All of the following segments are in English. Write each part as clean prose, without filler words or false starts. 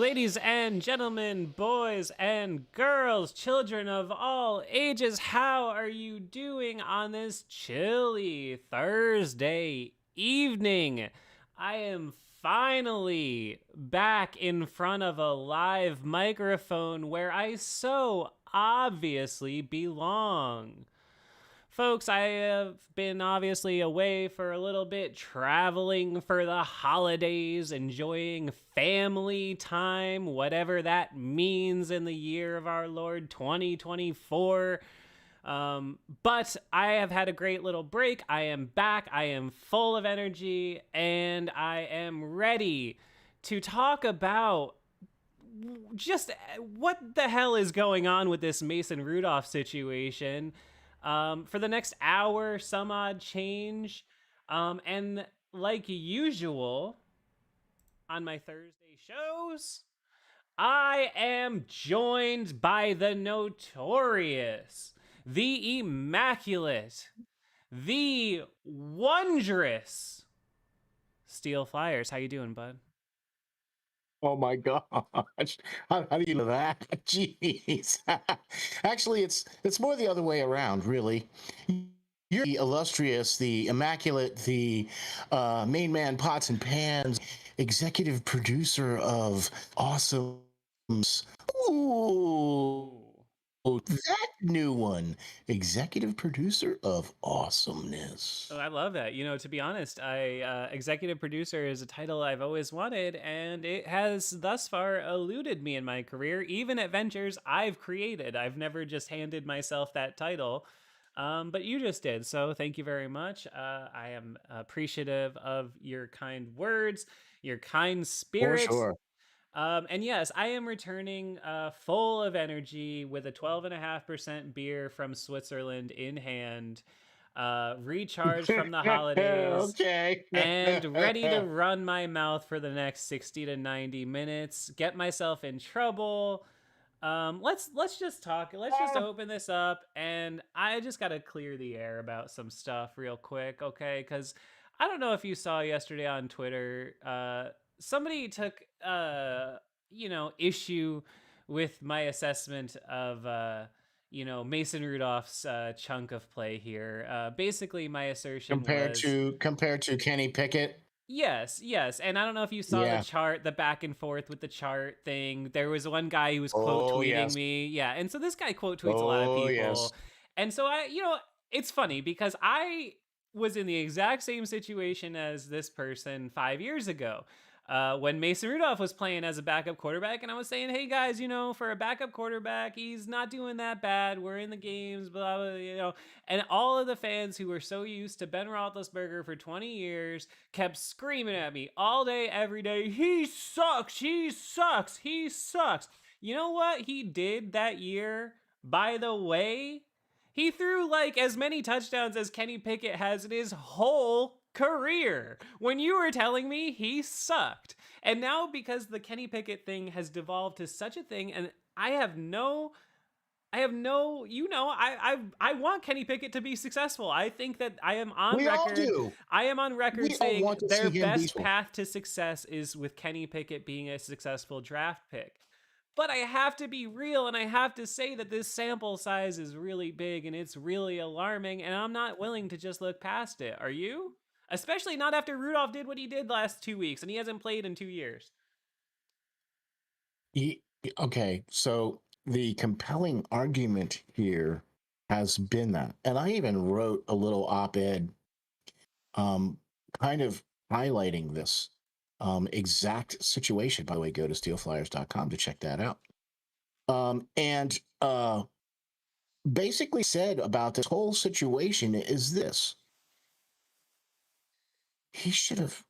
Ladies and gentlemen, boys and girls, children of all ages, how are you doing on this chilly Thursday evening? I am finally back in front of a live microphone where I so obviously belong. Folks, I have been obviously away for a little bit, traveling for the holidays, enjoying family time, whatever that means in the year of our Lord 2024. But I have had a great little break. I am back. I am full of energy, and I am ready to talk about just what the hell is going on with this Mason Rudolph situation for the next hour, some odd change. And like usual on my Thursday shows, I am joined by the notorious, the immaculate, the wondrous Steel Flyers. How you doing, bud? Oh my gosh. How do you know that? Jeez. Actually, it's more the other way around, really. You're the illustrious, the immaculate, the main man pots and pans, executive producer of Awesome. Ooh, that new one. Executive producer of Oh, Awesomeness. I love that. To be honest, I executive producer is a title I've always wanted, and it has thus far eluded me in my career, even at ventures I've created. I've never just handed myself that title, but you just did. So thank you very much. I am appreciative of your kind words, your kind For spirit. sure. And yes, I am returning full of energy with a 12.5% beer from Switzerland in hand, recharged from the holidays, Okay. and ready to run my mouth for the next 60 to 90 minutes, get myself in trouble. Let's just talk. Let's just open this up, and I just gotta clear the air about some stuff real quick, okay? Because I don't know if you saw yesterday on Twitter. Somebody took issue with my assessment of Mason Rudolph's chunk of play here. Basically, my assertion compared was to compared to Kenny Pickett. yes, yes. And I don't know if you saw the Yeah. chart, the back and forth with the chart thing. There was one guy who was quote Oh tweeting yes. me. Yeah. And so this guy quote tweets a lot of Oh yes. people. And so it's funny because I was in the exact same situation as this person 5 years ago. When Mason Rudolph was playing as a backup quarterback, and I was saying, "Hey guys, for a backup quarterback, he's not doing that bad. We're in the games, blah blah." And all of the fans who were so used to Ben Roethlisberger for 20 years kept screaming at me all day, every day. He sucks. He sucks. He sucks. You know what he did that year? By the way, he threw like as many touchdowns as Kenny Pickett has in his whole career. When you were telling me he sucked. And now because the Kenny Pickett thing has devolved to such a thing, and I want Kenny Pickett to be successful. I think that I am on We all record. do. I am on record We all saying want to their see him be best so. path to success is with Kenny Pickett being a successful draft pick. But I have to be real and I have to say that this sample size is really big and it's really alarming, and I'm not willing to just look past it. Are you? Especially not after Rudolph did what he did last 2 weeks and he hasn't played in 2 years. Okay, so the compelling argument here has been that, and I even wrote a little op-ed, um, kind of highlighting this exact situation. By the way, go to steelflyers.com to check that out. And basically said about this whole situation is this: he should have.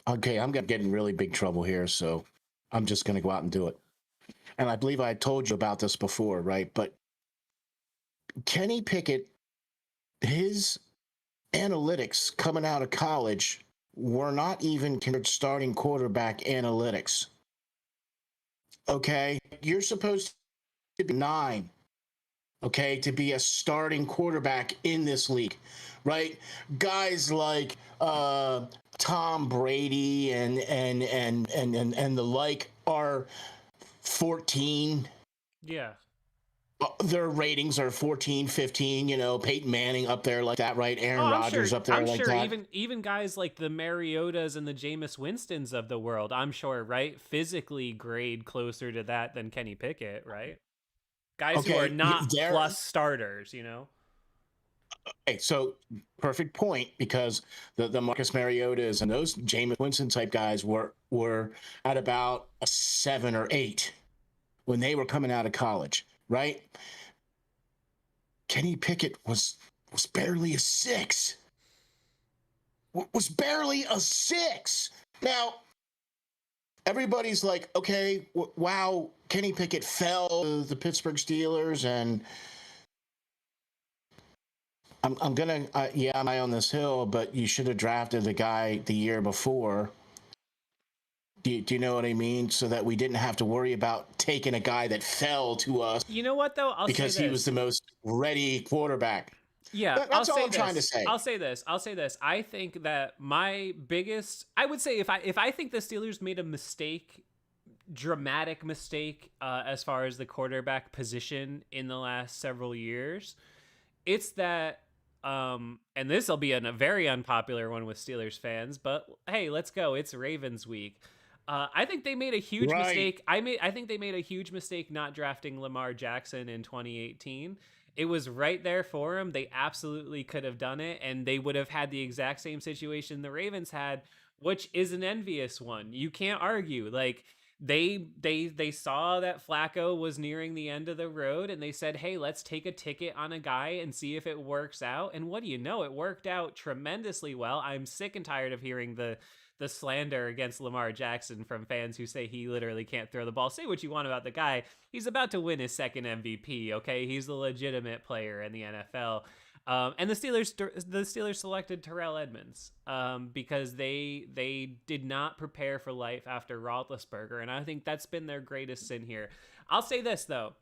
Okay, I'm gonna get in really big trouble here, so I'm just gonna go out and do it. And I believe I told you about this before, right? But Kenny Pickett, his analytics coming out of college were not even considered starting quarterback analytics. Okay, you're supposed to be 9, okay, to be a starting quarterback in this league, right? Guys like Tom Brady and the like are 14. Yeah. Their ratings are 14, 15, Peyton Manning up there like that, right? Oh, Aaron Rodgers up there I'm like sure that. even guys like the Mariotas and the Jameis Winstons of the world, I'm sure, right? Physically grade closer to that than Kenny Pickett, right? Guys who are Okay, not there. plus starters, you know? Okay, so perfect point, because the Marcus Mariotas and those Jameis Winston type guys were at about a 7 or 8 when they were coming out of college, right? Kenny Pickett was barely a 6. Was barely a 6. Now, everybody's like, okay, wow, Kenny Pickett fell to the Pittsburgh Steelers, and I'm gonna, yeah, I'm high on this hill, but you should have drafted the guy the year before. Do you know what I mean? So that we didn't have to worry about taking a guy that fell to us You know what though? I'll say because he was this. the most ready quarterback. Yeah, I'll That's all say I'm trying to this. say. I'll say this. I'll say this. I think that my biggest, I would say, if I think the Steelers made a mistake, dramatic mistake, as far as the quarterback position in the last several years, it's that, and this will be a very unpopular one with Steelers fans, but hey, let's go. It's Ravens week. I think they made a huge Right. mistake. I think they made a huge mistake not drafting Lamar Jackson in 2018. It was right there for him. They absolutely could have done it, and they would have had the exact same situation the Ravens had, which is an envious one. You can't argue. Like they saw that Flacco was nearing the end of the road, and they said, "Hey, let's take a ticket on a guy and see if it works out." And what do you know? It worked out tremendously well. I'm sick and tired of hearing the slander against Lamar Jackson from fans who say he literally can't throw the ball. Say what you want about the guy. He's about to win his second MVP, okay? He's a legitimate player in the NFL. And the Steelers selected Terrell Edmonds because they did not prepare for life after Roethlisberger, and I think that's been their greatest sin here. I'll say this though,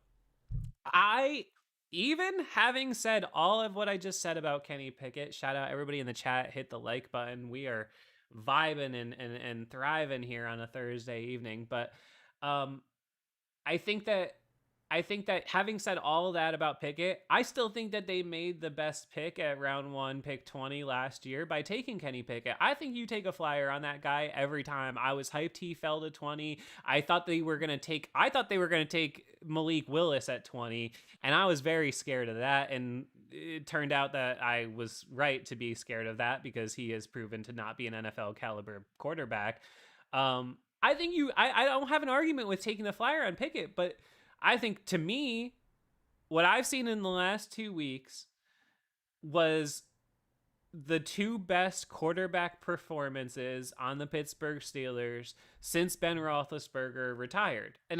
I even having said all of what I just said about Kenny Pickett, shout out everybody in the chat, hit the like button. We are vibing and thriving here on a Thursday evening. But um, I think that having said all that about Pickett, I still think that they made the best pick at round 1, pick 20 last year by taking Kenny Pickett. I think you take a flyer on that guy every time. I was hyped he fell to 20. I thought they were going to take Malik Willis at 20, and I was very scared of that, and it turned out that I was right to be scared of that because he has proven to not be an NFL caliber quarterback. I think I don't have an argument with taking the flyer on Pickett, but I think, to me, what I've seen in the last 2 weeks was the 2 best quarterback performances on the Pittsburgh Steelers since Ben Roethlisberger retired. And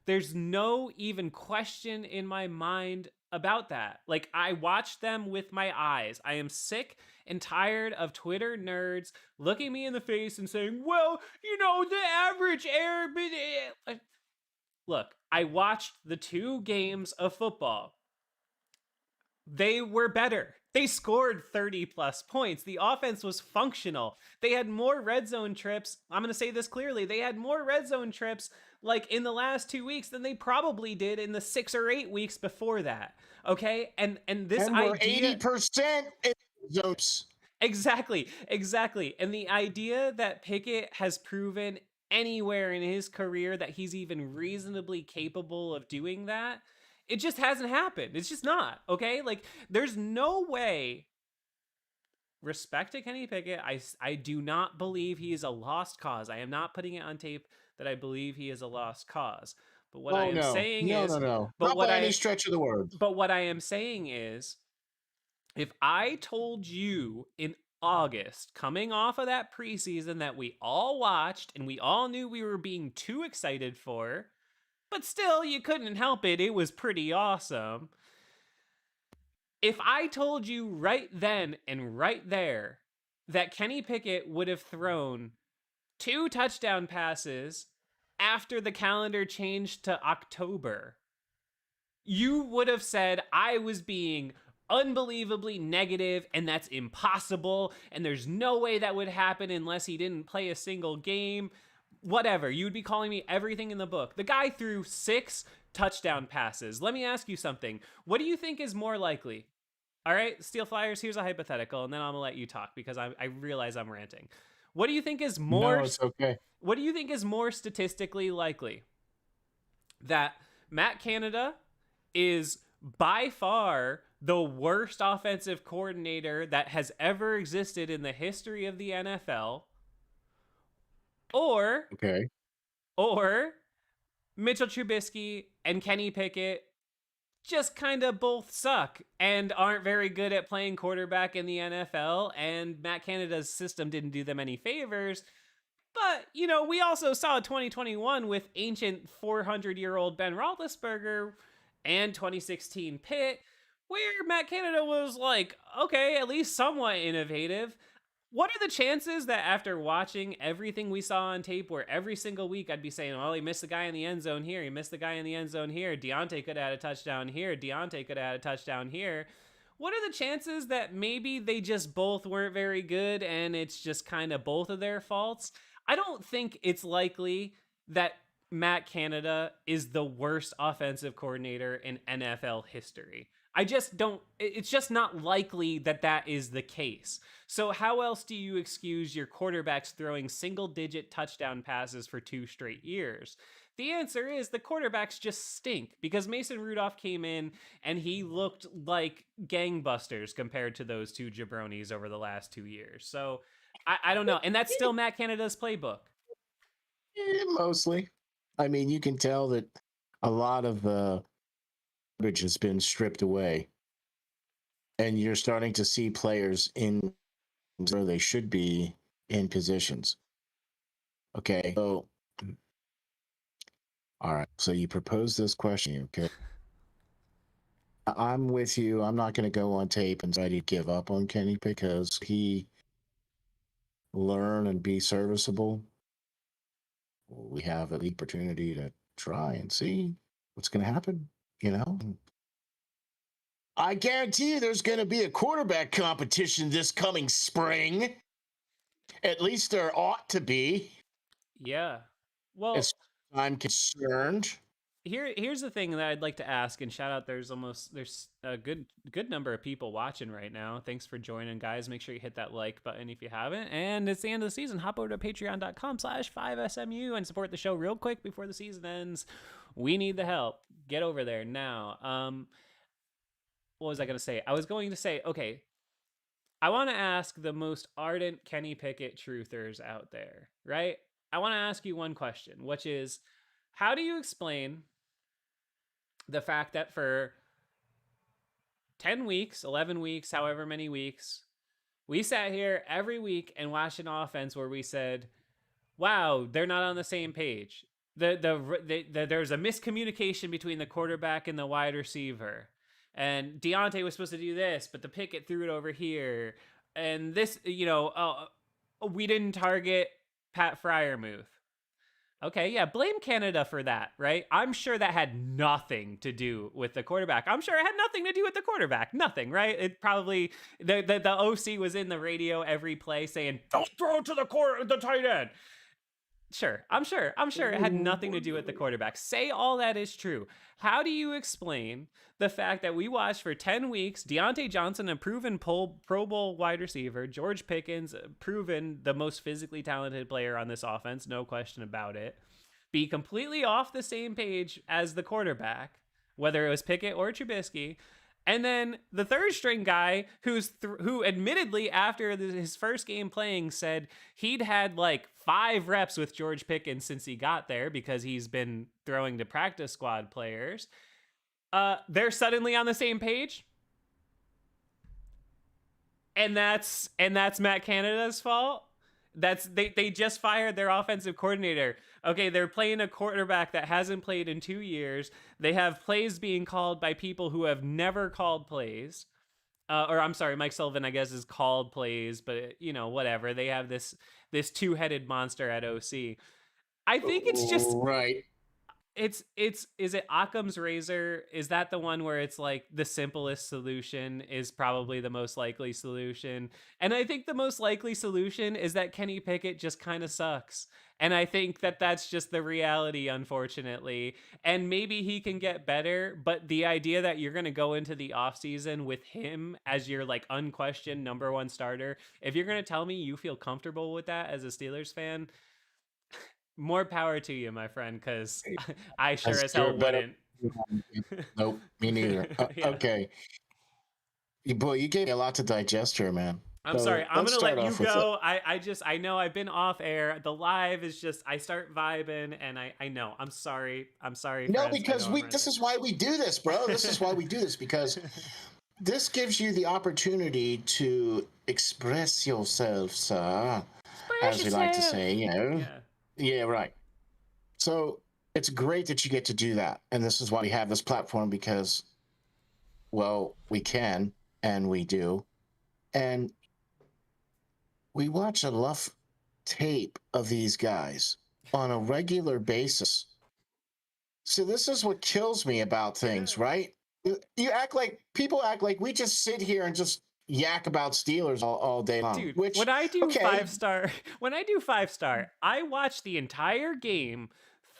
there's no even question in my mind about that. Like, I watched them with my eyes. I am sick and tired of Twitter nerds looking me in the face and saying, well, the average air. Look, I watched the 2 games of football. They were better. They scored 30 plus points. The offense was functional. They had more red zone trips. I'm going to say this clearly. They had more red zone trips like in the last 2 weeks than they probably did in the 6 or 8 weeks before that. Okay? And this And we're idea 80% in zones. Exactly. And the idea that Pickett has proven anywhere in his career that he's even reasonably capable of doing that, it just hasn't happened. It's just not, okay? Like, there's no way. Respect to Kenny Pickett. I do not believe he is a lost cause. I am not putting it on tape that I believe he is a lost cause. But what I am No. saying No, is, no, no. but Not what by I any stretch of the word. but what I am saying is, if I told you in August, coming off of that preseason that we all watched and we all knew we were being too excited for, but still you couldn't help it, it was pretty awesome. If I told you right then and right there that Kenny Pickett would have thrown 2 touchdown passes after the calendar changed to October, you would have said I was being unbelievably negative and that's impossible and there's no way that would happen unless he didn't play a single game. whatever. You would be calling me everything in the book. The guy threw 6 touchdown passes. Let me ask you something. What do you think is more likely? All right, Steel Flyers, here's a hypothetical, and then I'm gonna let you talk because I realize I'm ranting. What do you think is No, more it's okay. what do you think is more statistically likely? That Matt Canada is by far the worst offensive coordinator that has ever existed in the history of the NFL, or Okay. or Mitchell Trubisky and Kenny Pickett just kind of both suck and aren't very good at playing quarterback in the NFL, and Matt Canada's system didn't do them any favors. But, we also saw 2021 with ancient 400-year-old Ben Roethlisberger and 2016 Pitt, where Matt Canada was like, okay, at least somewhat innovative. What are the chances that after watching everything we saw on tape, where every single week I'd be saying, well, he missed the guy in the end zone here, he missed the guy in the end zone here, Deontay could have had a touchdown here, Deontay could have had a touchdown here. What are the chances that maybe they just both weren't very good and it's just kind of both of their faults? I don't think it's likely that Matt Canada is the worst offensive coordinator in NFL history. I just don't, it's just not likely that that is the case. So, how else do you excuse your quarterbacks throwing single digit touchdown passes for 2 straight years? The answer is the quarterbacks just stink because Mason Rudolph came in and he looked like gangbusters compared to those 2 jabronis over the last 2 years. So, I don't know. And that's still Matt Canada's playbook. Mostly. I mean, you can tell that a lot of garbage has been stripped away, and you're starting to see players in where they should be in positions. Okay, so all right, so you propose this question, okay? I'm with you. I'm not going to go on tape and try to give up on Kenny because he learn and be serviceable. We have an opportunity to try and see what's going to happen, you know? I guarantee you there's going to be a quarterback competition this coming spring. At least there ought to be. Yeah. Well, As I'm concerned. here's the thing that I'd like to ask, and shout out, there's a good number of people watching right now. Thanks for joining, guys. Make sure you hit that like button if you haven't. And it's the end of the season. Hop over to patreon.com/5SMU and support the show real quick before the season ends. We need the help. Get over there now. What was I going to say? I was going to say, okay, I want to ask the most ardent Kenny Pickett truthers out there, right? I want to ask you one question, which is, how do you explain the fact that for 10 weeks, 11 weeks, however many weeks, we sat here every week and watched an offense where we said, wow, they're not on the same page. There's a miscommunication between the quarterback and the wide receiver. And Deontay was supposed to do this, but the Pickett threw it over here. And this, we didn't target Pat Fryermuth. Okay, yeah, blame Canada for that, right? I'm sure that had nothing to do with the quarterback. I'm sure it had nothing to do with the quarterback. Nothing, right? It probably the OC was in the radio every play saying, "Don't throw to the tight end." Sure, I'm sure it had nothing to do with the quarterback. Say all that is true. How do you explain the fact that we watched for 10 weeks Deontay Johnson, a proven Pro Bowl wide receiver, George Pickens, proven the most physically talented player on this offense, no question about it, be completely off the same page as the quarterback, whether it was Pickett or Trubisky, and then the third string guy who admittedly after his first game playing said he'd had like 5 reps with George Pickens since he got there because he's been throwing to practice squad players. They're suddenly on the same page. And that's Matt Canada's fault. They just fired their offensive coordinator. Okay, they're playing a quarterback that hasn't played in 2 years. They have plays being called by people who have never called plays. Or I'm sorry, Mike Sullivan, I guess, is called plays, but whatever. They have this 2-headed monster at OC. I think it's just right. it's is it Occam's razor? Is that the one where it's like the simplest solution is probably the most likely solution? And I think the most likely solution is that Kenny Pickett just kind of sucks. And I think that that's just the reality, unfortunately. And maybe he can get better, but the idea that you're going to go into the offseason with him as your like unquestioned number one starter, if you're going to tell me you feel comfortable with that as a Steelers fan, more power to you, my friend, because I sure As as you're a hell better. wouldn't. Nope, me neither. Yeah. Okay, boy, you gave me a lot to digest here, man. I'm sorry. So I'm let's gonna start let you off with it. go. I know I've been off air. The live is just I start vibing and I know. I'm sorry. I'm sorry, No, friends. I because know I'm this ranting. is why we do this, bro. This is why we do this, because this gives you the opportunity to express yourself, sir, Express as we like to yourself. say, you know. Yeah. Yeah, right. So it's great that you get to do that. And this is why we have this platform, because, well, we can and we do. And we watch enough tape of these guys on a regular basis. So this is what kills me about things, Yeah. right? You act like people act like we just sit here and just yak about Steelers all day long. Dude, Which, when I do okay, 5-star, I watch the entire game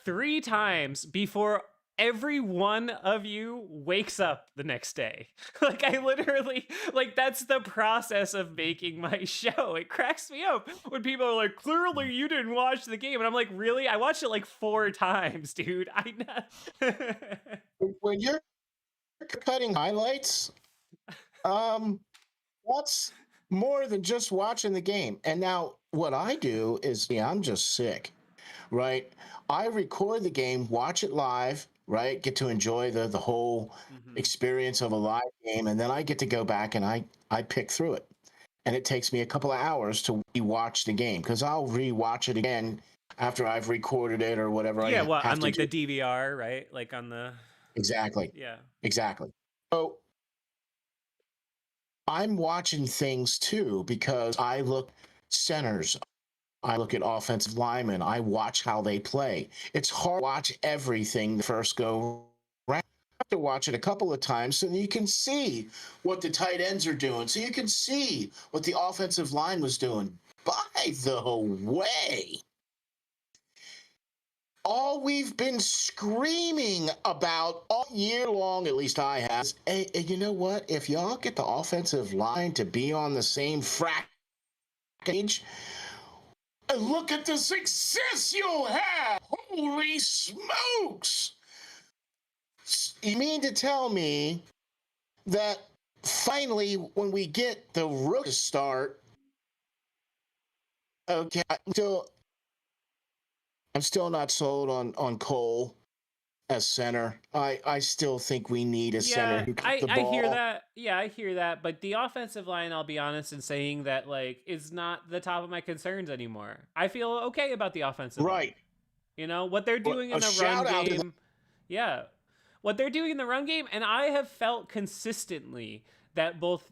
3 times before every one of you wakes up the next day. Like I literally like that's the process of making my show. It cracks me up when people are like, "Clearly you didn't watch the game." And I'm like, "Really? I watched it like 4 times, dude." I know. when you're cutting highlights, um, that's more than just watching the game. And now what I do is, yeah, I'm just sick, right? I record the game, watch it live, right? Get to enjoy the whole Mhm. experience of a live game, and then I get to go back and I pick through it. And it takes me a couple of hours to rewatch the game, because I'll rewatch it again after I've recorded it or whatever Yeah, I well, have on to like the do. DVR, right? Like on the Exactly. yeah. Exactly. So I'm watching things too, because I look centers, I look at offensive linemen, I watch how they play. It's hard to watch everything the first go round. You have to watch it a couple of times so that you can see what the tight ends are doing, so you can see what the offensive line was doing. By the way, all we've been screaming about all year long, at least I have, is, hey, you know what? If y'all get the offensive line to be on the same frack page, and look at the success you'll have. Holy smokes! You mean to tell me that finally, when we get the rook start, okay, I'm still not sold on Cole as center. I still think we need a center Yeah, who can I the I hear ball. that. Yeah, I hear that. But the offensive line, I'll be honest in saying that like is not the top of my concerns anymore. I feel okay about the offensive line. Right. You know what they're doing in A the run shout out to them. game. Yeah, what they're doing in the run game, and I have felt consistently that both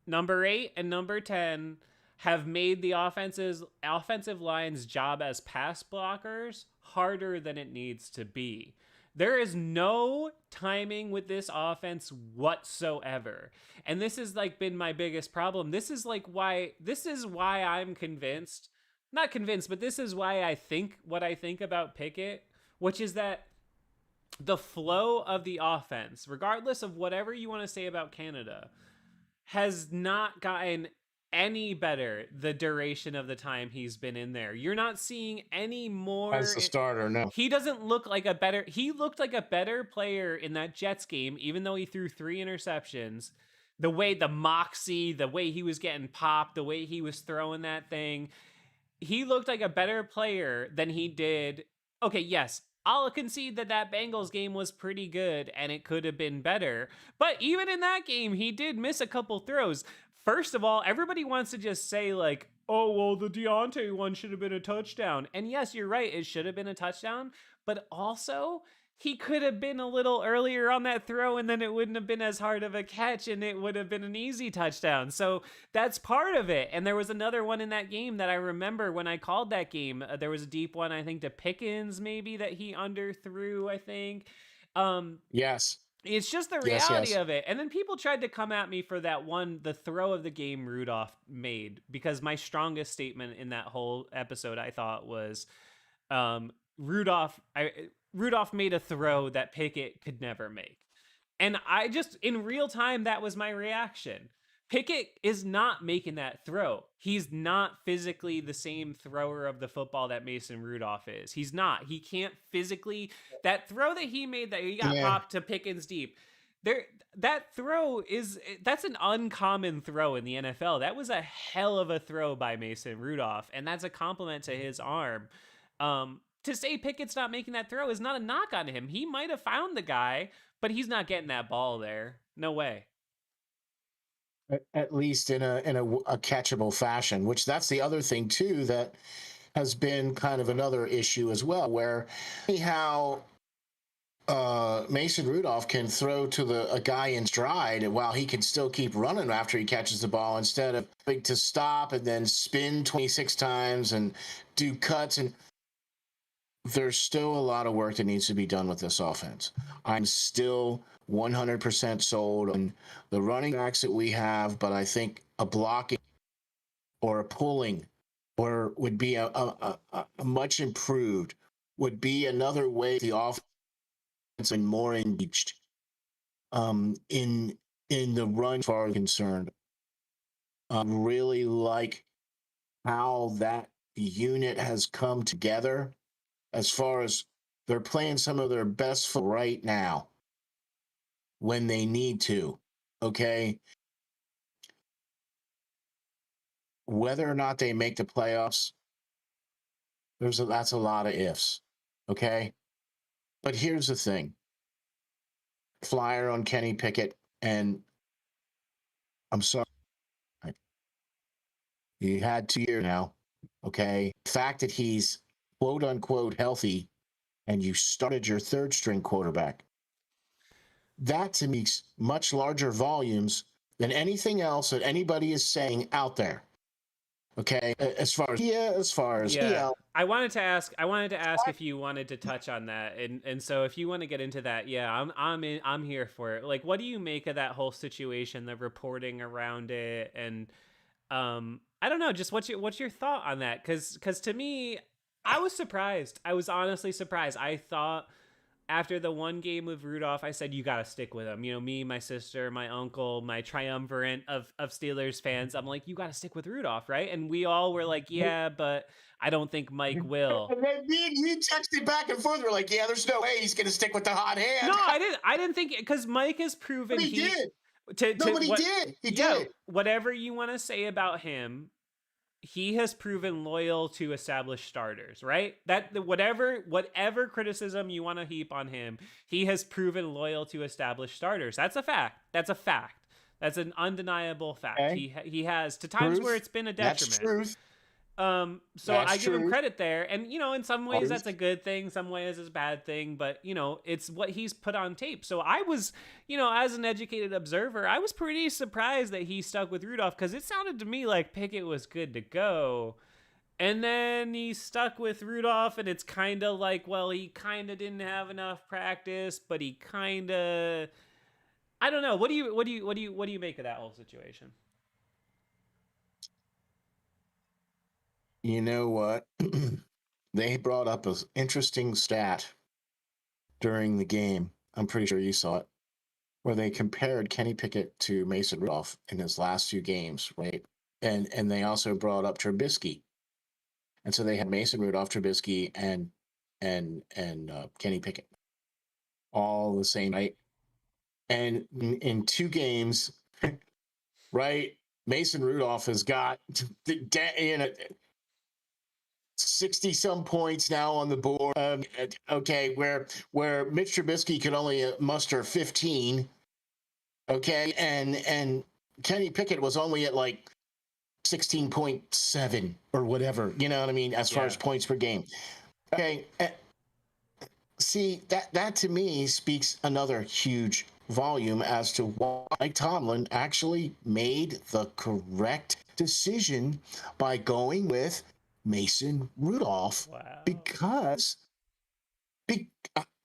number 8 and number 10 have made the offensive line's job as pass blockers harder than it needs to be. There is no timing with this offense whatsoever. And this has like been my biggest problem. This is why I'm convinced, not convinced, but this is why I think what I think about Pickett, which is that the flow of the offense, regardless of whatever you want to say about Canada, has not gotten any better the duration of the time he's been in there. You're not seeing any As more. the starter, no. He doesn't look like a better. He looked like a better player in that Jets game, even though he threw 3 interceptions. The way the moxie, the way he was getting popped, the way he was throwing that thing, he looked like a better player than he did. Okay, yes, I'll concede that that Bengals game was pretty good and it could have been better. But even in that game, he did miss a couple throws. First of all, everybody wants to just say, like, oh, well, the Deontay one should have been a touchdown. And yes, you're right, it should have been a touchdown. But also, he could have been a little earlier on that throw, and then it wouldn't have been as hard of a catch, and it would have been an easy touchdown. So that's part of it. And there was another one in that game that I remember when I called that game. There was a deep one, I think, to Pickens, maybe, that he underthrew, I think. Yes. It's just the Yes, reality yes. of it. And then people tried to come at me for that one, the throw of the game Rudolph made, because my strongest statement in that whole episode, I thought, was Rudolph made a throw that Pickett could never make. And I just, in real time, that was my reaction. Pickett is not making that throw. He's not physically the same thrower of the football that Mason Rudolph is. He's not. He can't physically. That throw that he made, that he got popped to Pickens deep, that throw that's an uncommon throw in the NFL. That was a hell of a throw by Mason Rudolph, and that's a compliment to his arm. To say Pickett's not making that throw is not a knock on him. He might have found the guy, but he's not getting that ball there. No way. At least in a catchable fashion, which that's the other thing too that has been kind of another issue as well, where how Mason Rudolph can throw to a guy in stride while he can still keep running after he catches the ball, instead of big to stop and then spin 26 times and do cuts. And there's still a lot of work that needs to be done with this offense. I'm still 100% sold on the running backs that we have, but I think a blocking or a pulling or would be a much improved, would be another way the offense and more engaged in the run, as far as concerned. Really like how that unit has come together, as far as they're playing some of their best football right now when they need to. Okay. Whether or not they make the playoffs, that's a lot of ifs. Okay. But here's the thing. Flyer on Kenny Pickett, and I'm sorry. You had 2 years now. Okay. The fact that he's quote unquote healthy and you started your third string quarterback, that to me is much larger volumes than anything else that anybody is saying out there. Okay, as far as I wanted to ask if you wanted to touch on that, and so if you want to get into that, yeah, I'm here for it. Like, what do you make of that whole situation, the reporting around it, and I don't know, just what's your thought on that? Because to me, I was surprised. I was honestly surprised. I thought, after the one game with Rudolph, I said, you got to stick with him. You know, me, my sister, my uncle, my triumvirate of Steelers fans, I'm like, you got to stick with Rudolph, right? And we all were like, yeah, but I don't think Mike will. And then me and you texted back and forth. We're like, yeah, there's no way he's going to stick with the hot hand. No, I didn't think, because Mike has proven but he did. He did. He did. Whatever you want to say about him, he has proven loyal to established starters, right? That whatever criticism you want to heap on him, he has proven loyal to established starters. That's a fact. That's an undeniable fact. Okay. He has, to times where it's been a detriment. That's truth. So I give him credit there. And, you know, in some ways that's a good thing, some ways it's a bad thing, but, you know, it's what he's put on tape. So I was, you know, as an educated observer, I was pretty surprised that he stuck with Rudolph, because it sounded to me like Pickett was good to go. And then he stuck with Rudolph, and it's kind of like, well, he kind of didn't have enough practice, but he kind of, I don't know. What do you make of that whole situation? You know what? They brought up an interesting stat during the game. I'm pretty sure you saw it, where they compared Kenny Pickett to Mason Rudolph in his last 2 games, right? And they also brought up Trubisky. And so they had Mason Rudolph, Trubisky, and Kenny Pickett, all the same, right? And in 2 games, right, Mason Rudolph has got 60 some points now on the board. Okay, where Mitch Trubisky could only muster 15. Okay, and Kenny Pickett was only at like 16.7 or whatever. You know what I mean? As far as points per game. Okay, See, that to me speaks another huge volume as to why Mike Tomlin actually made the correct decision by going with Mason Rudolph. Wow. Because be,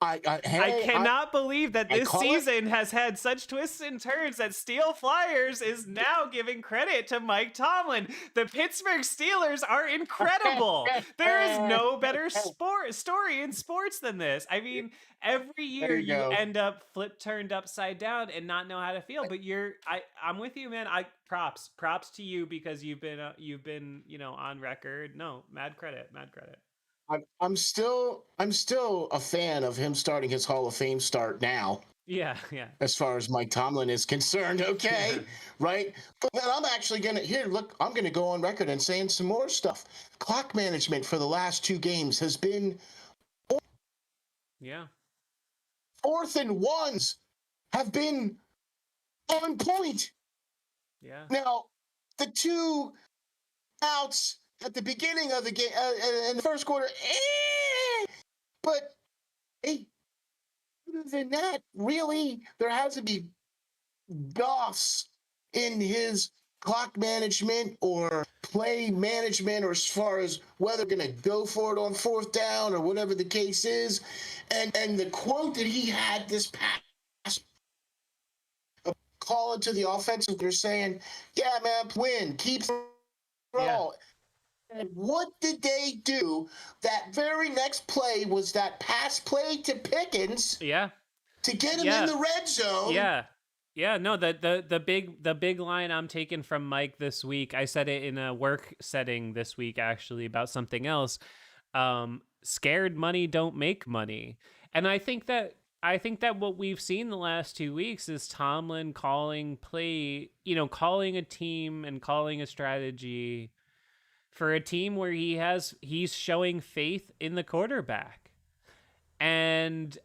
I hey, cannot believe that I this call it. season has had such twists and turns that Steel Flyers is now giving credit to Mike Tomlin. The Pittsburgh Steelers are incredible. There is no better story in sports than this. I mean, every year There you you go. end up turned upside down and not know how to feel. But I'm with you, man. I props to you because you've been on record. No, mad credit, mad credit. I'm still a fan of him starting his Hall of Fame start now, Yeah, yeah. as far as Mike Tomlin is concerned. Okay, right? But then I'm actually gonna here. Look, I'm gonna go on record and saying some more stuff. Clock management for the last two games has been Yeah, fourth and ones have been on point. yeah. Now, the two outs at the beginning of the game in the first quarter, but hey, other than that, really, there has to be Goff's in his clock management or play management, or as far as whether going to go for it on fourth down or whatever the case is. And the quote that he had this past call into the offensive, they're saying, "Yeah, man, win, keep Yeah. roll." And what did they do? That very next play was that pass play to Pickens Yeah. to get him in Yeah. the red zone. Yeah. Yeah, no, the big line I'm taking from Mike this week, I said it in a work setting this week actually about something else. Scared money don't make money. And I think that what we've seen the last 2 weeks is Tomlin calling a team and calling a strategy for a team where he's showing faith in the quarterback. And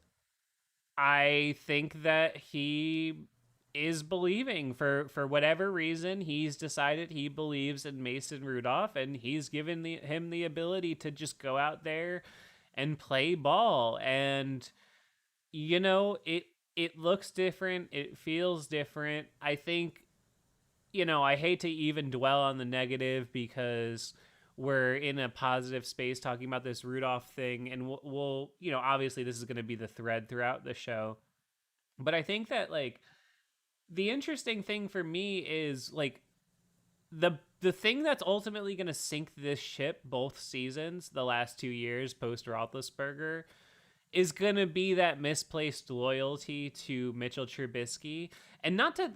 I think that he is believing for whatever reason he's decided he believes in Mason Rudolph, and he's given him the ability to just go out there and play ball. And it looks different, it feels different. I think I hate to even dwell on the negative because we're in a positive space talking about this Rudolph thing, and we'll obviously this is going to be the thread throughout the show. But I think that like the interesting thing for me is like the thing that's ultimately going to sink this ship both seasons, the last 2 years post Roethlisberger, is going to be that misplaced loyalty to Mitchell Trubisky. And not to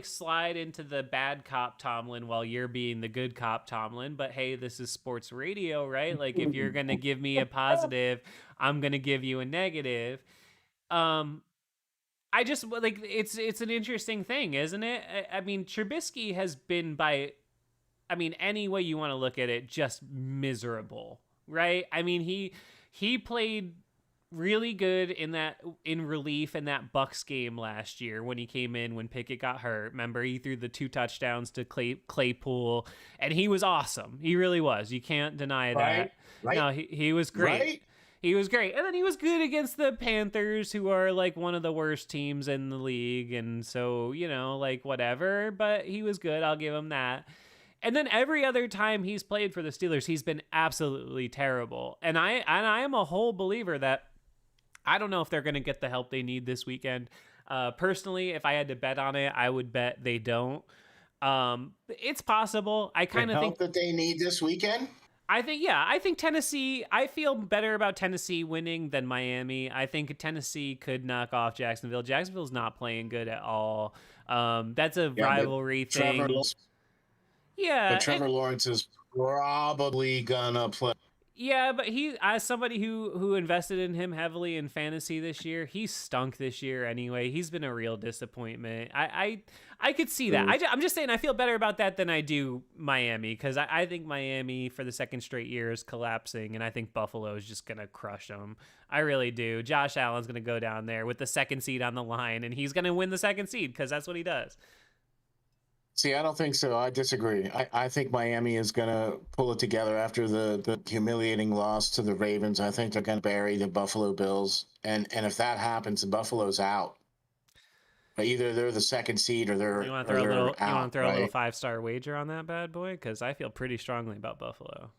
slide into the bad cop Tomlin while you're being the good cop Tomlin, but hey, this is sports radio, right? Like if you're going to give me a positive, I'm going to give you a negative. Um I just like it's an interesting thing, isn't it? I mean, Trubisky has been any way you want to look at it, just miserable, right? I mean, he played really good in relief in that Bucks game last year when he came in when Pickett got hurt. Remember, he threw the 2 touchdowns to Claypool, and he was awesome. He really was. You can't deny Right, that. right, No, he was great. right. He was great. And then he was good against the Panthers, who are like one of the worst teams in the league. And so, like whatever, but he was good. I'll give him that. And then every other time he's played for the Steelers, he's been absolutely terrible. And I am a whole believer that I don't know if they're going to get the help they need this weekend. Personally, if I had to bet on it, I would bet they don't. It's possible. I The kind of think help that they need this weekend. I think Tennessee, I feel better about Tennessee winning than Miami. I think Tennessee could knock off Jacksonville. Jacksonville's not playing good at all. That's a Yeah, rivalry thing. Yeah, and Trevor Lawrence is probably gonna play. yeah, but he, as somebody who invested in him heavily in fantasy this year, he stunk this year anyway. He's been a real disappointment. I could see that. I'm just saying I feel better about that than I do Miami, because I think Miami for the second straight year is collapsing, and I think Buffalo is just gonna crush them. I really do. Josh Allen's gonna go down there with the second seed on the line, and he's gonna win the second seed because that's what he does. See, I don't think so. I disagree. I think Miami is going to pull it together after the humiliating loss to the Ravens. I think they're going to bury the Buffalo Bills. And if that happens, the Buffalo's out. Either they're the second seed or You want to or throw a they're little? You want out, to throw a little right? 5-star wager on that bad boy? Because I feel pretty strongly about Buffalo.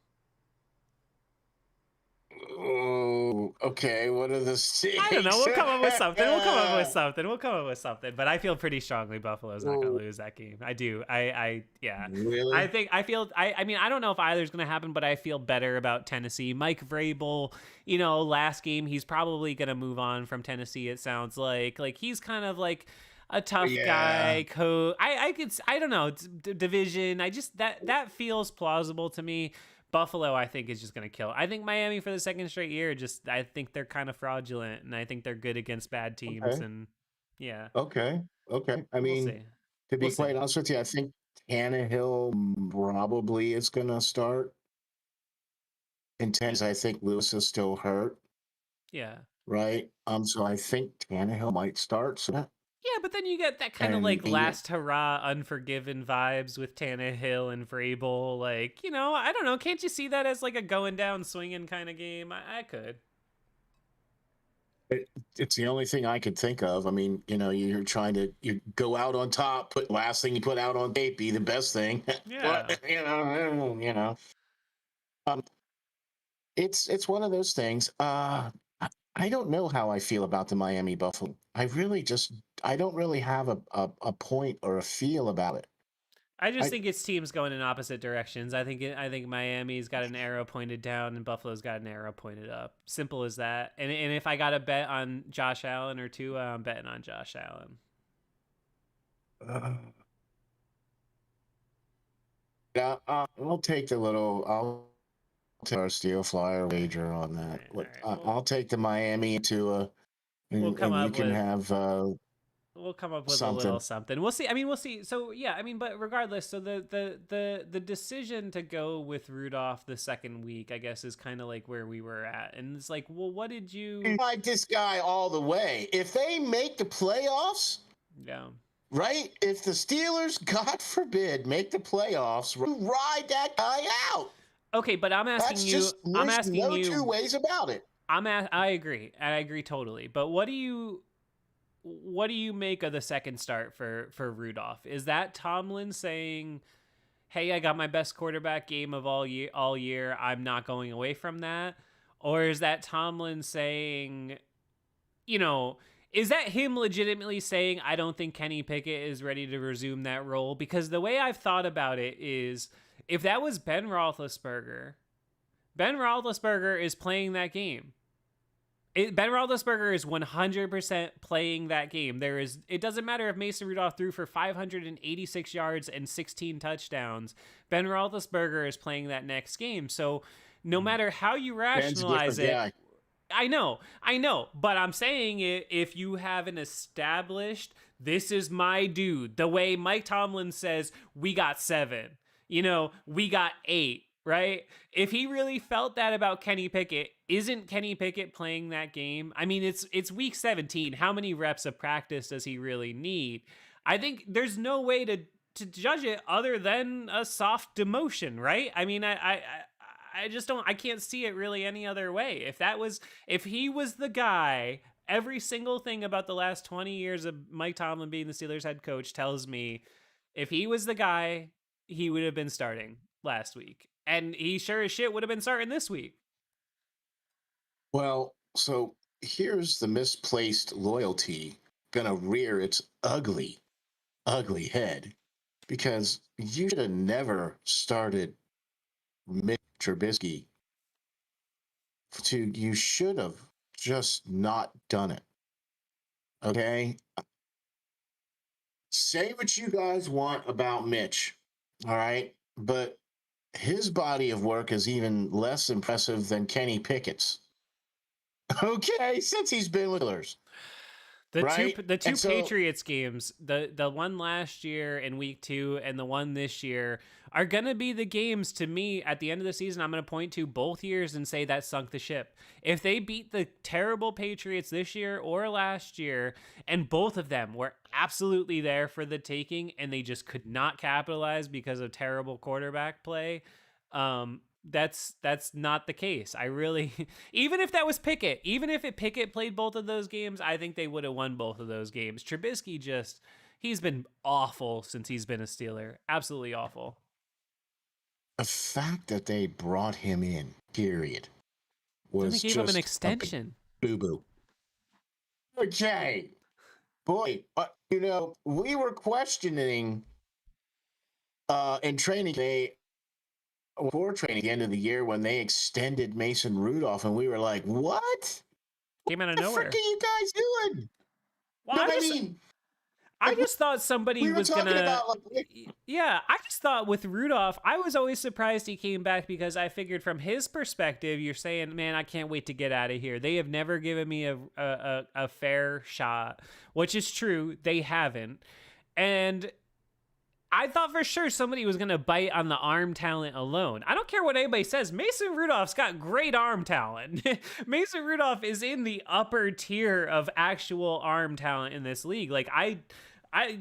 Oh, okay. What are the I don't know. stakes? We'll come up with something. We'll come up with something. We'll come up with something. But I feel pretty strongly Buffalo's not going to Oh, lose that game. I do. Yeah. I really? think I feel. I mean, I don't know if either's going to happen, but I feel better about Tennessee. Mike Vrabel, you know, last game he's probably going to move on from Tennessee. It sounds like he's kind of like a tough Yeah. guy. I don't know. Division. I just that feels plausible to me. Buffalo, I think, is just going to kill. I think Miami for the second straight year, I think they're kind of fraudulent, and I think they're good against bad teams. Okay. And yeah, Okay. Okay. I we'll mean, see. to We'll be quite see. honest with you, I think Tannehill probably is going to start. Intense. I think Lewis is still hurt, Yeah. right? So I think Tannehill might start. So Yeah, but then you get that kind of and like yeah, last hurrah, Unforgiven vibes with Tannehill and Vrabel. Like, you know, I don't know. Can't you see that as like a going down swinging kind of game? I could. it's the only thing I could think of. I mean, you're trying to you go out on top, put last thing you put out on tape be the best thing. Yeah. But um, it's one of those things. I don't know how I feel about the Miami Buffalo. I don't really have a point or a feel about it. I just I think it's teams going in opposite directions. I think Miami's got an arrow pointed down and Buffalo's got an arrow pointed up. Simple as that. And if I got to bet on Josh Allen or Tua, I'm betting on Josh Allen. uh, yeah, I'll take the little. I'll take our steel flyer wager on All that. right, all right. I'll take the Miami to We'll come and you up can with have we'll come up with a little something. something. We'll see. I mean, we'll see. So yeah, I mean, but regardless, so the decision to go with Rudolph the second week, I guess, is kind of like where we were at, and it's like, well, what did you? Ride this guy all the way. If they make the playoffs, Yeah. right? If the Steelers, God forbid, make the playoffs, ride that guy out. Okay, but I'm asking That's you. just I'm there's asking no two you. ways about it. I agree. I agree totally. But what do you make of the second start for Rudolph? Is that Tomlin saying, "Hey, I got my best quarterback game of all year. I'm not going away from that," or is that Tomlin saying, you know, is that him legitimately saying, "I don't think Kenny Pickett is ready to resume that role"? Because the way I've thought about it is, if that was Ben Roethlisberger is playing that game. Ben Roethlisberger is 100% playing that game. It doesn't matter if Mason Rudolph threw for 586 yards and 16 touchdowns. Ben Roethlisberger is playing that next game. So no matter how you Ben's a rationalize different it, guy. I know, but I'm saying it if you have an established, this is my dude, the way Mike Tomlin says, we got 7, we got 8, right? If he really felt that about Kenny Pickett, isn't Kenny Pickett playing that game? I mean, it's week 17. How many reps of practice does he really need? I think there's no way to judge it other than a soft demotion, right? I mean, I just don't. I can't see it really any other way. If he was the guy, every single thing about the last 20 years of Mike Tomlin being the Steelers head coach tells me, if he was the guy, he would have been starting last week, and he sure as shit would have been starting this week. Well, so here's the misplaced loyalty gonna rear its ugly, ugly head because you should have never started Mitch Trubisky. You should have just not done it. Okay, say what you guys want about Mitch, all right, but his body of work is even less impressive than Kenny Pickett's. Okay, since he's been with Steelers. right? The two And so Patriots games, the one last year in week 2 and the one this year are going to be the games to me at the end of the season. I'm going to point to both years and say that sunk the ship. If they beat the terrible Patriots this year or last year, and both of them were absolutely there for the taking and they just could not capitalize because of terrible quarterback play, that's not the case. I really, even if that was Pickett, even if Pickett played both of those games, I think they would have won both of those games. Trubisky just, he's been awful since he's been a Steeler. Absolutely awful. the fact that they brought him in, period, Then they was gave him an just a big extension. boo-boo. Okay. Boy, we were questioning in training day, before training, the end of the year, when they extended Mason Rudolph, and we were like, what? Came out of What the nowhere. frick are you guys doing? Well, No, I like, just thought somebody we were was talking gonna. about Yeah, I just thought with Rudolph, I was always surprised he came back because I figured from his perspective, you're saying, man, I can't wait to get out of here. They have never given me a fair shot, which is true. They haven't. And I thought for sure somebody was going to bite on the arm talent alone. I don't care what anybody says. Mason Rudolph's got great arm talent. Mason Rudolph is in the upper tier of actual arm talent in this league. Like, I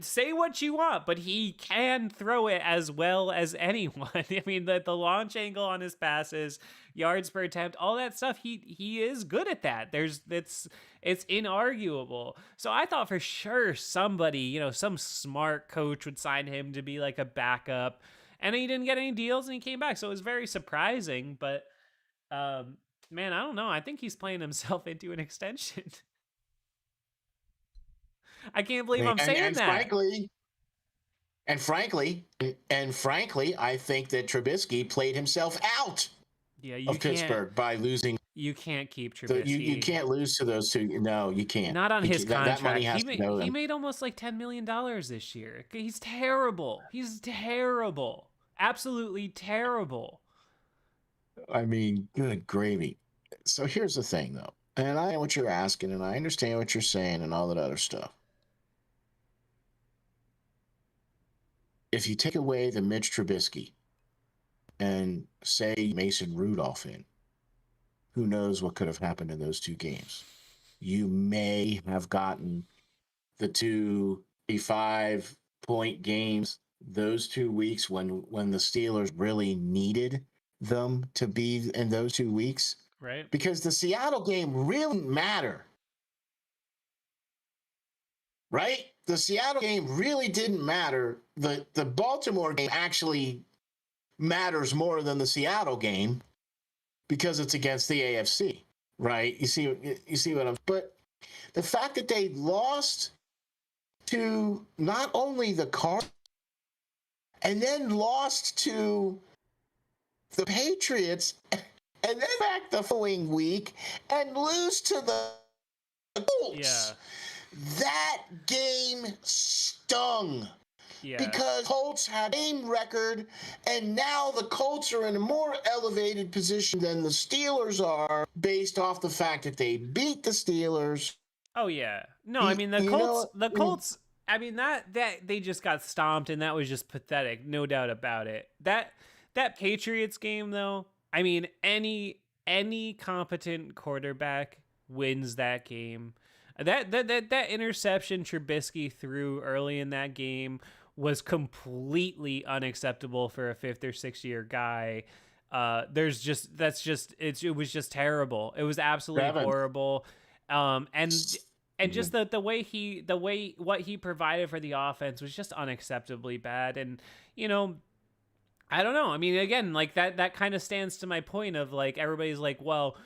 say what you want, but he can throw it as well as anyone. I mean, the launch angle on his passes, yards per attempt, all that stuff, he is good at that. It's inarguable. So I thought for sure somebody, some smart coach would sign him to be like a backup, and he didn't get any deals and he came back. So it was very surprising, but man, I don't know. I think he's playing himself into an extension. I can't believe I'm saying that. Frankly, I think that Trubisky played himself out of Pittsburgh by losing. You can't keep Trubisky. You can't lose to those two. No, you can't. Not on his contract. That money has to go. He made almost like $10 million this year. He's terrible. He's terrible. Absolutely terrible. I mean, good gravy. So here's the thing, though. And I know what you're asking, and I understand what you're saying and all that other stuff. If you take away the Mitch Trubisky and say Mason Rudolph in, who knows what could have happened in those two games? You may have gotten the 2 5-point games those 2 weeks when the Steelers really needed them to be in those 2 weeks. Right. Because the Seattle game really mattered. Right? The Seattle game really didn't matter. The Baltimore game actually matters more than the Seattle game because it's against the AFC, right? You see what I'm. But the fact that they lost to not only the Cardinals and then lost to the Patriots and then back the following week and lose to the Colts. Yeah. That game stung. Yeah. Because Colts had a game record, and now the Colts are in a more elevated position than the Steelers are based off the fact that they beat the Steelers. Oh yeah. No, I mean the Colts I mean that they just got stomped, and that was just pathetic, no doubt about it. That Patriots game though, I mean any competent quarterback wins that game. That interception Trubisky threw early in that game was completely unacceptable for a 5th or 6th year guy. It was just terrible. It was absolutely horrible. And just what he provided for the offense was just unacceptably bad. And I don't know. I mean, again, like that kind of stands to my point of like, everybody's like, well,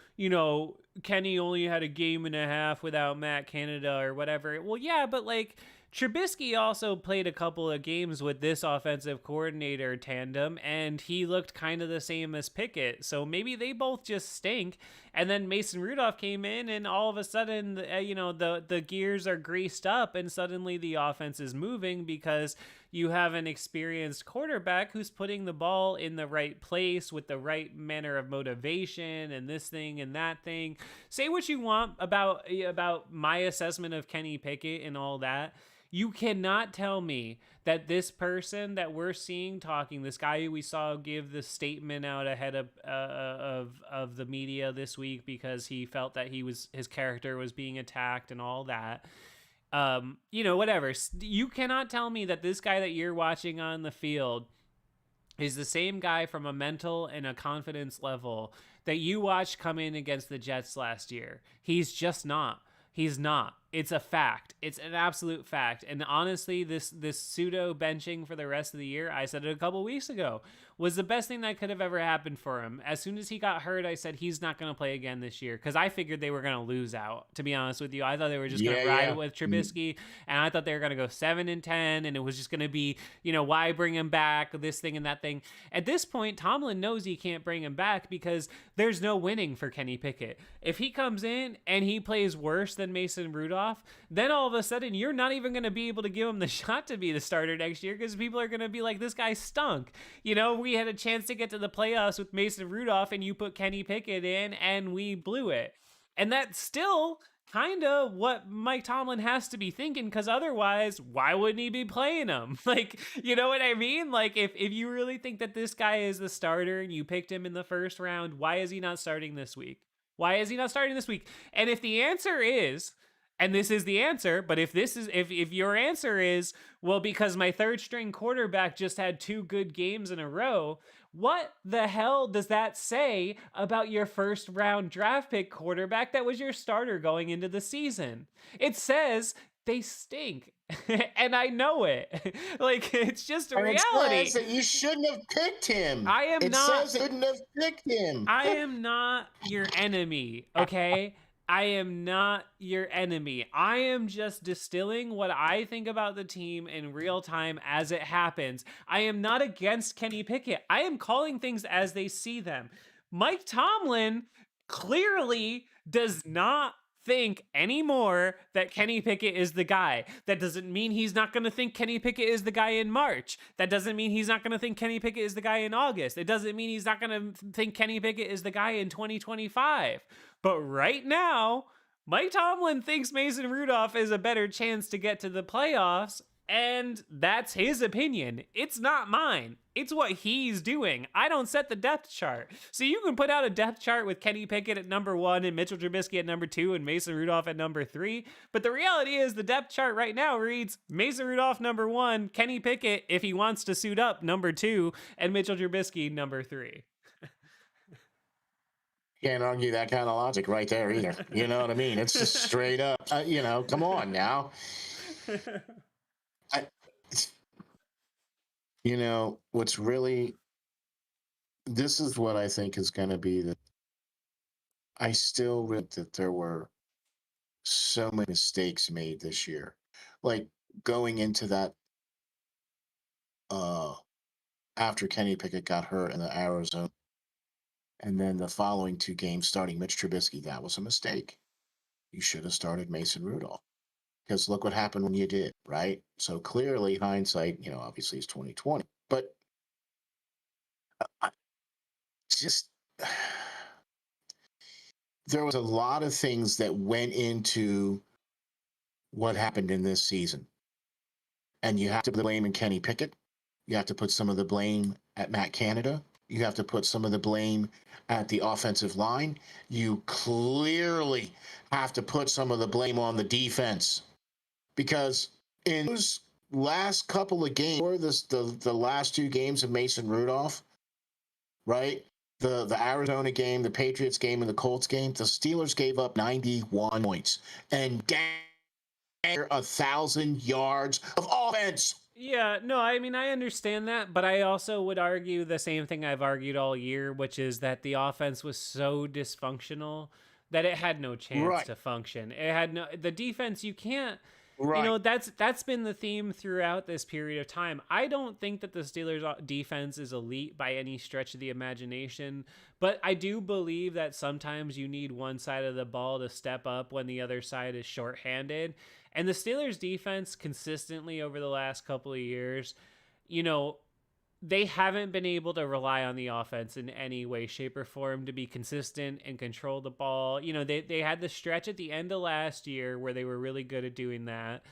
Kenny only had a game and a half without Matt Canada or whatever. Well, yeah, but like Trubisky also played a couple of games with this offensive coordinator tandem, and he looked kind of the same as Pickett. So maybe they both just stink. And then Mason Rudolph came in, and all of a sudden, the gears are greased up, and suddenly the offense is moving because you have an experienced quarterback who's putting the ball in the right place with the right manner of motivation and this thing and that thing. Say what you want about my assessment of Kenny Pickett and all that. You cannot tell me that this person that we're seeing talking, this guy who we saw give the statement out ahead of the media this week because he felt that his character was being attacked and all that. Whatever. You cannot tell me that this guy that you're watching on the field is the same guy from a mental and a confidence level that you watched come in against the Jets last year. He's just not. He's not. It's a fact. It's an absolute fact. And honestly, this pseudo benching for the rest of the year, I said it a couple weeks ago, was the best thing that could have ever happened for him. As soon as he got hurt, I said he's not going to play again this year because I figured they were going to lose out, to be honest with you. I thought they were just going to ride with Trubisky, and I thought they were going to go 7-10, and it was just going to be, why bring him back, this thing and that thing. At this point, Tomlin knows he can't bring him back because there's no winning for Kenny Pickett. If he comes in and he plays worse than Mason Rudolph, then all of a sudden you're not even going to be able to give him the shot to be the starter next year because people are going to be like, this guy stunk. We had a chance to get to the playoffs with Mason Rudolph and you put Kenny Pickett in and we blew it. And that's still kind of what Mike Tomlin has to be thinking, because otherwise, why wouldn't he be playing him? You know what I mean? If you really think that this guy is the starter and you picked him in the first round, why is he not starting this week? Why is he not starting this week? And if the answer is, and this is the answer, but if your answer is, well, because my third string quarterback just had 2 good games in a row, what the hell does that say about your first round draft pick quarterback that was your starter going into the season? It says they stink. And I know it. It's just a reality. It says that you shouldn't have picked him. It says you shouldn't have picked him. I am not your enemy, okay? I am not your enemy. I am just distilling what I think about the team in real time as it happens. I am not against Kenny Pickett. I am calling things as they see them. Mike Tomlin clearly does not think anymore that Kenny Pickett is the guy. That doesn't mean he's not going to think Kenny Pickett is the guy in March. That doesn't mean he's not going to think Kenny Pickett is the guy in August. It doesn't mean he's not going to think Kenny Pickett is the guy in 2025. But right now, Mike Tomlin thinks Mason Rudolph is a better chance to get to the playoffs, and that's his opinion. It's not mine. It's what he's doing. I don't set the depth chart. So you can put out a depth chart with Kenny Pickett at number 1 and Mitchell Trubisky at number 2 and Mason Rudolph at number 3. But the reality is the depth chart right now reads Mason Rudolph number 1, Kenny Pickett, if he wants to suit up, number 2, and Mitchell Trubisky number 3. Can't argue that kind of logic right there either. You know what I mean? It's just straight up. Come on now. What's really, this is what I think is going to be I still read that there were so many mistakes made this year. Going into that, after Kenny Pickett got hurt in the Arizona, and then the following 2 games starting Mitch Trubisky, that was a mistake. You should have started Mason Rudolph. Because look what happened when you did, right? So clearly hindsight, obviously is 2020. But there was a lot of things that went into what happened in this season. And you have to blame in Kenny Pickett. You have to put some of the blame at Matt Canada. You have to put some of the blame at the offensive line. You clearly have to put some of the blame on the defense. Because in those last couple of games, or the last 2 games of Mason Rudolph, right? The Arizona game, the Patriots game, and the Colts game, the Steelers gave up 91 points and 1,000 yards of offense. Yeah, no, I mean, I understand that, but I also would argue the same thing I've argued all year, which is that the offense was so dysfunctional that it had no chance to function. It had the defense, you can't. Right. That's been the theme throughout this period of time. I don't think that the Steelers defense is elite by any stretch of the imagination, but I do believe that sometimes you need one side of the ball to step up when the other side is shorthanded. And the Steelers defense consistently over the last couple of years, you know, they haven't been able to rely on the offense in any way, shape, or form to be consistent and control the ball. They had the stretch at the end of last year where they were really good at doing that.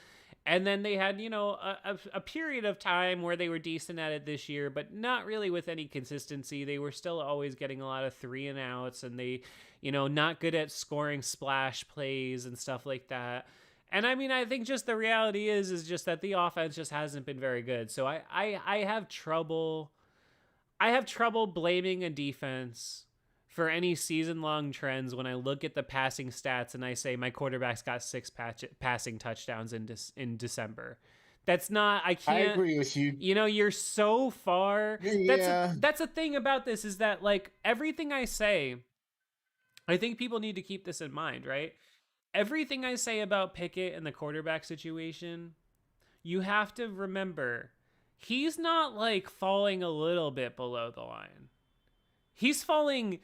And then they had, a period of time where they were decent at it this year, but not really with any consistency. They were still always getting a lot of 3-and-outs, and they, not good at scoring splash plays and stuff like that. And I mean, I think just the reality is just that the offense just hasn't been very good. So I have trouble blaming a defense for any season-long trends when I look at the passing stats and I say my quarterback's got 6 passing touchdowns in December. That's not, I can't. I agree with you. You're so far. Yeah. That's a thing about this, is that like everything I say, I think people need to keep this in mind, right? Everything I say about Pickett and the quarterback situation, you have to remember, he's not like falling a little bit below the line. He's falling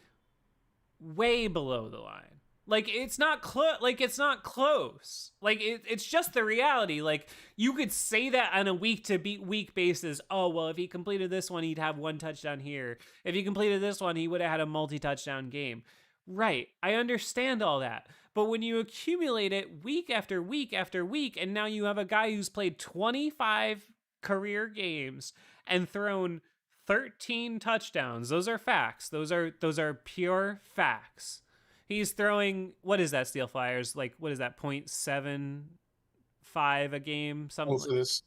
way below the line. Like it's not close. It's just the reality. Like you could say that on a week to week basis. Oh, well, if he completed this one, he'd have 1 touchdown here. If he completed this one, he would have had a multi-touchdown game. Right. I understand all that. But when you accumulate it week after week after week, and now you have a guy who's played 25 career games and thrown 13 touchdowns. Those are facts. Those are pure facts. He's throwing, what is that, Steel Flyers? Like, what is that, 0.75 a game? Something like this.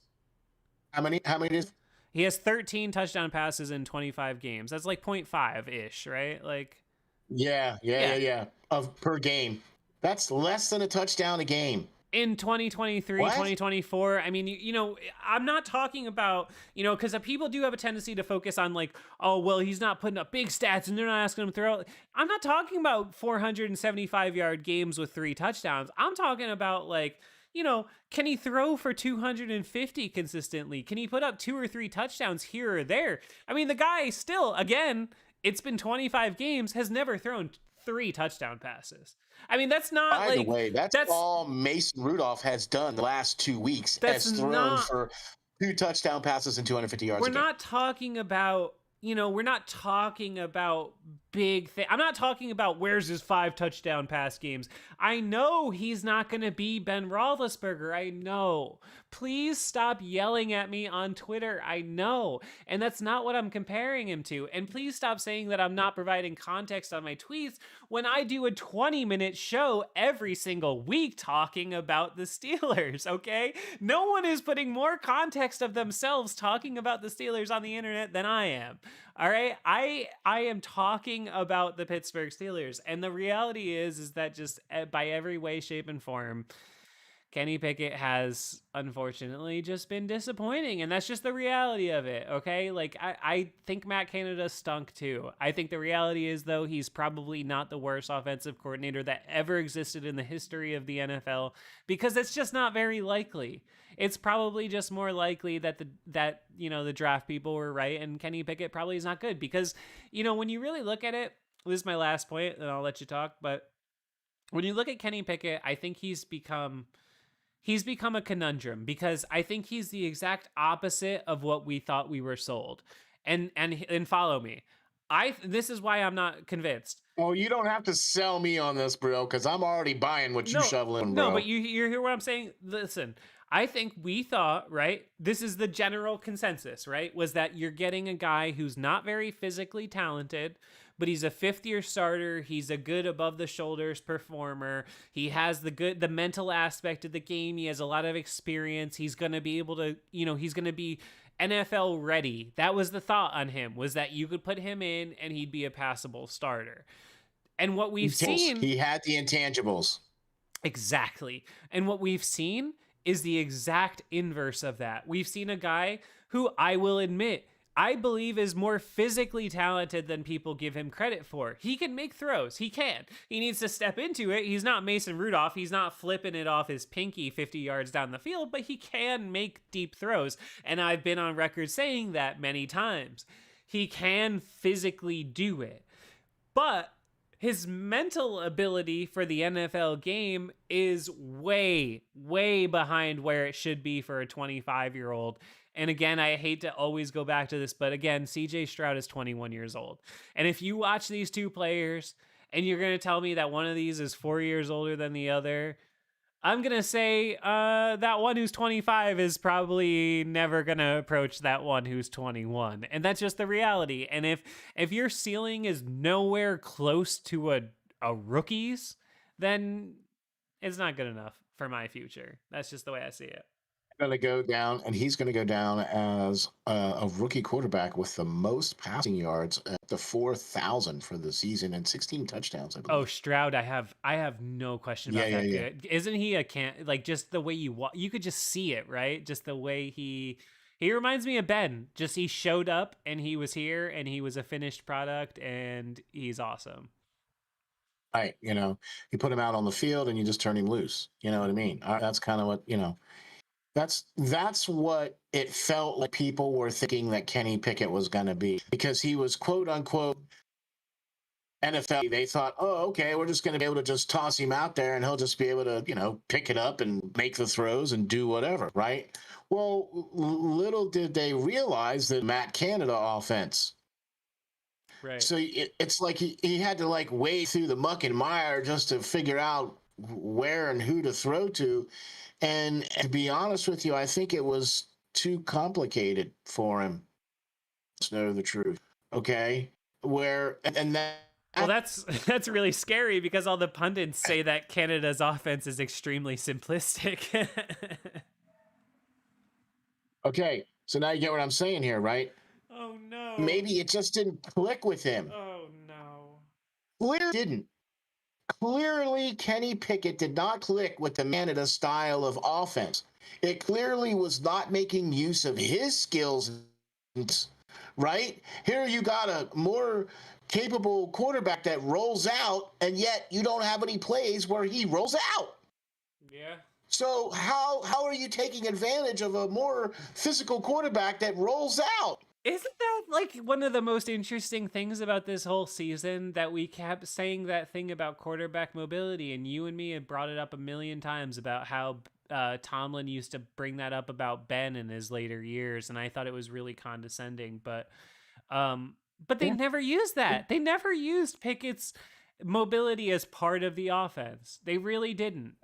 How many is? He has 13 touchdown passes in 25 games. That's like 0.5-ish, right? Like, yeah. Of per game. That's less than a touchdown a game. In 2023, what? 2024, I mean, I'm not talking about, because people do have a tendency to focus on like, oh, well, he's not putting up big stats and they're not asking him to throw. I'm not talking about 475-yard games with 3 touchdowns. I'm talking about like, can he throw for 250 consistently? Can he put up 2 or 3 touchdowns here or there? I mean, the guy still, again, it's been 25 games, has never thrown 3 touchdown passes. I mean, that's not By the way, that's all Mason Rudolph has done the last 2 weeks. Has thrown for 2 touchdown passes and 250 yards. We're not talking about, we're not talking about big thing. I'm not talking about where's his 5 touchdown pass games. I know he's not going to be Ben Roethlisberger. I know. Please stop yelling at me on Twitter. I know. And that's not what I'm comparing him to. And please stop saying that I'm not providing context on my tweets when I do a 20-minute show every single week talking about the Steelers, okay? No one is putting more context of themselves talking about the Steelers on the internet than I am. All right? I am talking about the Pittsburgh Steelers. And the reality is that just by every way, shape, and form, Kenny Pickett has unfortunately just been disappointing, and that's just the reality of it, okay? Like, I think Matt Canada stunk too. I think the reality is, though, he's probably not the worst offensive coordinator that ever existed in the history of the NFL, because it's just not very likely. It's probably just more likely that the draft people were right, and Kenny Pickett probably is not good, because, when you really look at it, this is my last point, and I'll let you talk, but when you look at Kenny Pickett, I think he's become a conundrum, because I think he's the exact opposite of what we thought we were sold. And follow me. This is why I'm not convinced. Oh, you don't have to sell me on this, bro, because I'm already buying what you shoveling, bro. No, but you hear what I'm saying? Listen, I think we thought, right? This is the general consensus, right? Was that you're getting a guy who's not very physically talented, but he's a 5th-year starter. He's a good above-the-shoulders performer. He has the mental aspect of the game. He has a lot of experience. He's going to be able to, he's going to be NFL ready. That was the thought on him, was that you could put him in and he'd be a passable starter. And what we've seen... He had the intangibles. Exactly. And what we've seen is the exact inverse of that. We've seen a guy who, I will admit, I believe is more physically talented than people give him credit for. He can make throws. He can. He needs to step into it. He's not Mason Rudolph. He's not flipping it off his pinky 50 yards down the field, but he can make deep throws. And I've been on record saying that many times. He can physically do it. But his mental ability for the NFL game is way, way behind where it should be for a 25-year-old. And again, I hate to always go back to this, but again, CJ Stroud is 21 years old. And if you watch these two players and you're going to tell me that one of these is 4 years older than the other, I'm going to say that one who's 25 is probably never going to approach that one who's 21. And that's just the reality. And if your ceiling is nowhere close to a rookie's, then it's not good enough for my future. That's just the way I see it. Going to go down, and he's going to go down as a rookie quarterback with the most passing yards at the 4,000 for the season and 16 touchdowns, I believe. Oh, Stroud, I have no question about that. Good. Isn't he just the way you could just see it, right? Just the way he reminds me of Ben. Just he showed up and he was here and he was a finished product and he's awesome. Right, you put him out on the field and you just turn him loose. You know what I mean? That's kind of what That's what it felt like people were thinking that Kenny Pickett was going to be, because he was quote unquote NFL. They thought, oh, okay, we're just going to be able to just toss him out there and he'll just be able to, pick it up and make the throws and do whatever, right? Well, little did they realize that Matt Canada offense. Right. So it's like he had to wade through the muck and mire just to figure out where and who to throw to. And to be honest with you, I think it was too complicated for him to know the truth. Okay, well, that's really scary because all the pundits say that Canada's offense is extremely simplistic. Okay, so now you get what I'm saying here, right? Oh no. Maybe it just didn't click with him. Oh no. Clearly didn't. Clearly, Kenny Pickett did not click with the Canada style of offense. It clearly was not making use of his skills, right? Here you got a more capable quarterback that rolls out, and yet you don't have any plays where he rolls out. Yeah. So how are you taking advantage of a more physical quarterback that rolls out? Isn't that one of the most interesting things about this whole season, that we kept saying that thing about quarterback mobility, and you and me have brought it up a million times about how Tomlin used to bring that up about Ben in his later years, and I thought it was really condescending, but they never used that. They never used Pickett's mobility as part of the offense. They really didn't.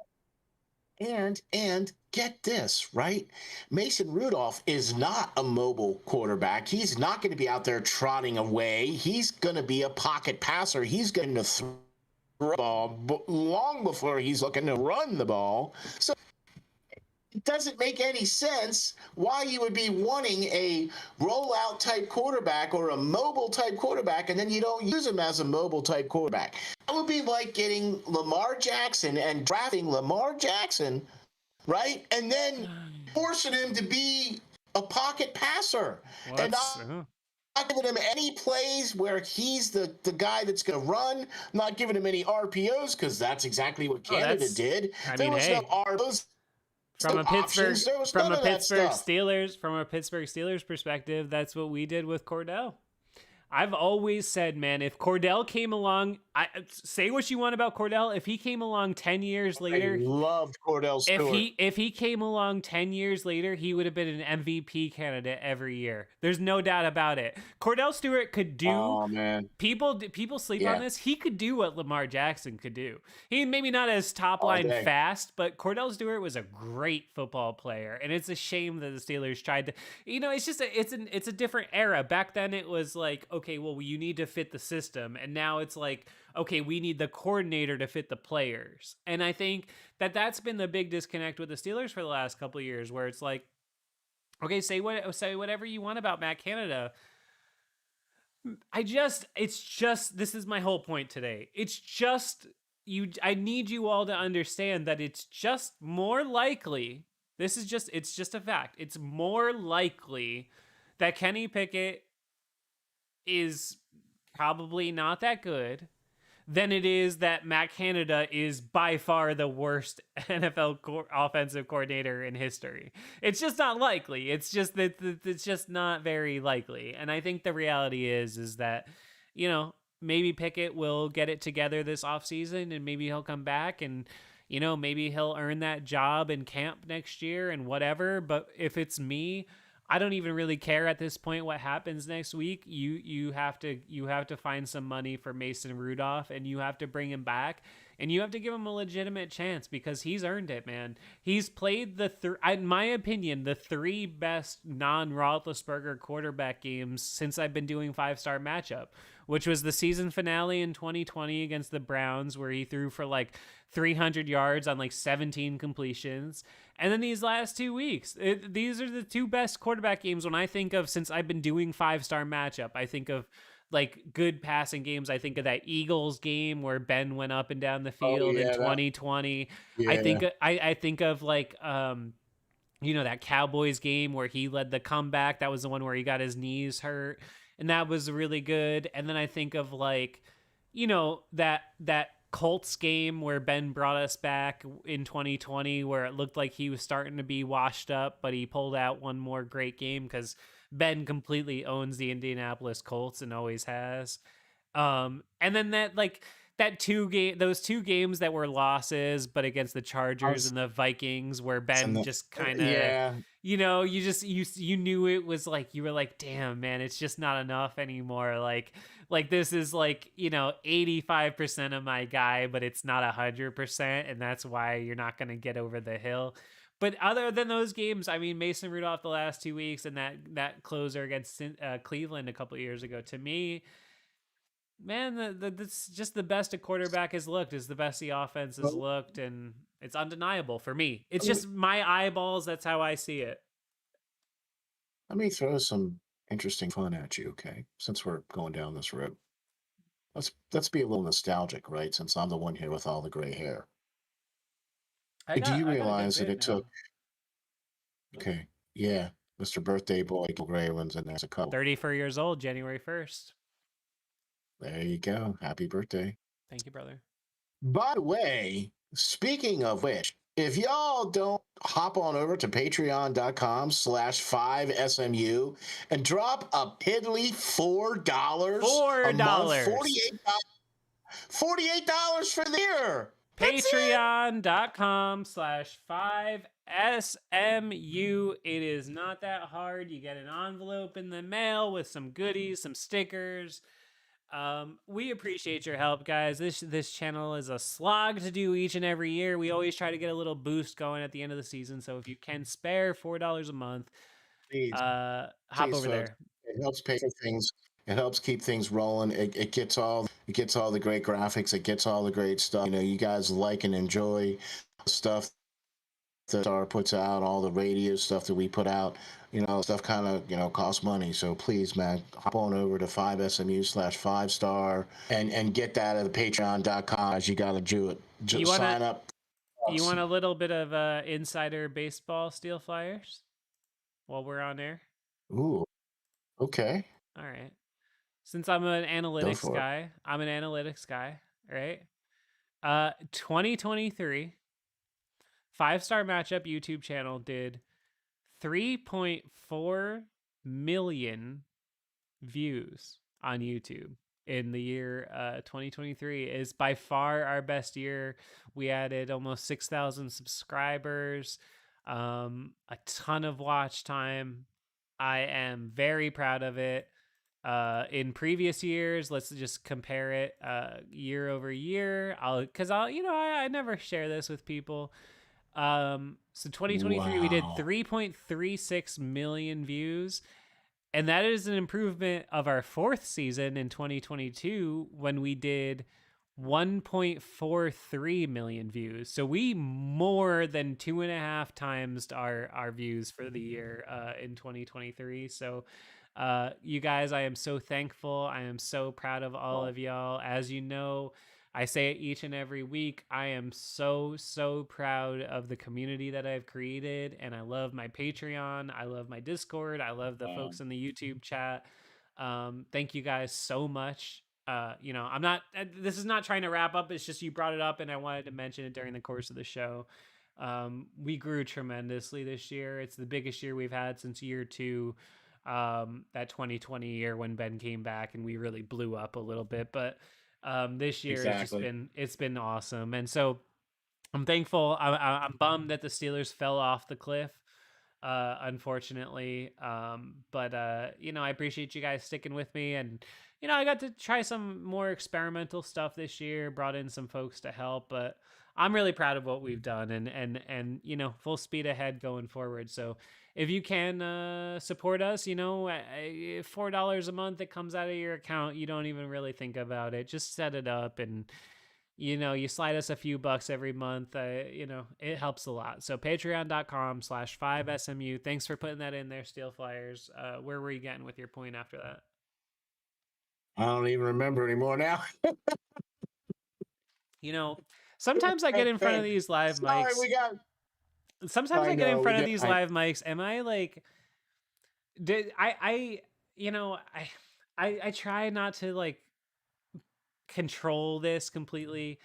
And get this, right? Mason Rudolph is not a mobile quarterback. He's not going to be out there trotting away. He's going to be a pocket passer. He's going to throw the ball long before he's looking to run the ball. So it doesn't make any sense why you would be wanting a rollout type quarterback or a mobile type quarterback, and then you don't use him as a mobile type quarterback. That would be like getting Lamar Jackson and drafting Lamar Jackson, right? And then forcing him to be a pocket passer. And not giving him any plays where he's the guy that's going to run, not giving him any RPOs, because that's exactly what Canada did. There was no RPOs. From a Pittsburgh Steelers perspective, that's what we did with Cordell. I've always said, man, if Cordell came along, say what you want about Cordell. If he came along 10 years later, I loved Cordell Stewart. If he came along 10 years later, he would have been an MVP candidate every year. There's no doubt about it. Cordell Stewart could do. Oh man, people sleep on this. He could do what Lamar Jackson could do. He maybe not as top line fast, but Cordell Stewart was a great football player, and it's a shame that the Steelers tried to. It's just it's a different era. Back then, it was like, okay, well, you need to fit the system, and now it's like, okay, we need the coordinator to fit the players. And I think that's been the big disconnect with the Steelers for the last couple of years, where it's like, okay, say whatever you want about Matt Canada. This is my whole point today. It's just I need you all to understand that it's just more likely. It's just a fact. It's more likely that Kenny Pickett is probably not that good than it is that Matt Canada is by far the worst NFL offensive coordinator in history. It's just not likely. It's just that it's just not very likely. And I think the reality is that, you know, maybe Pickett will get it together this offseason and maybe he'll come back and, you know, maybe he'll earn that job in camp next year and whatever. But if it's me, I don't even really care at this point what happens next week. You have to find some money for Mason Rudolph and you have to bring him back and you have to give him a legitimate chance because he's earned it, man. He's played in my opinion, the three best non-Roethlisberger quarterback games since I've been doing 5-star matchup, which was the season finale in 2020 against the Browns where he threw for like 300 yards on like 17 completions. And then these last 2 weeks, these are the two best quarterback games when I think of since I've been doing 5-star matchup. I think of like good passing games. I think of that Eagles game where Ben went up and down the Oh field in yeah, 2020. yeah. I think of like you know, that Cowboys game where he led the comeback. That was the one where he got his knees hurt and that was really good. And then I think of like, you know, that Colts game where Ben brought us back in 2020 where it looked like he was starting to be washed up, but he pulled out one more great game because Ben completely owns the Indianapolis Colts and always has. And then those two games that were losses, but against the I Chargers was and the Vikings, where in Ben the, just kind of, yeah. you know, you knew it was like you were like, damn man, it's just not enough anymore. Like this is like, you know, 85% of my guy, but it's not 100%, and that's why you're not gonna get over the hill. But other than those games, I mean, Mason Rudolph the last 2 weeks and that closer against Cleveland a couple years ago, to me, man, that's just the best a quarterback has looked. Is the best the offense has Well, looked, and it's undeniable for me. It's let me, just my eyeballs. That's how I see it. let me throw some interesting fun at you, okay? Since we're going down this road, let's be a little nostalgic, right? Since I'm the one here with all the gray hair. Do you I got a good realize that bit it took? now. Okay, yeah, Mr. Birthday Boy, Gray ones, and there's a couple. 34 years old, January 1st. There you go. Happy birthday. Thank you, brother. By the way, speaking of which, if y'all don't hop on over to patreon.com/5SMU and drop a piddly $4 a month, $4. $48 for the year. That's it. Patreon.com/5SMU. It is not that hard. You get an envelope in the mail with some goodies, some stickers. We appreciate your help, guys. This channel is a slog to do each and every year. We always try to get a little boost going at the end of the season. So if you can spare $4 a month, Please, hop please, over folks. there. It helps pay for things. It helps keep things rolling. It gets all the great graphics. It gets all the great stuff. You know, you guys like and enjoy stuff that Star puts out, all the radio stuff that we put out. You know, stuff kind of, you know, costs money. So please, man, hop on over to 5SMU/5-star and get that at patreon.com as you got to do it. You Just wanna sign up. you want a little bit of insider baseball steal flyers while we're on air? Ooh, okay. All right. Since I'm an Go analytics for it. guy, right? 2023 5-star matchup YouTube channel did 3.4 million views on YouTube in the year 2023. Is by far our best year. We added almost 6,000 subscribers, a ton of watch time. I am very proud of it. In previous years, let's just compare it year over year. I never share this with people. So 2023 we did Wow. 3.36 million views, and that is an improvement of our fourth season in 2022 when we did 1.43 million views. So we more than 2.5 times our views for the year in 2023. So you guys, I am so thankful. I am so proud of all of y'all. As you know, I say it each and every week. I am so, so proud of the community that I've created. And I love my Patreon. I love my Discord. I love the folks in the YouTube chat. Thank you guys so much. I'm not, this is not trying to wrap up. It's just you brought it up and I wanted to mention it during the course of the show. We grew tremendously this year. It's the biggest year we've had since year 2. That 2020 year when Ben came back and we really blew up a little bit. But this year Exactly. it's been awesome, and so I'm thankful. I'm bummed that the Steelers fell off the cliff, unfortunately. But I appreciate you guys sticking with me, and I got to try some more experimental stuff this year. Brought in some folks to help, but I'm really proud of what we've done, and full speed ahead going forward. So if you can support us, $4 a month that comes out of your account, you don't even really think about it. Just set it up and you slide us a few bucks every month. It helps a lot. So patreon.com/5SMU. Thanks for putting that in there, Steel Flyers. Where were you getting with your point after that? I don't even remember anymore now. Sometimes I get in front of these live Sorry, mics. we got. Sometimes I I get in know we front of got. these live mics. Am I like, did you know, I try not to like control this completely.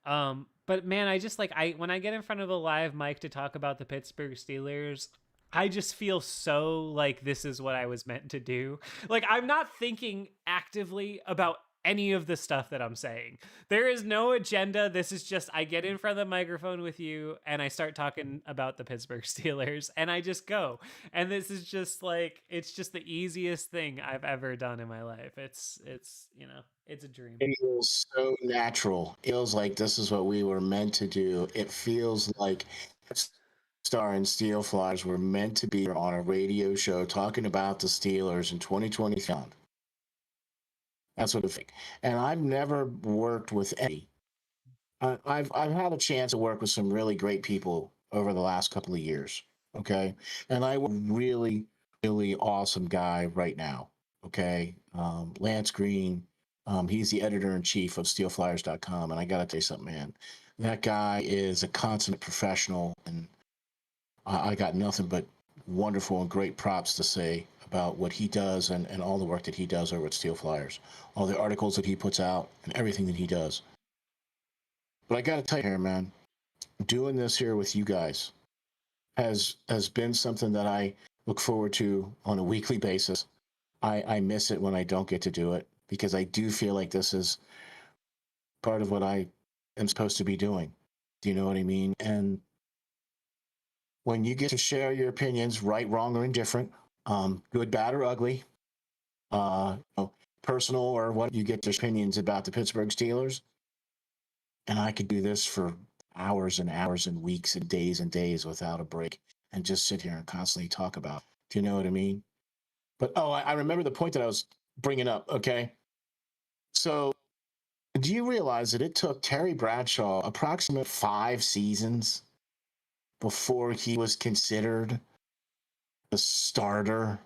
But man, I just like when I get in front of a live mic to talk about the Pittsburgh Steelers, I just feel so like this is what I was meant to do. Like I'm not thinking actively about any of the stuff that I'm saying. There is no agenda. This is just I get in front of the microphone with you and I start talking about the Pittsburgh Steelers and I just go. And this is just like it's just the easiest thing I've ever done in my life. It's it's a dream. It feels so natural. It feels like this is what we were meant to do. It feels like Star and Steel Flyers were meant to be on a radio show talking about the Steelers in 2020. That's what I think. And I've never worked with any. I've had a chance to work with some really great people over the last couple of years. Okay, and I work with a really really awesome guy right now. Okay, Lance Green. He's the editor in chief of SteelFlyers.com, and I gotta tell you something, man. That guy is a consummate professional, and I got nothing but wonderful and great props to say about what he does and all the work that he does over at Steel Flyers, all the articles that he puts out, and everything that he does. But I got to tell you here, man, doing this here with you guys has been something that I look forward to on a weekly basis. I miss it when I don't get to do it because I do feel like this is part of what I am supposed to be doing. Do you know what I mean? And when you get to share your opinions, right, wrong, or indifferent, good, bad, or ugly, personal or what, you get your opinions about the Pittsburgh Steelers, and I could do this for hours and hours and weeks and days without a break and just sit here and constantly talk about. Do you know what I mean? But I remember the point that I was bringing up. Okay, so do you realize that it took Terry Bradshaw approximately 5 seasons before he was considered the starter?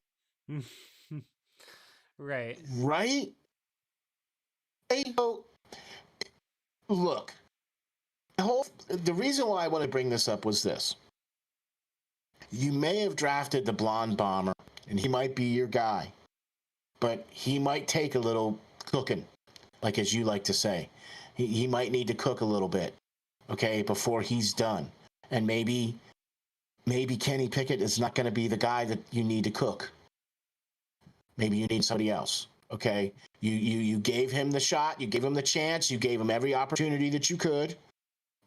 Right. Right? Hey, look, the reason why I want to bring this up was this. You may have drafted the blonde bomber, and he might be your guy, but he might take a little cooking, like as you like to say. He might need to cook a little bit, okay, before he's done. And maybe Kenny Pickett is not going to be the guy that you need to cook. Maybe you need somebody else. Okay, you gave him the shot, you gave him the chance, you gave him every opportunity that you could,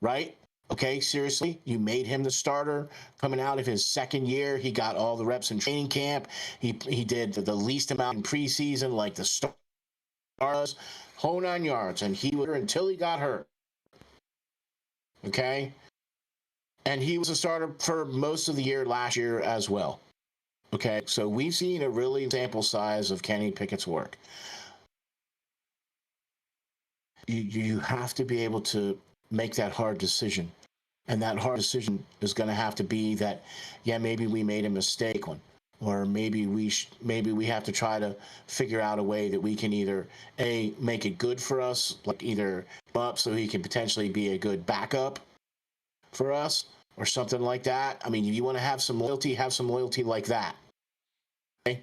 right? Okay, seriously, you made him the starter coming out of his second year. He got all the reps in training camp. He did the least amount in preseason, like the stars, whole 9 yards, and he was until he got hurt. Okay, and he was a starter for most of the year last year as well. Okay, so we've seen a really sample size of Kenny Pickett's work. You have to be able to make that hard decision. And that hard decision is going to have to be that, yeah, maybe we made a mistake. Well, or maybe maybe we have to try to figure out a way that we can either make it good for us, like either up so he can potentially be a good backup for us or something like that. I mean, if you want to have some loyalty like that. Okay?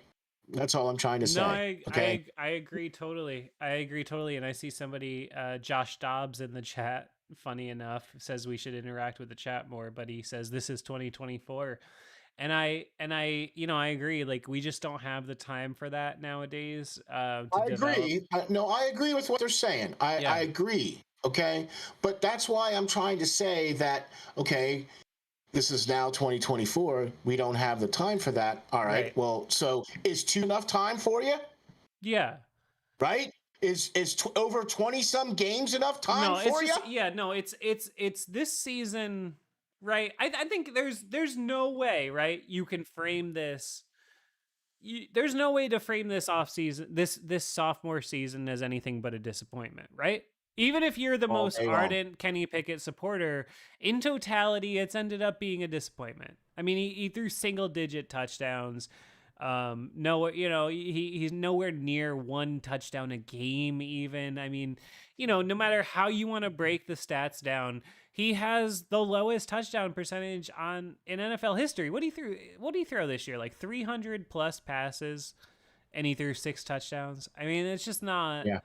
That's all I'm trying to No, say. Okay. I agree totally. I agree totally. And I see somebody, Josh Dobbs in the chat. Funny enough, says we should interact with the chat more, but he says this is 2024, and I agree. Like we just don't have the time for that nowadays to I develop. agree. No, I agree with what they're saying. I Yeah, agree. Okay. But that's why I'm trying to say that, okay, this is now 2024. We don't have the time for that. All right. right. Well, so is two enough time for you? Yeah. Right? Is over 20 some games enough time No, it's for you? just yeah. No, it's this season, right? I think there's no way, right? You can frame this. There's no way to frame this off season, this sophomore season as anything but a disappointment, right? Even if you're the All most day long. ardent Kenny Pickett supporter, in totality, it's ended up being a disappointment. I mean, he threw single digit touchdowns. No, he's nowhere near one touchdown a game. Even I mean, no matter how you want to break the stats down, he has the lowest touchdown percentage in NFL history. What did he throw this year? Like 300 plus passes, and he threw 6 touchdowns. I mean, it's just not. Yeah.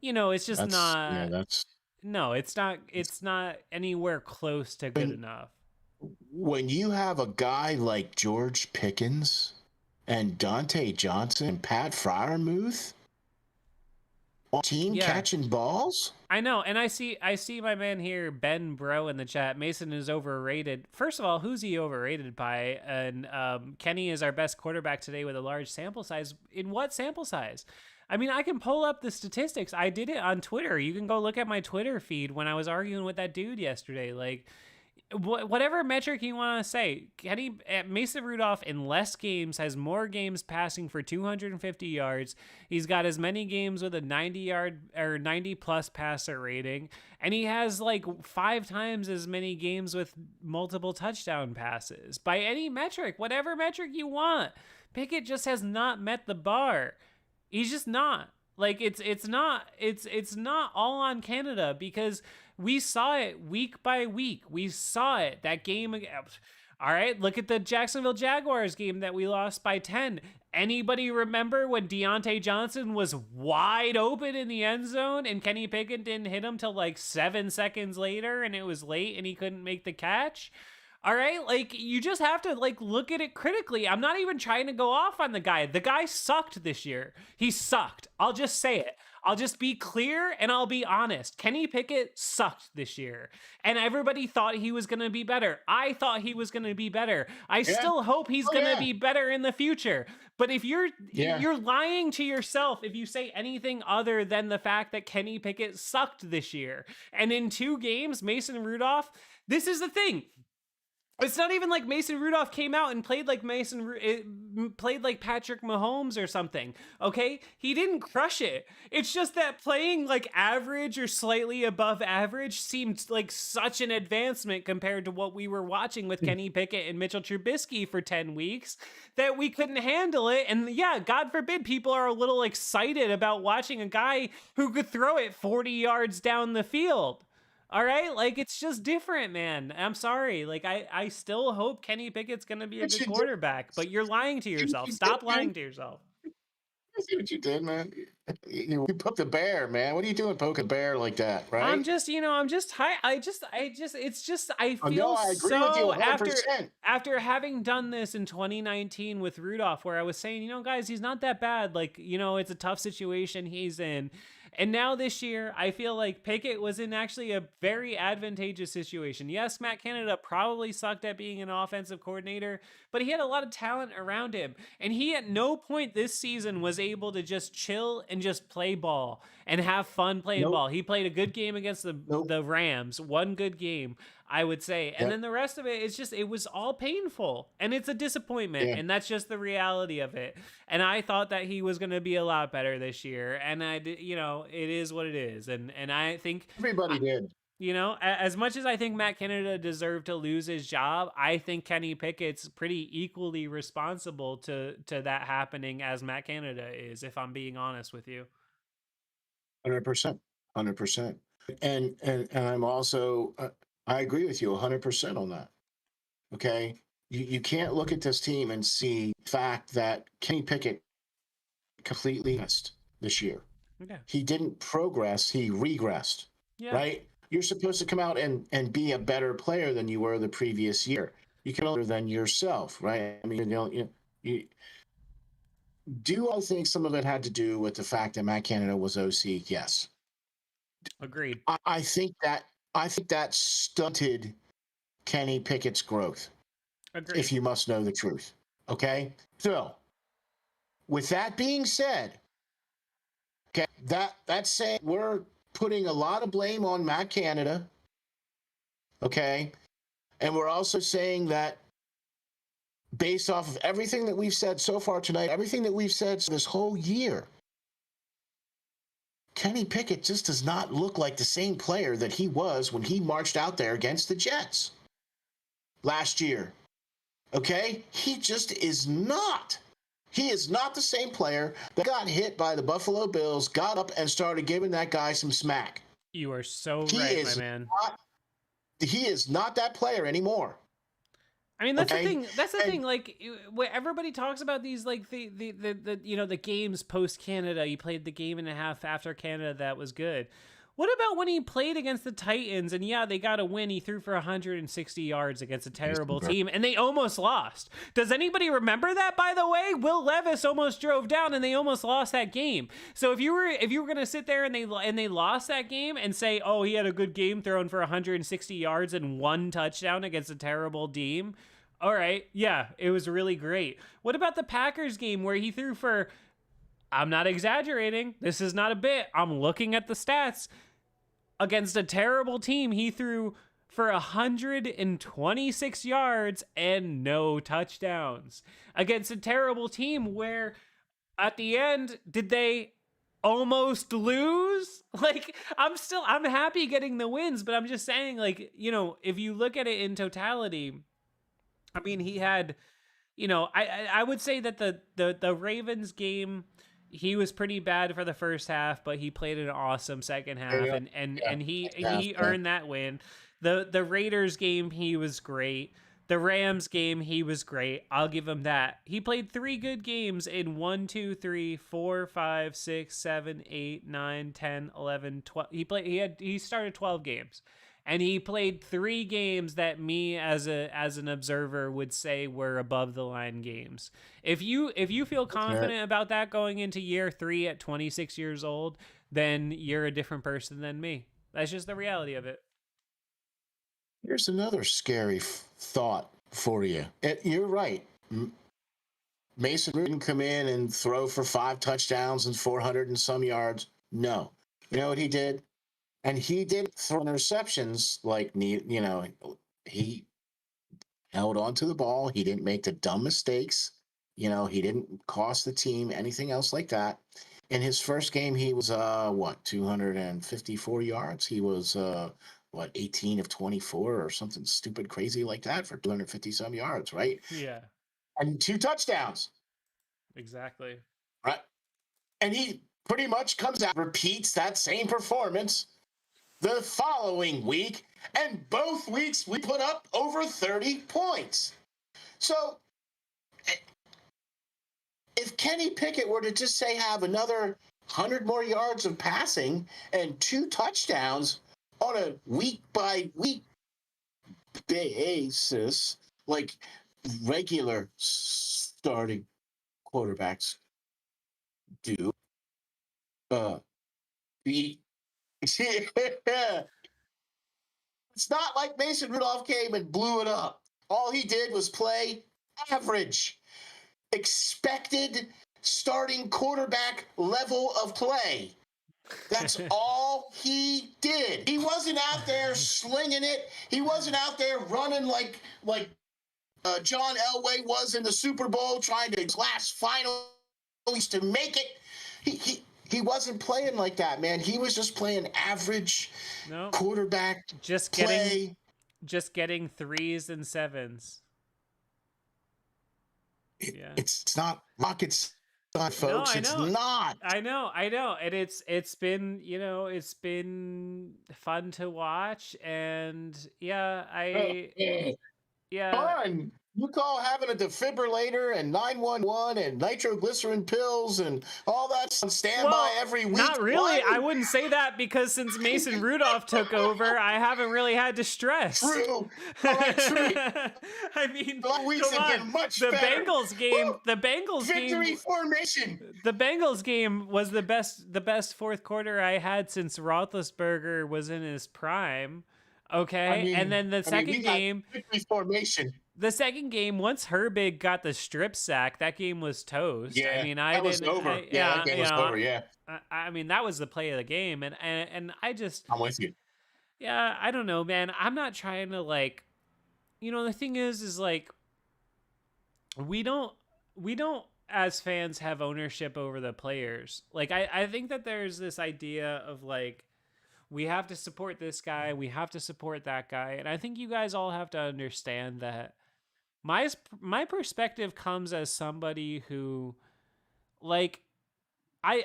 It's just Yeah, not. that's No, it's not. It's not anywhere close to good when enough. when you have a guy like George Pickens and Dante Johnson and Pat Fryermuth on team Yeah. catching balls. I know, and I see my man here, Ben Bro, in the chat. Mason is overrated. First of all, who's he overrated by? And Kenny is our best quarterback today with a large sample size. In what sample size? I mean, I can pull up the statistics. I did it on Twitter. You can go look at my Twitter feed when I was arguing with that dude yesterday. Like, whatever metric you want to say, Mason Rudolph in less games has more games passing for 250 yards. He's got as many games with a 90-yard or 90 plus passer rating, and he has like 5 times as many games with multiple touchdown passes. By any metric, whatever metric you want, Pickett just has not met the bar. He's just not. Like it's not all on Canada, because we saw it week by week. We saw it that game. All right, look at the Jacksonville Jaguars game that we lost by 10. Anybody remember when Deontay Johnson was wide open in the end zone and Kenny Pickett didn't hit him till like 7 seconds later, and it was late and he couldn't make the catch? All right, like you just have to like look at it critically. I'm not even trying to go off on the guy. The guy sucked this year. He sucked. I'll just say it. I'll just be clear and I'll be honest. Kenny Pickett sucked this year, and everybody thought he was going to be better. I thought he was going to be better. I still hope he's going to be better in the future. But if you're lying to yourself if you say anything other than the fact that Kenny Pickett sucked this year. And in 2 games, Mason Rudolph, this is the thing. It's not even like Mason Rudolph came out and played like played like Patrick Mahomes or something. Okay, he didn't crush it. It's just that playing like average or slightly above average seemed like such an advancement compared to what we were watching with Kenny Pickett and Mitchell Trubisky for 10 weeks that we couldn't handle it. And yeah, God forbid people are a little excited about watching a guy who could throw it 40 yards down the field. All right, like it's just different, man. I'm sorry. Like I still hope Kenny Pickett's gonna be a good quarterback, but you're lying to yourself. Stop lying to yourself. I see what you did, man. You poked the bear, man. What are you doing poking bear like that, right? I'm just, high. It's just, I feel no, I agree with you 100%. after having done this in 2019 with Rudolph, where I was saying, guys, he's not that bad. Like, it's a tough situation he's in. And now this year, I feel like Pickett was in actually a very advantageous situation. Yes, Matt Canada probably sucked at being an offensive coordinator, but he had a lot of talent around him. And he at no point this season was able to just chill and just play ball and have fun playing ball. He played a good game against the Rams, one good game, I would say. And then the rest of it, it was all painful. And it's a disappointment. And that's just the reality of it. And I thought that he was going to be a lot better this year. And it is what it is. And I think everybody did. You know, as much as I think Matt Canada deserved to lose his job, I think Kenny Pickett's pretty equally responsible to that happening as Matt Canada is, if I'm being honest with you. 100%. 100%. And I'm also I agree with you 100% on that. Okay? You can't look at this team and see the fact that Kenny Pickett completely missed this year. Okay. He didn't progress, he regressed, Yeah. right? You're supposed to come out and be a better player than you were the previous year. You can only than yourself, right? I mean, do I think some of it had to do with the fact that Matt Canada was OC? Yes. Agreed. I think that stunted Kenny Pickett's growth, if Agreed. you must know the truth. Okay? So, with that being said, okay, that's saying we're putting a lot of blame on Matt Canada. Okay? And we're also saying that based off of everything that we've said so far tonight, everything that we've said this whole year, Kenny Pickett just does not look like the same player that he was when he marched out there against the Jets last year. Okay? He just is not. He is not the same player that got hit by the Buffalo Bills, got up and started giving that guy some smack. You are so He right, my is man. he is not that player anymore. I mean, that's Okay? the thing. That's the And thing. Like, everybody talks about these, like the you know, the games post Canada. He played the game and a half after Canada that was good. What about when he played against the Titans and yeah, they got a win. He threw for 160 yards against a terrible team and they almost lost. Does anybody remember that, by the way? Will Levis almost drove down and they almost lost that game. So if you were going to sit there and they lost that game and say, "Oh, he had a good game throwing for 160 yards and 1 touchdown against a terrible team." All right. Yeah, it was really great. What about the Packers game where he threw for, I'm not exaggerating, this is not a bit, I'm looking at the stats, against a terrible team, he threw for 126 yards and no touchdowns. Against a terrible team where at the end, did they almost lose? Like, I'm happy getting the wins, but I'm just saying, like, you know, if you look at it in totality, I mean, he had, you know, I would say that the Ravens game, he was pretty bad for the first half, but he played an awesome second half, yeah, and he yeah, he earned that win. The Raiders game, he was great. The Rams game, he was great. I'll give him that. He played 3 good games in 1, 2, 3, 4, 5, 6, 7, 8, 9, 10, 11, 12. He started 12 games. And he played 3 games that me as an observer would say were above the line games. If you feel confident about that going into year 3 at 26 years old, then you're a different person than me. That's just the reality of it. Here's another scary thought for you. You're right. Mason didn't come in and throw for 5 touchdowns and 400 and some yards. No. You know what he did? And he didn't throw interceptions like, you know, he held on to the ball. He didn't make the dumb mistakes. You know, he didn't cost the team anything else like that. In his first game, he was, 254 yards. He was, 18 of 24 or something stupid crazy like that for 250 some yards, right? Yeah, And 2 touchdowns, exactly. right? And he pretty much comes out, repeats that same performance the following week, and both weeks we put up over 30 points. So if Kenny Pickett were to just say have another 100 more yards of passing and 2 touchdowns on a week by week basis, like regular starting quarterbacks do, he it's not like Mason Rudolph came and blew it up. All he did was play average, expected starting quarterback level of play. That's all he did. He wasn't out there slinging it. He wasn't out there running like John Elway was in the Super Bowl, trying to last finals to make it. he wasn't playing like that, man. He was just playing average quarterback just play. getting 3s and 7s. It's not rocket science, folks. No, it's not. I know, and it's been it's been fun to watch, and Fun. You call having a defibrillator and 911 and nitroglycerin pills and all that on standby every week? Not really. Fun? I wouldn't say that, because since Mason Rudolph took over, I haven't really had to stress. True. All right, true. I mean, the weeks have been much better. Bengals game. The Bengals Victory game. formation. The Bengals game was the best fourth quarter I had since Roethlisberger was in his prime. Okay, and then the second game, victory formation. The second game, once Herbig got the strip sack, that game was toast. Yeah, I mean, that was over. That game was over. Yeah. I mean, that was the play of the game, and I just. I'm with you. Yeah, I don't know, man. I'm not trying to the thing is like, we don't as fans have ownership over the players. Like, I think that there's this idea of like, we have to support this guy, we have to support that guy, and I think you guys all have to understand that my perspective comes as somebody who, like, I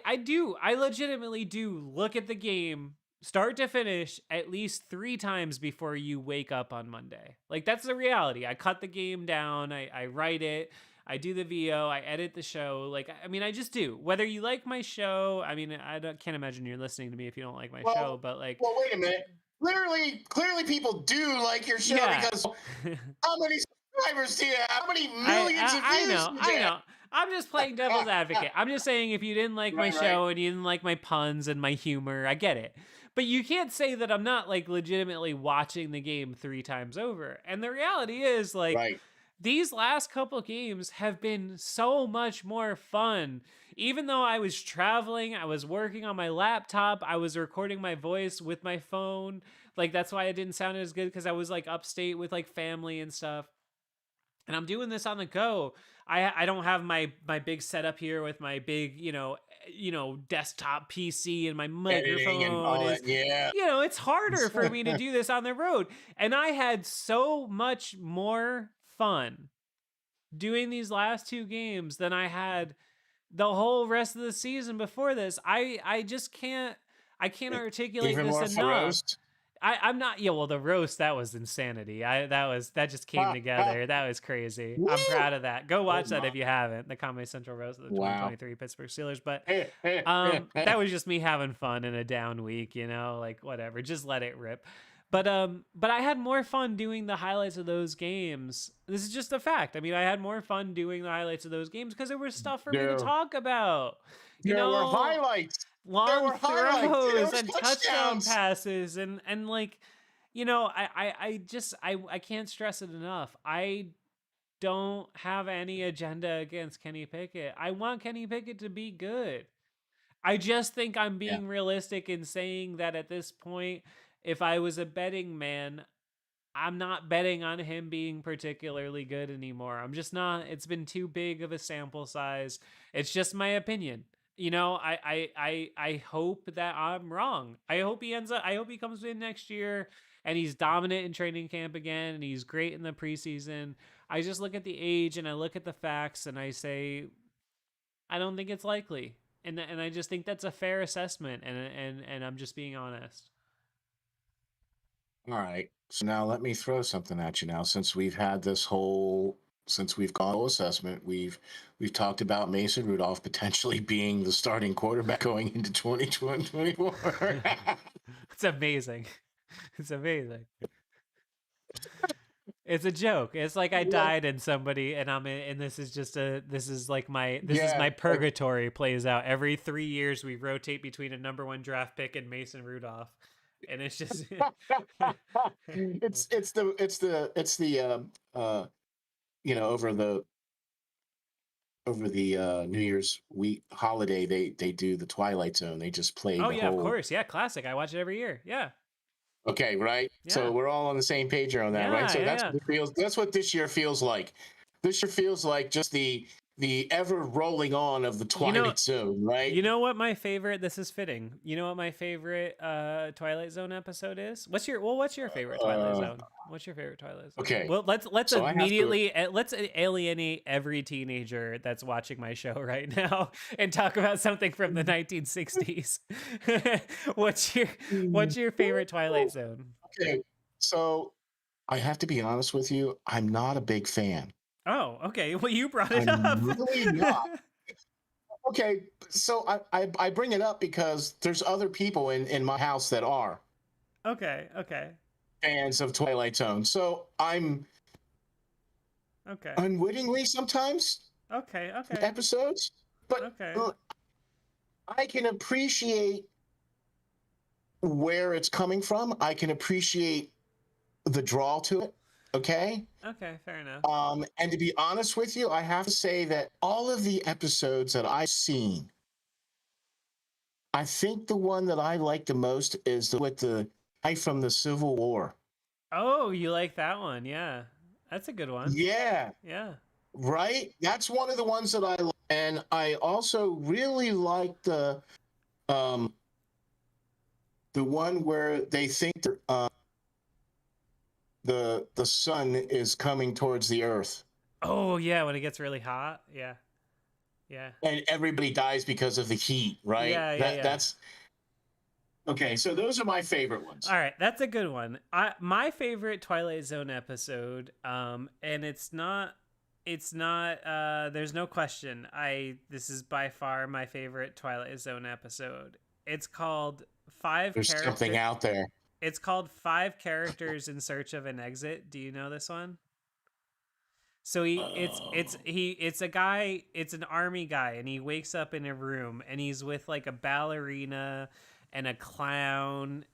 legitimately do look at the game start to finish at least 3 times before you wake up on Monday. Like, that's the reality. I cut the game down, I write it, I do the VO, I edit the show. Like, I mean, I just do. Whether you like my show, I mean, can't imagine you're listening to me if you don't like my show, but like... Well, wait a minute. Clearly people do like your show, because how many subscribers do you have? How many millions of views? I know. I'm just playing devil's advocate. I'm just saying, if you didn't like my show and you didn't like my puns and my humor, I get it. But you can't say that I'm not, like, legitimately watching the game 3 times over. And the reality is, like, these last couple games have been so much more fun. Even though I was traveling, I was working on my laptop, I was recording my voice with my phone. Like, that's why it didn't sound as good, because I was, like, upstate with, like, family and stuff. And I'm doing this on the go. I don't have my big setup here with my big, desktop PC and my microphone. And all that. Yeah. It's harder for me to do this on the road. And I had so much more fun doing these last 2 games than I had the whole rest of the season before this. I just can't articulate Even this more enough. roast? I'm not. Yeah, well, the roast, that was insanity. That just came together. That was crazy. I'm proud of that. Go watch that if you haven't. The Comedy Central roast of the 2023 Pittsburgh Steelers. But that was just me having fun in a down week. Like, whatever. Just let it rip. But I had more fun doing the highlights of those games. This is just a fact. I mean, I had more fun doing the highlights of those games because there was stuff for me to talk about. There were highlights. Long throws and touchdown passes and like, I can't stress it enough. I don't have any agenda against Kenny Pickett. I want Kenny Pickett to be good. I just think I'm being realistic in saying that at this point, if I was a betting man, I'm not betting on him being particularly good anymore. I'm just not. It's been too big of a sample size. It's just my opinion. I hope that I'm wrong. I hope he comes in next year and he's dominant in training camp again and he's great in the preseason. I just look at the age and I look at the facts and I say, I don't think it's likely. And I just think that's a fair assessment, and I'm just being honest. All right. So now let me throw something at you now. Since we've gone assessment, we've talked about Mason Rudolph potentially being the starting quarterback going into 2024. It's amazing. It's amazing. It's a joke. It's like I died and somebody, and this is my purgatory plays out. Every 3 years we rotate between a number 1 draft pick and Mason Rudolph. And it's just it's the over the New Year's week holiday they do the Twilight Zone. They just play of course. Yeah, classic. I watch it every year. Yeah. Okay, right? Yeah. So we're all on the same page here on that, right? So that's what this year feels like. This year feels like just the the ever rolling on of the You know, Twilight Zone, right? you know what my favorite? This is fitting. You know what my favorite Twilight Zone episode is? What's your favorite Twilight Uh, Zone? What's your favorite Twilight Zone? okay, Well, let's so I have to. immediately let's alienate every teenager that's watching my show right now and talk about something from the 1960s. what's your what's your favorite Twilight Zone? Okay, so I have to be honest with you. I'm not a big fan. Oh, okay. Well, you brought it I'm up. really not. Okay, so I bring it up because there's other people in my house that are Okay, okay. fans of Twilight Zone. So I'm Okay. unwittingly sometimes Okay, okay. episodes, but Okay. I can appreciate where it's coming from. I can appreciate the draw to it. Okay. Okay, fair enough. And to be honest with you, I have to say that all of the episodes that I've seen, I think the one that I like the most is with the guy from the Civil War. Oh, you like that one? Yeah. That's a good one. Yeah, Yeah. right. That's one of the ones that I like. And I also really like um the one where they think the sun is coming towards the earth Oh, yeah, when it gets really hot. Yeah. Yeah. and everybody dies because of the heat, right? Yeah, yeah, That yeah. that's okay. So those are my favorite ones. All right, that's a good one. My favorite Twilight Zone episode, and it's not there's no question. This is by far my favorite Twilight Zone episode. It's called Five There's something Character out there. It's called Five Characters in Search of an Exit. Do you know this one? So it's a guy, it's an army guy, and he wakes up in a room and he's with like a ballerina and a clown.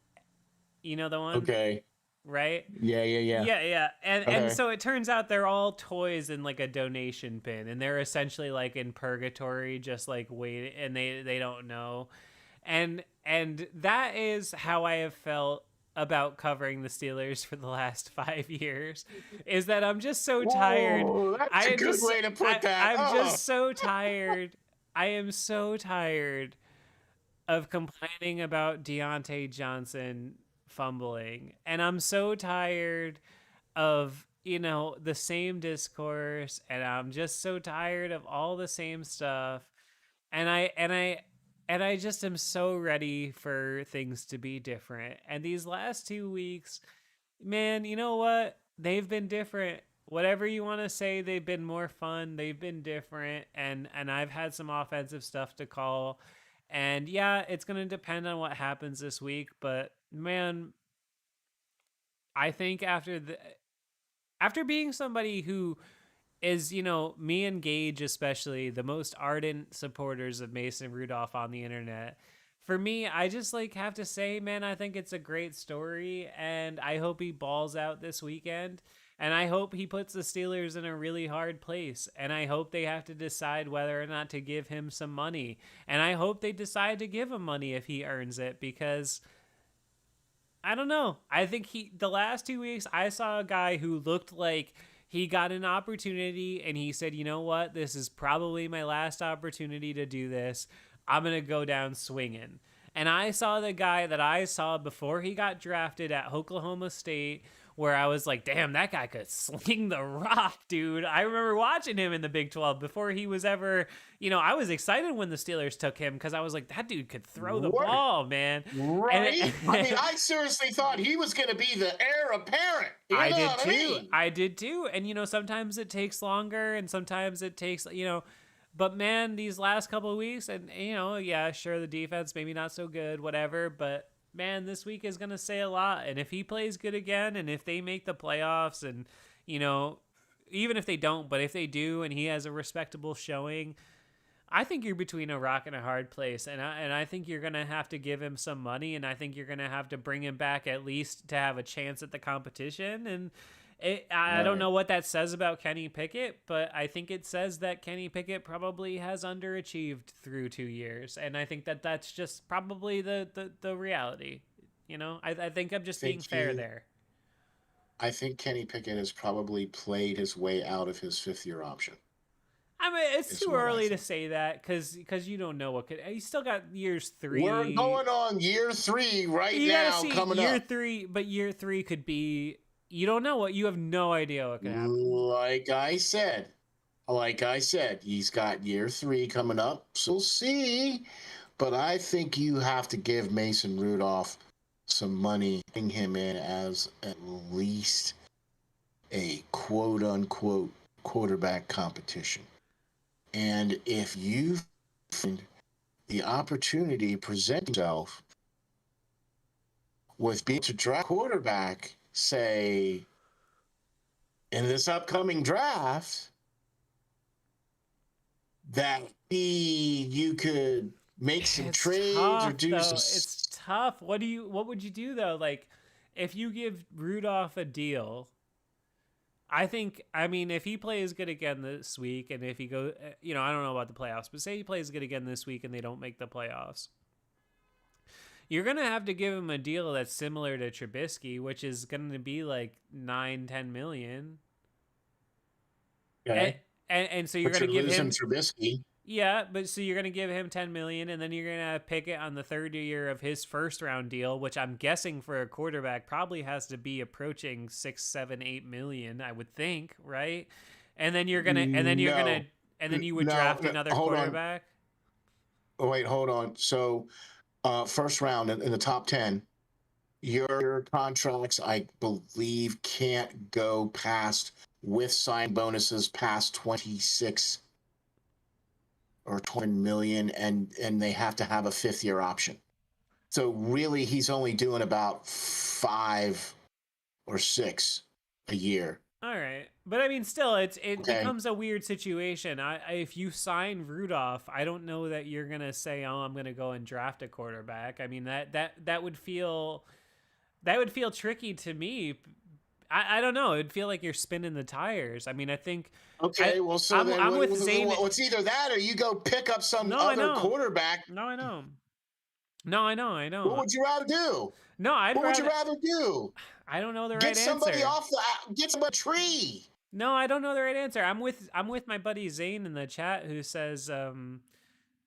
You know the one? Okay. Right? Yeah, yeah, yeah. Yeah, yeah. And Okay. so it turns out they're all toys in like a donation bin, and they're essentially like in purgatory, just like waiting, and they don't know. And that is how I have felt about covering the Steelers for the last 5 years, is that I'm just so tired. Whoa, that's a good way to put that. I'm Oh, just so tired. I am so tired of complaining about Deontay Johnson fumbling. And I'm so tired of, the same discourse, and I'm just so tired of all the same stuff. And I just am so ready for things to be different. And these last 2 weeks, man, you know what? They've been different. Whatever you want to say, they've been more fun. They've been different, and I've had some offensive stuff to call. And yeah, it's going to depend on what happens this week, but man, I think after being somebody who is, me and Gage especially, the most ardent supporters of Mason Rudolph on the internet. For me, I just like have to say, man, I think it's a great story, and I hope he balls out this weekend. And I hope he puts the Steelers in a really hard place. And I hope they have to decide whether or not to give him some money. And I hope they decide to give him money if he earns it, because I don't know. I think the last 2 weeks, I saw a guy who looked like he got an opportunity and he said, you know what? This is probably my last opportunity to do this. I'm going to go down swinging. And I saw the guy that I saw before he got drafted at Oklahoma State, where I was like, damn, that guy could sling the rock, dude. I remember watching him in the Big 12 before he was ever, I was excited when the Steelers took him, because I was like, that dude could throw the right. ball, man. Right? I mean, I seriously thought he was going to be the heir apparent. I did too. I did too. And, sometimes it takes longer and sometimes it takes, but man, these last couple of weeks, and, yeah, sure, the defense maybe not so good, whatever, but man, this week is going to say a lot. And if he plays good again, and if they make the playoffs, and, even if they don't, but if they do, and he has a respectable showing, I think you're between a rock and a hard place. And I think you're going to have to give him some money, and I think you're going to have to bring him back at least to have a chance at the competition. And I don't know what that says about Kenny Pickett, but I think it says that Kenny Pickett probably has underachieved through 2 years. And I think that that's just probably the reality. I think I'm just being fair there. I think Kenny Pickett has probably played his way out of his fifth-year option. I mean, it's is too what I early to think. say that because you don't know what could. You still got years We're 3. going on year 3 right You got to now see coming year up. 3, but year 3 could be. You don't know what. You have no idea what could happen. Like I said, he's got year 3 coming up. So we'll see. But I think you have to give Mason Rudolph some money, bring him in as at least a quote unquote quarterback competition. And if you find the opportunity present itself with being to draft quarterback, say in this upcoming draft, that you could make some It's trades or tough do some. though. It's tough. What would you do though? Like if you give Rudolph a deal, I mean if he plays good again this week and if he go I don't know about the playoffs, but say he plays good again this week and they don't make the playoffs. You're going to have to give him a deal that's similar to Trubisky, which is going to be like 9-10 million. And, Okay, and so you're but going to you're give losing him. Trubisky. Yeah, but so you're gonna give him 10 million, and then you're gonna pick it on the third year of his first round deal, which I'm guessing for a quarterback probably has to be approaching 6, 7, 8 million, I would think, right? And then No, and then you would no, draft no. another Hold on. quarterback. Oh, wait, hold on. So, first round in the top 10, your contracts, I believe, can't go past with sign bonuses past 26 or 20 million, and they have to have a 5th-year option. So really, he's only doing about 5 or 6 a year. All right, but I mean, still, it Okay. becomes a weird situation. If you sign Rudolph, I don't know that you're gonna say, "Oh, I'm gonna go and draft a quarterback." I mean, that would feel tricky to me. I don't know. It'd feel like you're spinning the tires. I mean, I think I Okay. Well, so then I'm with Zane. what's either that or you go pick up some No, I other know. quarterback. No, I know. No, I know. I What know. would you rather do? No, I'd What would you rather. rather do? I don't know the Get right somebody answer. off the get some a tree. No, I don't know the right answer. I'm with my buddy Zane in the chat who says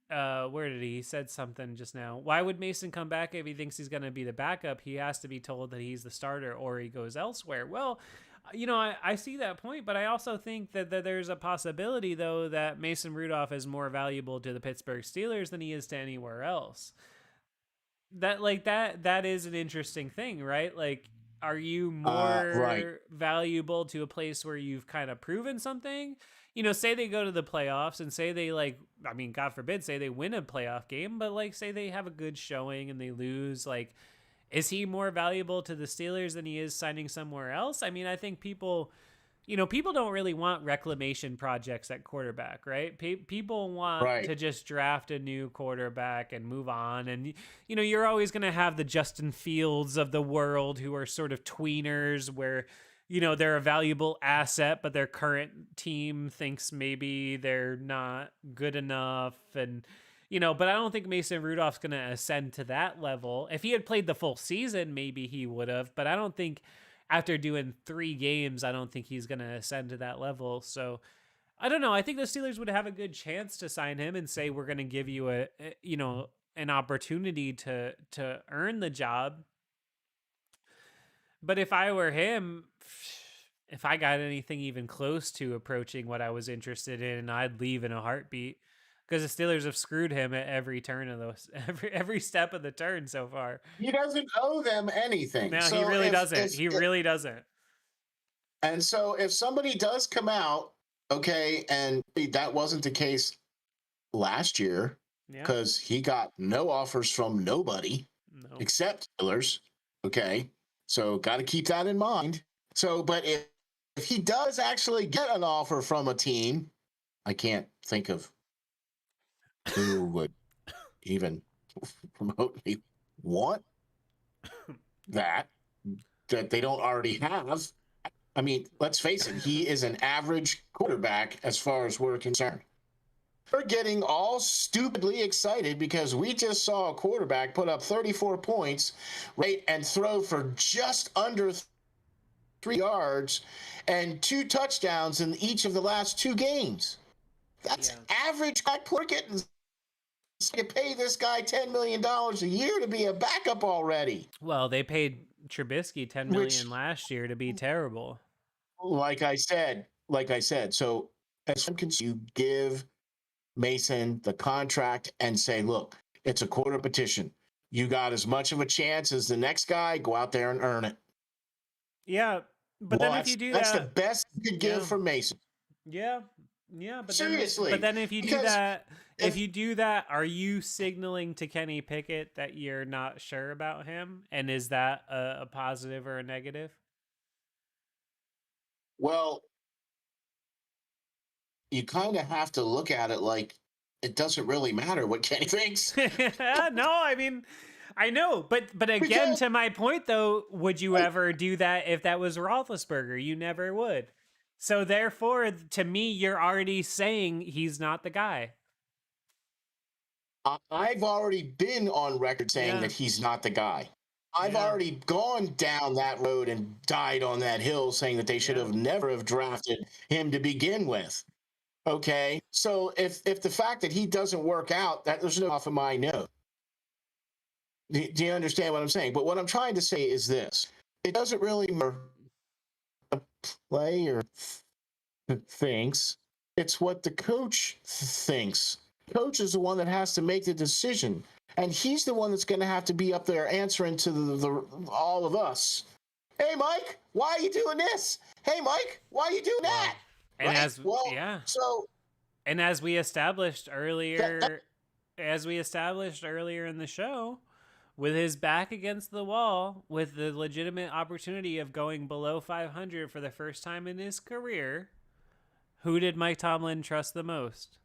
where did he said something just now. Why would Mason come back if he thinks he's going to be the backup? He has to be told that he's the starter or he goes elsewhere. Well, I see that point, but I also think that there's a possibility though that Mason Rudolph is more valuable to the Pittsburgh Steelers than he is to anywhere else. That is an interesting thing, right? Like, are you Right. more valuable to a place where you've kind of proven something? Say they go to the playoffs and say they I mean, God forbid, say they win a playoff game, but like say they have a good showing and they lose, like is he more valuable to the Steelers than he is signing somewhere else? I mean, I think people don't really want reclamation projects at quarterback, right? People want Right. to just draft a new quarterback and move on. And, you're always going to have the Justin Fields of the world who are sort of tweeners where, they're a valuable asset, but their current team thinks maybe they're not good enough. And, but I don't think Mason Rudolph's going to ascend to that level. If he had played the full season, maybe he would have, but I don't think after doing 3 games, I don't think he's going to ascend to that level. So I don't know. I think the Steelers would have a good chance to sign him and say we're going to give you an opportunity to earn the job. But if I were him, if I got anything even close to approaching what I was interested in, I'd leave in a heartbeat because the Steelers have screwed him at every turn of those every step of the turn so far. He doesn't owe them anything. No, he So really doesn't. He really doesn't. and so if somebody does come out, okay, and that wasn't the case last year Yeah. because he got no offers from nobody No. except Steelers. Okay. So got to keep that in mind. So, but if he does actually get an offer from a team, I can't think of who would even remotely want that they don't already have. I mean, let's face it, he is an average quarterback as far as we're concerned. We're getting all stupidly excited because we just saw a quarterback put up 34 points, right, and throw for just under 3 yards and 2 touchdowns in each of the last 2 games. That's Yeah. average guy. We're getting to pay this guy $10 million a year to be a backup already. Well, they paid Trubisky 10 million Which, last year to be terrible. like I said, so as you give Mason the contract and say, look, it's a quarter petition. You got as much of a chance as the next guy. Go out there and earn it. Yeah, but Well, then if you do that's the that, best you could give yeah, for Mason. yeah, yeah, but Seriously, then if you do because that, if if you do that, are you signaling to Kenny Pickett that you're not sure about him? And is that a positive or a negative? well, you kind of have to look at it like it doesn't really matter what Kenny thinks No, I mean, I know, but again, because to my point though, would you ever do that if that was Roethlisberger? You never would. So therefore, to me, you're already saying he's not the guy. I've already been on record saying Yeah, that he's not the guy. I've yeah, already gone down that road and died on that hill saying that they should yeah. have never have drafted him to begin with. Okay, so if the fact that he doesn't work out, that there's no off of my note. Do you understand what I'm saying? But what I'm trying to say is this: it doesn't really matter what the player thinks; it's what the coach thinks. Coach is the one that has to make the decision, and he's the one that's going to have to be up there answering to all of us. Hey, Mike, why are you doing this? Hey, Mike, why are you doing Well, that? and Right? as Well, yeah, so and as we established that earlier, in the show, with his back against the wall, with the legitimate opportunity of going below 500 for the first time in his career, who did Mike Tomlin trust the most?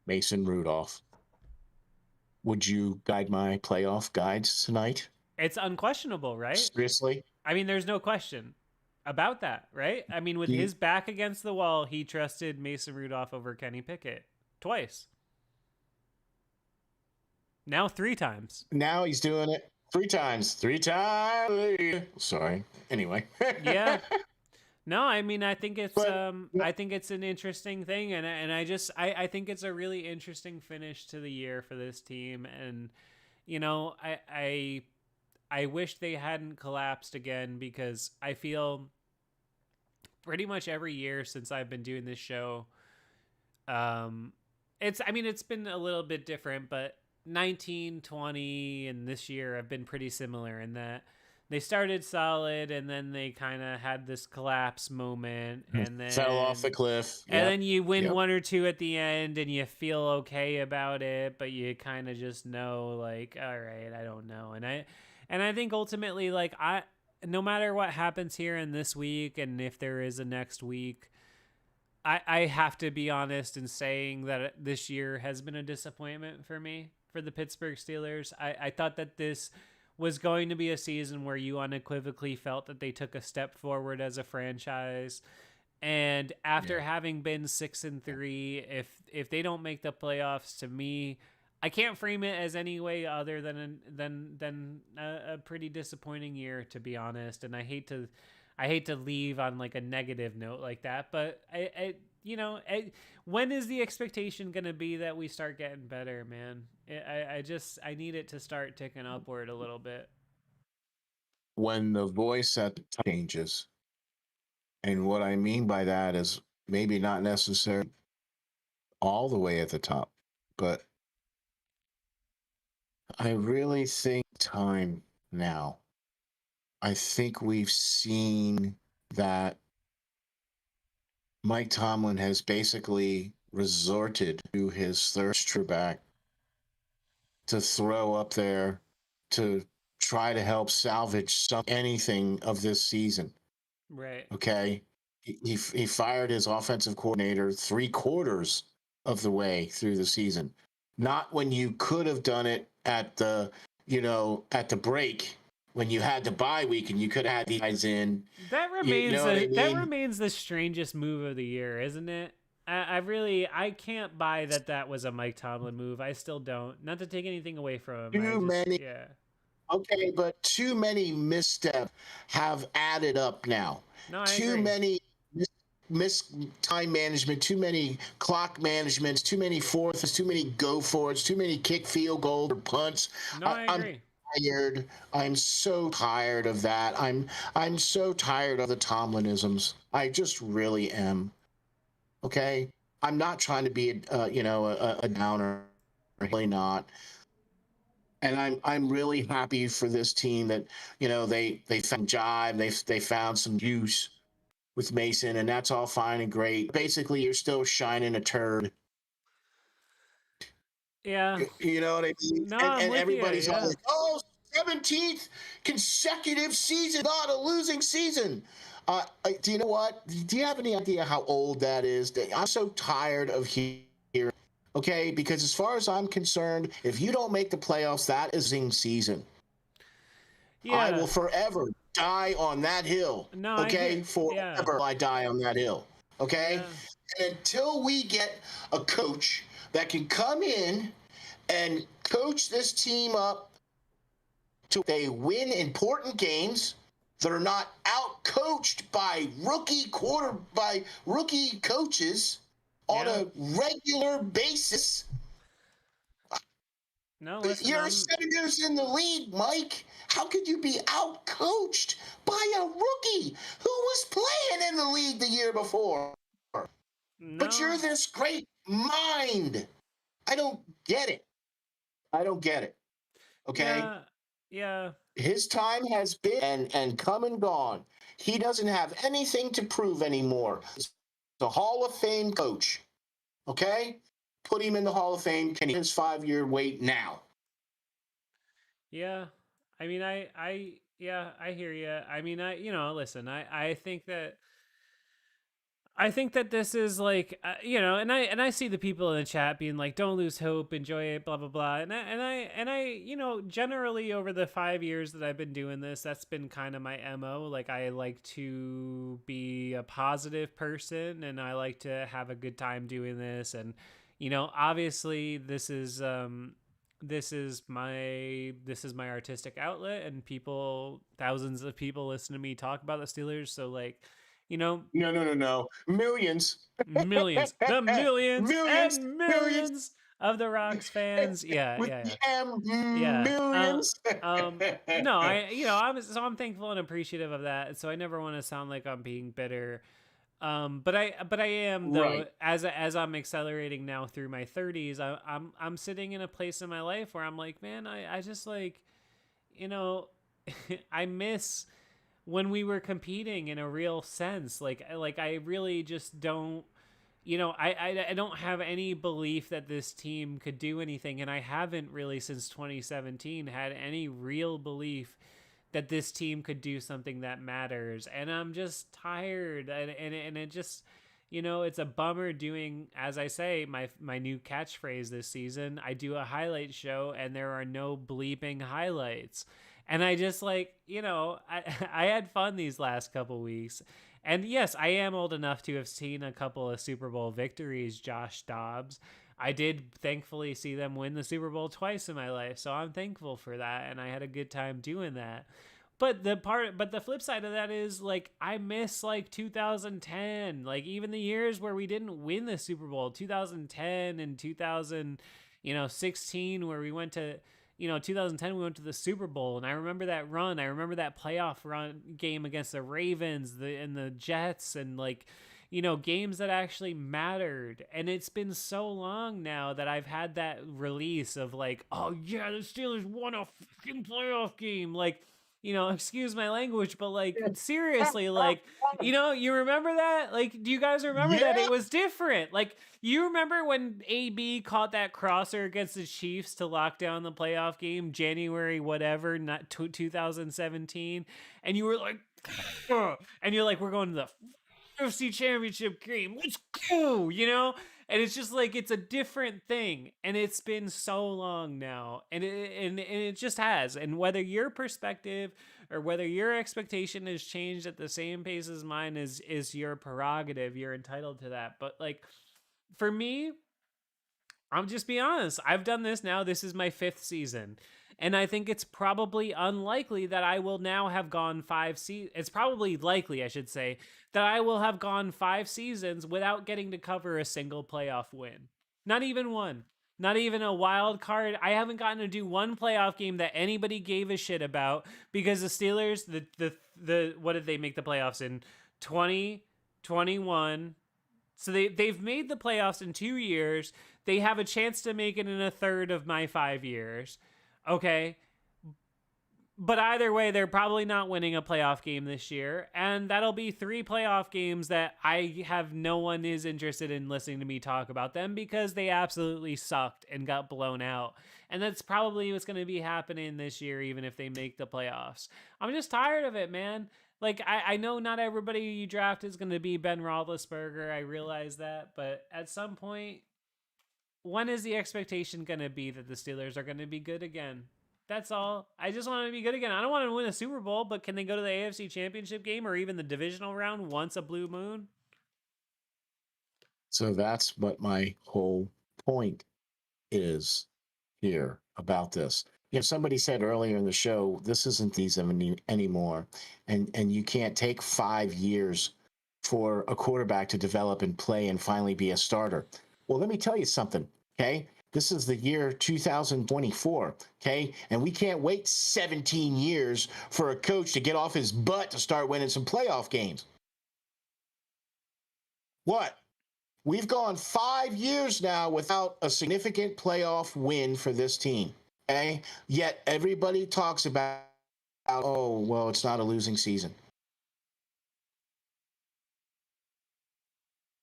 Mason Rudolph. Would you guide my playoff guides tonight? It's unquestionable, right? Seriously? I mean, there's no question about that, right? I mean, with Do you, his back against the wall, he trusted Mason Rudolph over Kenny Pickett twice. Now 3 times. now he's doing it 3 times. 3 times. Sorry. Anyway. Yeah. No, I mean, but I think it's an interesting thing, and I think it's a really interesting finish to the year for this team, and you know, I wish they hadn't collapsed again, because I feel pretty much every year since I've been doing this show, um, it's been a little bit different, but 19, 20, and this year have been pretty similar in that they started solid and then they kind of had this collapse moment, fell off the cliff. and Yep. then you win Yep. one or two at the end and you feel okay about it, but you kind of just know, like, all right, I don't know. And I think ultimately, like, no matter what happens here in this week, and if there is a next week, I have to be honest in saying that this year has been a disappointment for me, for the Pittsburgh Steelers. I thought that this was going to be a season where you unequivocally felt that they took a step forward as a franchise. And after Yeah. having been 6-3, if they don't make the playoffs, to me, I can't frame it as any way other than a pretty disappointing year, to be honest. And I hate to leave on like a negative note like that, but when is the expectation going to be that we start getting better, man? I need it to start ticking upward a little bit. When the voice at the top changes. And what I mean by that is maybe not necessarily all the way at the top, but I really think time now. I think we've seen that Mike Tomlin has basically resorted to his third back to throw up there to try to help salvage anything of this season. Right. Okay. He fired his offensive coordinator 3/4 of the way through the season. Not when you could have done it at the break when you had the bye week and you could have had these guys in. That You remains know what I that mean? remains the strangest move of the year, isn't it? I can't buy that was a Mike Tomlin move. I still don't. Not to take anything away from him. I Too just, many. yeah. Okay, but too many missteps have added up now. No, I Too agree. many. miss time management, too many clock managements, too many fourths, too many go forwards, too many kick field goals or punts. No, I I'm agree. tired. I'm so tired of that. I'm so tired of the Tomlinisms. I just really am. Okay, I'm not trying to be a downer. Really not. And I'm really happy for this team that they found jive, they found some juice with Mason, and that's all fine and great. Basically, you're still shining a turd. Yeah. You know what I mean? No, And I'm with you. everybody's all Yeah. like, "Oh, 17th consecutive season, not a losing season." Do you know what? Do you have any idea how old that is? I'm so tired of hearing. Okay, because as far as I'm concerned, if you don't make the playoffs, that is losing season. I Yeah. will forever die on that hill. No, I hear. Okay, Yeah. forever I die on that hill. Okay, Yeah. and until we get a coach that can come in and coach this team up to they win important games. They're not out coached by rookie coaches on Yeah. a regular basis. No, listen, You're I'm 7 years in the league, Mike. How could you be out coached by a rookie who was playing in the league the year before? But you're no. this great mind. I don't get it. I don't get it. Okay. Yeah. Yeah. His time has been and come and gone. He doesn't have anything to prove anymore. He's a Hall of Fame coach. Okay? Put him in the Hall of Fame. Can he his 5 year wait now? Yeah. I mean, yeah, I hear you. I mean, listen, I think that this is like, and I see the people in the chat being like, "Don't lose hope, enjoy it, blah blah blah," and I, generally over the 5 years that I've been doing this, that's been kind of my mo. Like, I like to be a positive person, and I like to have a good time doing this, and obviously, this is my artistic outlet, and thousands of people listen to me talk about the Steelers, so like you know No, no, no, no. Millions. millions, the millions Millions. and Millions. millions of the Rocks fans. Yeah, With yeah, the M. yeah. Millions. No, I'm thankful and appreciative of that. So I never want to sound like I'm being bitter. But I am, though, Right. as I'm accelerating now through my 30s. I'm sitting in a place in my life where I'm like, man, I just like, you know, I miss when we were competing in a real sense. Like I really just don't, I don't have any belief that this team could do anything, and I haven't really since 2017 had any real belief that this team could do something that matters. And I'm just tired, and it just, it's a bummer doing, as I say, my new catchphrase this season. I do a highlight show, and there are no bleeping highlights. And I just like, I had fun these last couple weeks. And yes, I am old enough to have seen a couple of Super Bowl victories, Josh Dobbs. I did thankfully see them win the Super Bowl twice in my life, so I'm thankful for that, and I had a good time doing that. But the flip side of that is, like, I miss like 2010, like even the years where we didn't win the Super Bowl, 2010 and 16, where we went to 2010 we went to the Super Bowl, and I remember that run. I remember that playoff run game against the Ravens, and the Jets, and like games that actually mattered. And it's been so long now that I've had that release of like, oh yeah, the Steelers won a fucking playoff game. Like, excuse my language, but like seriously, like, you remember that? Like, do you guys remember that Yeah. it was different? Like, you remember when AB caught that crosser against the Chiefs to lock down the playoff game, January whatever, not 2017, and you were like, ugh, and you're like, we're going to the UFC championship game. Let's go, And it's just like, it's a different thing, and it's been so long now, and it just has. And whether your perspective or whether your expectation has changed at the same pace as mine is your prerogative. You're entitled to that. But like, for me, I'm just be honest. I've done this now. This is my 5th season. And I think it's probably unlikely that I will now have gone it's probably likely, I should say, that I will have gone 5 seasons without getting to cover a single playoff win. Not even one. Not even a wild card. I haven't gotten to do one playoff game that anybody gave a shit about because the Steelers, the what did they make the playoffs in? 2021. So they've made the playoffs in 2 years. They have a chance to make it in a third of my 5 years. Okay. But either way, they're probably not winning a playoff game this year. And that'll be 3 playoff games that I have no one is interested in listening to me talk about them because they absolutely sucked and got blown out. And that's probably what's going to be happening this year, even if they make the playoffs. I'm just tired of it, man. Like, I know not everybody you draft is going to be Ben Roethlisberger. I realize that. But at some point, when is the expectation going to be that the Steelers are going to be good again? That's all. I just want to be good again. I don't want to win a Super Bowl, but can they go to the AFC Championship game or even the divisional round once a blue moon? So that's what my whole point is here about this. Somebody said earlier in the show, this isn't these anymore, and you can't take 5 years for a quarterback to develop and play and finally be a starter. Well, let me tell you something, okay? This is the year 2024, okay? And we can't wait 17 years for a coach to get off his butt to start winning some playoff games. What? We've gone 5 years now without a significant playoff win for this team, okay? Yet everybody talks about, oh, well, it's not a losing season.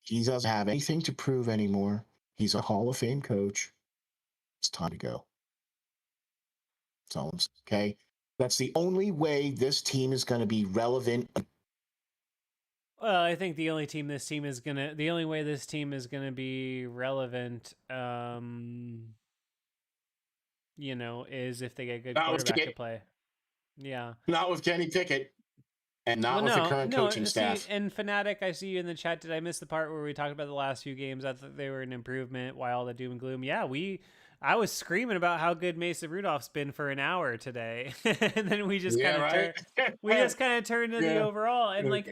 He doesn't have anything to prove anymore. He's a Hall of Fame coach. It's time to go. That's all I'm saying, okay? That's the only way this team is going to be relevant. Well, I think the only way this team is gonna be relevant, is if they get a good Not with quarterback to Pickett, play. Yeah. not with Kenny Pickett, and Well, not with the no, current no. coaching See, staff. and Fanatic, I see you in the chat. Did I miss the part where we talked about the last few games? I thought they were an improvement. Why all the doom and gloom? Yeah, I was screaming about how good Mason Rudolph's been for an hour today, and then we just Yeah, kind of right. turned to the Yeah. overall, and like,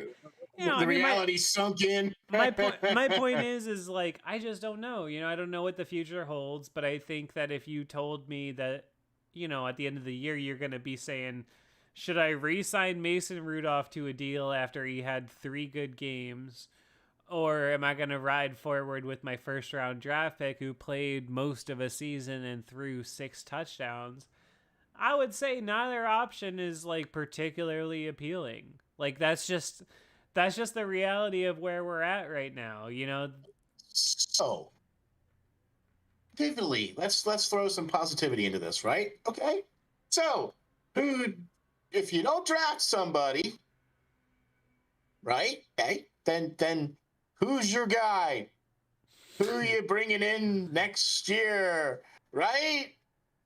I The mean, reality sunk in. my point is like I just don't know. I don't know what the future holds, but I think that if you told me that, at the end of the year you're going to be saying, should I re-sign Mason Rudolph to a deal after he had 3 good games, or am I going to ride forward with my first round draft pick who played most of a season and threw 6 touchdowns? I would say neither option is like particularly appealing. Like that's just the reality of where we're at right now. So, pivotally, let's throw some positivity into this, right? Okay. So, who, if you don't draft somebody, right? Okay, then who's your guy? Who are you bringing in next year? Right?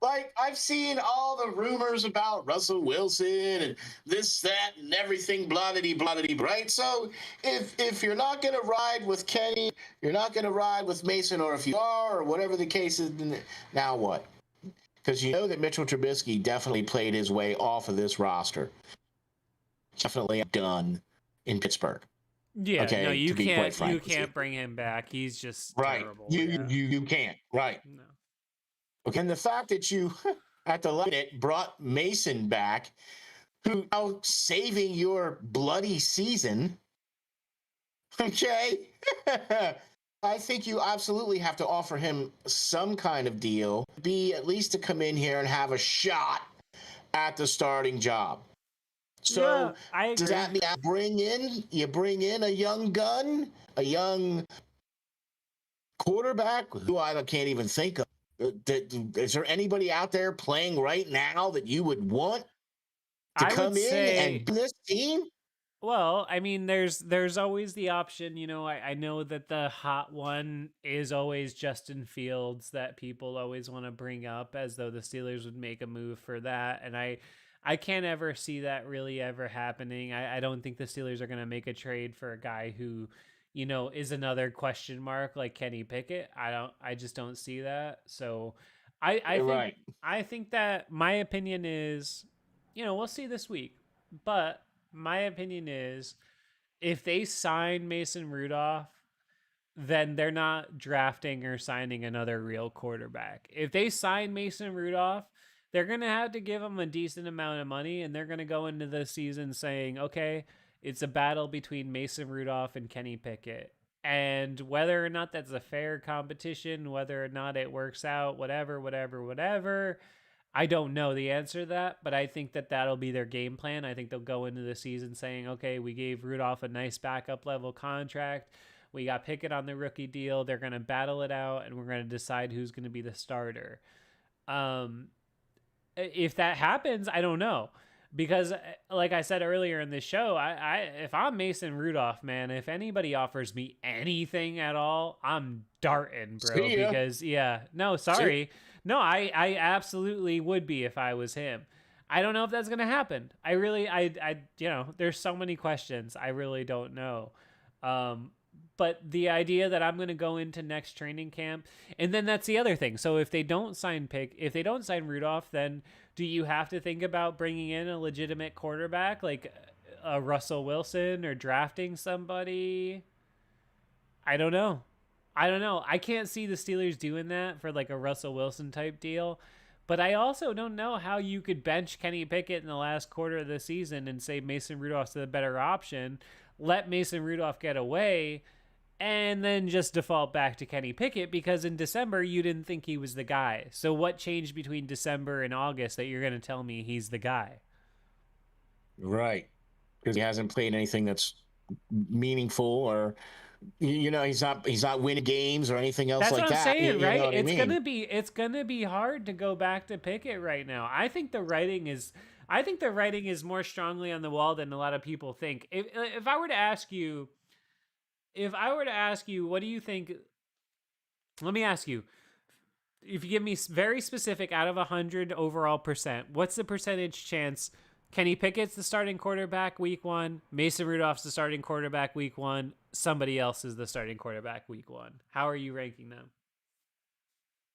Like, I've seen all the rumors about Russell Wilson and this, that, and everything, blah, blah, blah, blah, right? So if you're not going to ride with Kenny, you're not going to ride with Mason, or if you are, or whatever the case is, now what? Because you know that Mitchell Trubisky definitely played his way off of this roster. Definitely done in Pittsburgh. Yeah, no, Okay, you to be quite can't frank you with you. can't bring him back. He's just Right. terrible. You Yeah. you you can't. Right. No. Okay. And the fact that you at the last minute brought Mason back, who now saving your bloody season. Okay. I think you absolutely have to offer him some kind of deal, be at least to come in here and have a shot at the starting job. Yeah, So I agree. does that mean you bring in a young gun, a young quarterback who I can't even think of? Is there anybody out there playing right now that you would want to I would come in say, and be this team? well, I mean, there's always the option. I know that the hot one is always Justin Fields that people always want to bring up as though the Steelers would make a move for that, and I can't ever see that really ever happening. I don't think the Steelers are going to make a trade for a guy who, is another question mark like Kenny Pickett. I just don't see that. So I think Right. I think that my opinion is, we'll see this week, but my opinion is if they sign Mason Rudolph, then they're not drafting or signing another real quarterback. If they sign Mason Rudolph, they're going to have to give him a decent amount of money, and they're going to go into the season saying, okay, it's a battle between Mason Rudolph and Kenny Pickett. And whether or not that's a fair competition, whether or not it works out, whatever, I don't know the answer to that, but I think that that'll be their game plan. I think they'll go into the season saying, okay, we gave Rudolph a nice backup level contract. We got Pickett on the rookie deal. They're going to battle it out, and we're going to decide who's going to be the starter. If that happens, I don't know. Because, like I said earlier in this show, if I'm Mason Rudolph, man, if anybody offers me anything at all, I'm darting, bro. See ya. Because, yeah, no, See. sorry. No, I absolutely would be if I was him. I don't know if that's going to happen. There's so many questions. I really don't know. But the idea that I'm going to go into next training camp, and then that's the other thing. So if they don't sign Rudolph, then do you have to think about bringing in a legitimate quarterback like a Russell Wilson or drafting somebody? I don't know. I can't see the Steelers doing that for like a Russell Wilson type deal. But I also don't know how you could bench Kenny Pickett in the last quarter of the season and say Mason Rudolph's the better option, let Mason Rudolph get away, and then just default back to Kenny Pickett because in December you didn't think he was the guy. So what changed between December and August that you're going to tell me he's the guy? Right. Because he hasn't played anything that's meaningful, or he's not winning games or anything else That's like what I'm that. saying, You know right? what I mean? It's gonna be hard to go back to Pickett right now. I think the writing is more strongly on the wall than a lot of people think. If I were to ask you, what do you think? Let me ask you. If you give me very specific out of 100 overall percent, what's the percentage chance Kenny Pickett's the starting quarterback week 1, Mason Rudolph's the starting quarterback week 1, somebody else is the starting quarterback week 1? How are you ranking them?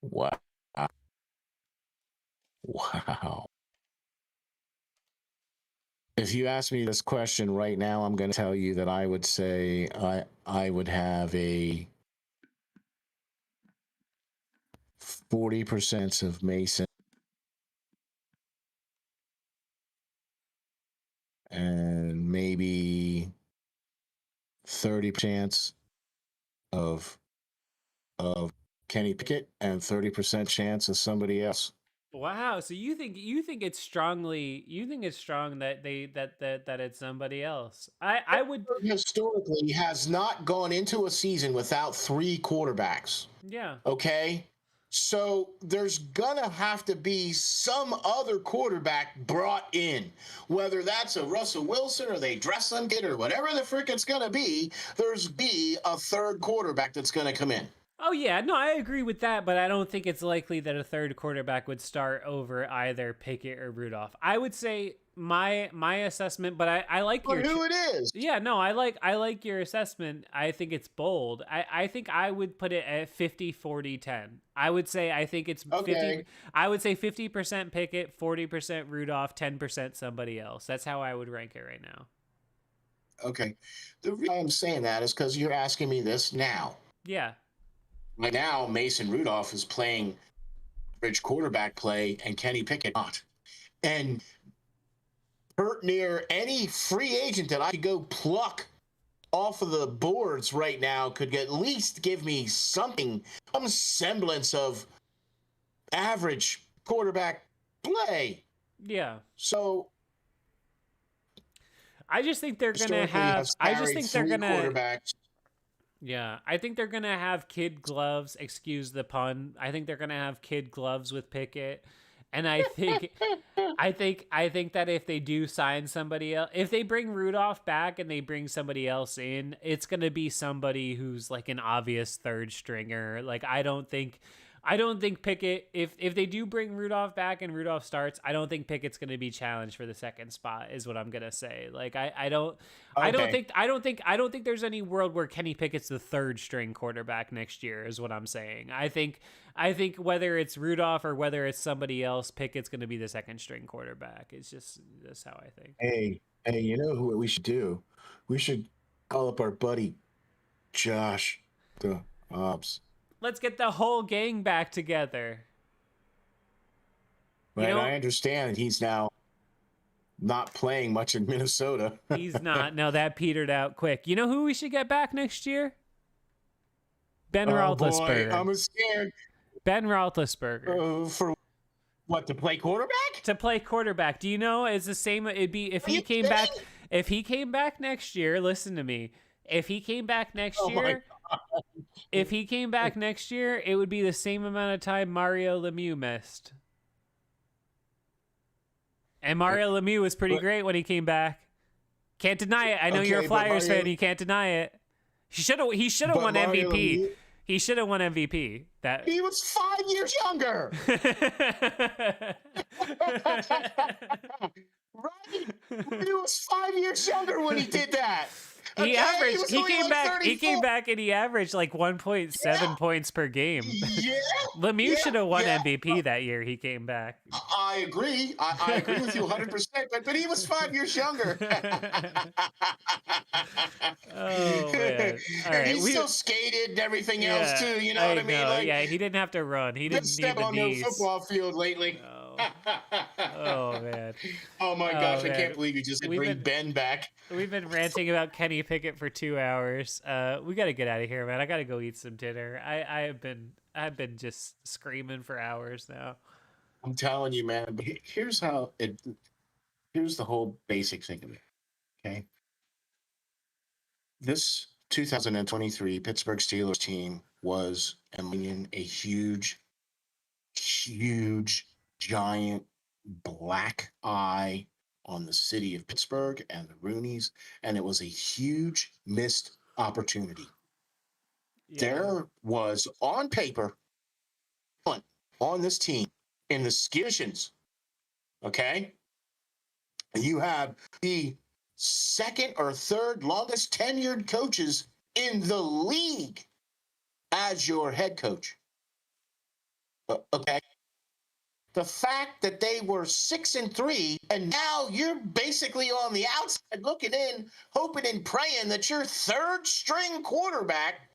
Wow. Wow. If you ask me this question right now, I'm going to tell you that I would say I would have a 40% of Mason and maybe 30 chance of Kenny Pickett and 30% chance of somebody else. Wow, so you think it's strong that that it's somebody else. I would Historically has not gone into a season without 3 quarterbacks. yeah. Okay? So there's gonna have to be some other quarterback brought in, whether that's a Russell Wilson or they dress some kid or whatever the frick it's gonna be. There's be a third quarterback that's gonna come in. Oh yeah, no, I agree with that, but I don't think it's likely that a third quarterback would start over either Pickett or Rudolph. I would say my assessment, but I like But your who it is? yeah, no, I like your assessment. I think it's bold. I think I would put it at 50-40-10. I would say I think it's Okay. 50. I would say 50% Pickett, 40% Rudolph, 10% somebody else. That's how I would rank it right now. Okay. The reason I'm saying that is because you're asking me this now. Yeah. Right now, Mason Rudolph is playing bridge quarterback play, and Kenny Pickett not. And hurt near any free agent that I could go pluck off of the boards right now could at least give me something, some semblance of average quarterback play. Yeah. So I just think they're gonna historically have. has I just carried think they're 3 gonna. quarterbacks. Yeah, I think they're gonna have kid gloves. Excuse the pun. I think they're gonna have kid gloves with Pickett, and I think that if they do sign somebody else, if they bring Rudolph back and they bring somebody else in, it's gonna be somebody who's like an obvious third stringer. Like I I don't think Pickett, if they do bring Rudolph back and Rudolph starts, I don't think Pickett's going to be challenged for the second spot. Is what I'm going to say. Like I don't Okay. I don't think there's any world where Kenny Pickett's the third string quarterback next year. Is what I'm saying. I think whether it's Rudolph or whether it's somebody else, Pickett's going to be the second string quarterback. It's just that's how I think. Hey, you know what we should do? We should call up our buddy Josh, the ops. Let's get the whole gang back together. You Right? know, I understand that he's now not playing much in Minnesota. he's not. No, that petered out quick. You know who we should get back next year? Ben Oh boy, Roethlisberger. I'm scared. Ben Roethlisberger. For what, to play quarterback? To play quarterback. Do you know it's the same? It'd be if Are he you came kidding? back. If he came back next year, listen to me. If he came back next Oh my year, if he came back next year, it would be the same amount of time Mario Lemieux missed. And Mario Lemieux was pretty great when he came back. Can't deny it. I know you're a Okay, but Flyers Mario- fan. You can't deny it. He should have But won Mario MVP. Lemieux- He should have won MVP. That He was 5 years younger. Right? He was 5 years younger when he did that. He averaged. was He only came like back. He 34. came back and he averaged like 1.7 points per game. Yeah. Lemieux should have won yeah. MVP that year. He came back. I agree. I agree with you 100%. But he was 5 years younger. Oh man! All And right, he still skated and everything else too. You know what I mean? know. Like, Yeah, he didn't have to run. He been didn't need step the on no knees. football field lately. Oh man! Oh my gosh! I man. can't believe you just said bring Ben back. We've been ranting about Kenny Pickett for 2 hours. We got to get out of here, man. I got to go eat some dinner. I've been just screaming for hours now. I'm telling you, man. But here's how it. Here's the whole basic thing of it. Okay. This 2023 Pittsburgh Steelers team was, in my opinion, a huge, giant black eye on the city of Pittsburgh and the Roonies, and it was a huge missed opportunity. Yeah. There was, on paper, on this team, in the skirmishes, okay, you have the second or third longest tenured coaches in the league as your head coach. Okay. The fact that they were 6-3, and now you're basically on the outside looking in, hoping and praying that your third string quarterback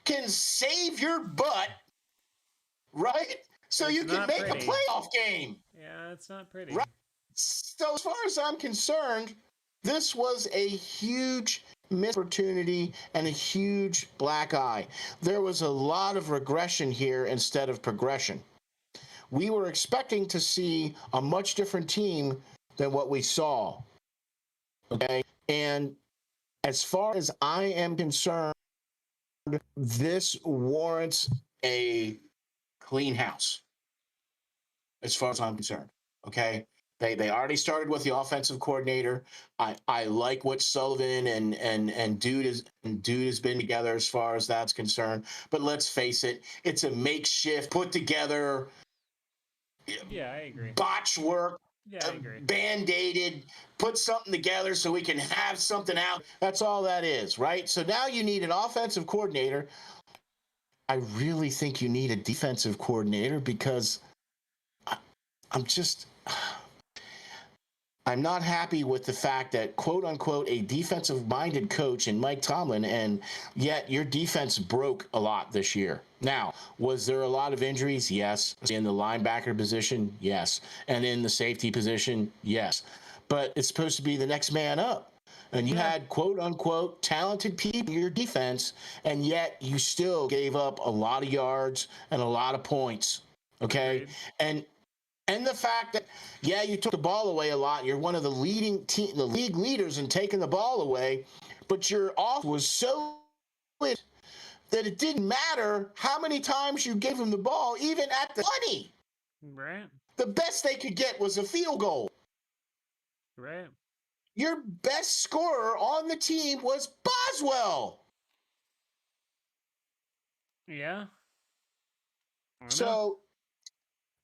can save your butt, right? So It's you can not make pretty. a playoff game. Yeah, it's not pretty. Right. So as far as I'm concerned, this was a huge missed opportunity and a huge black eye. There was a lot of regression here instead of progression. We were expecting to see a much different team than what we saw. Okay. And as far as I am concerned, this warrants a clean house. As far as I'm concerned. Okay. They already started with the offensive coordinator. I like what Sullivan and Dude has been together as far as that's concerned. But let's face it, it's a makeshift, put together. Yeah, I agree. Botch work. Yeah, I agree. Band-aided, put something together so we can have something out. That's all that is, right? So now you need an offensive coordinator. I really think you need a defensive coordinator because I'm not happy with the fact that, quote unquote, a defensive-minded coach in Mike Tomlin, and yet your defense broke a lot this year. Now, was there a lot of injuries? Yes. In the linebacker position? Yes. And in the safety position? Yes. But it's supposed to be the next man up. And you had, quote unquote, talented people in your defense, and yet you still gave up a lot of yards and a lot of points. Okay? Agreed. And the fact that, yeah, you took the ball away a lot. You're one of the the league leaders in taking the ball away, but your off was so good that it didn't matter how many times you gave them the ball, even at the 20. Right. The best they could get was a field goal. Right. Your best scorer on the team was Boswell. Yeah. I know. So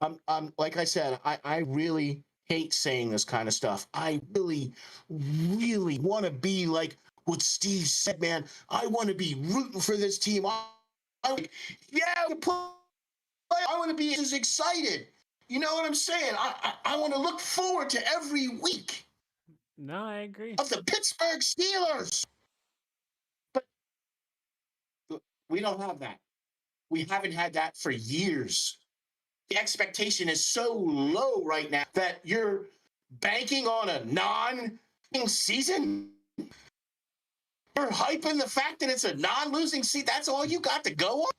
I'm like I said, I really hate saying this kind of stuff. I really, really want to be like what Steve said, man. I want to be rooting for this team. Yeah, I want to be as excited. You know what I'm saying? I want to look forward to every week No, I agree. of the Pittsburgh Steelers. But we don't have that. We haven't had that for years. The expectation is so low right now that you're banking on a non-season. You're hyping the fact that it's a non-losing season. That's all you got to go on.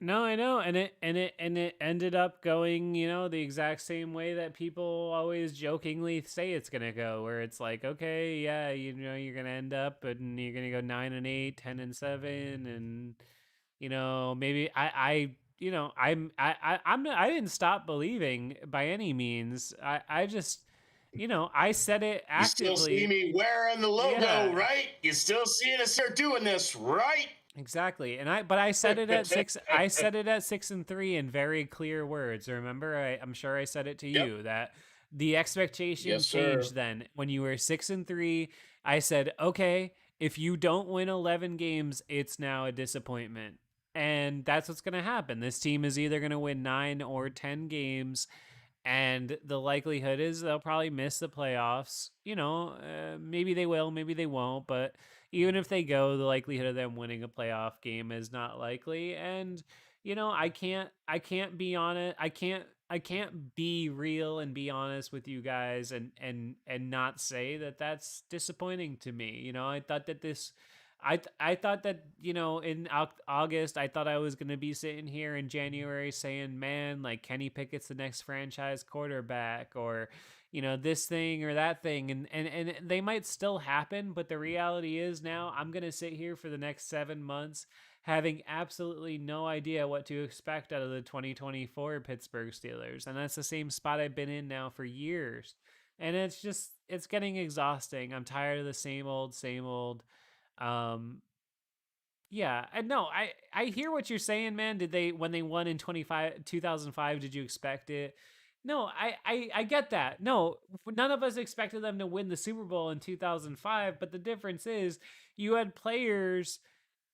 No, I know, and it ended up going, the exact same way that people always jokingly say it's gonna go, where it's like, okay, yeah, you're gonna end up and you're gonna go 9-8, 10-7, and maybe I didn't stop believing by any means. I just, I said it You still see actively. me wearing the logo, Yeah. right? You still seeing us here doing this, right? Exactly. But I said it at 6. I said it at 6-3 in very clear words. Remember, I'm sure I said it to Yep. you that the expectation Yes, sir. changed then when you were 6-3. I said, okay, if you don't win 11 games, it's now a disappointment. And that's what's going to happen. This team is either going to win 9 or 10 games, and the likelihood is they'll probably miss the playoffs. Maybe they will, maybe they won't, but even if they go, the likelihood of them winning a playoff game is not likely. And I can't be on it. I can't be real and be honest with you guys and not say that that's disappointing to me. I thought that I thought that in August I thought I was gonna be sitting here in January saying, man, like Kenny Pickett's the next franchise quarterback, or this thing or that thing, and they might still happen, but the reality is now I'm gonna sit here for the next 7 months having absolutely no idea what to expect out of the 2024 Pittsburgh Steelers, and that's the same spot I've been in now for years, and it's getting exhausting. I'm tired of the same old, same old. um, yeah, and no, I hear what you're saying, man. Did they when they won in 2005? Did you expect it? No, I get that. No, none of us expected them to win the Super Bowl in 2005. But the difference is, you had players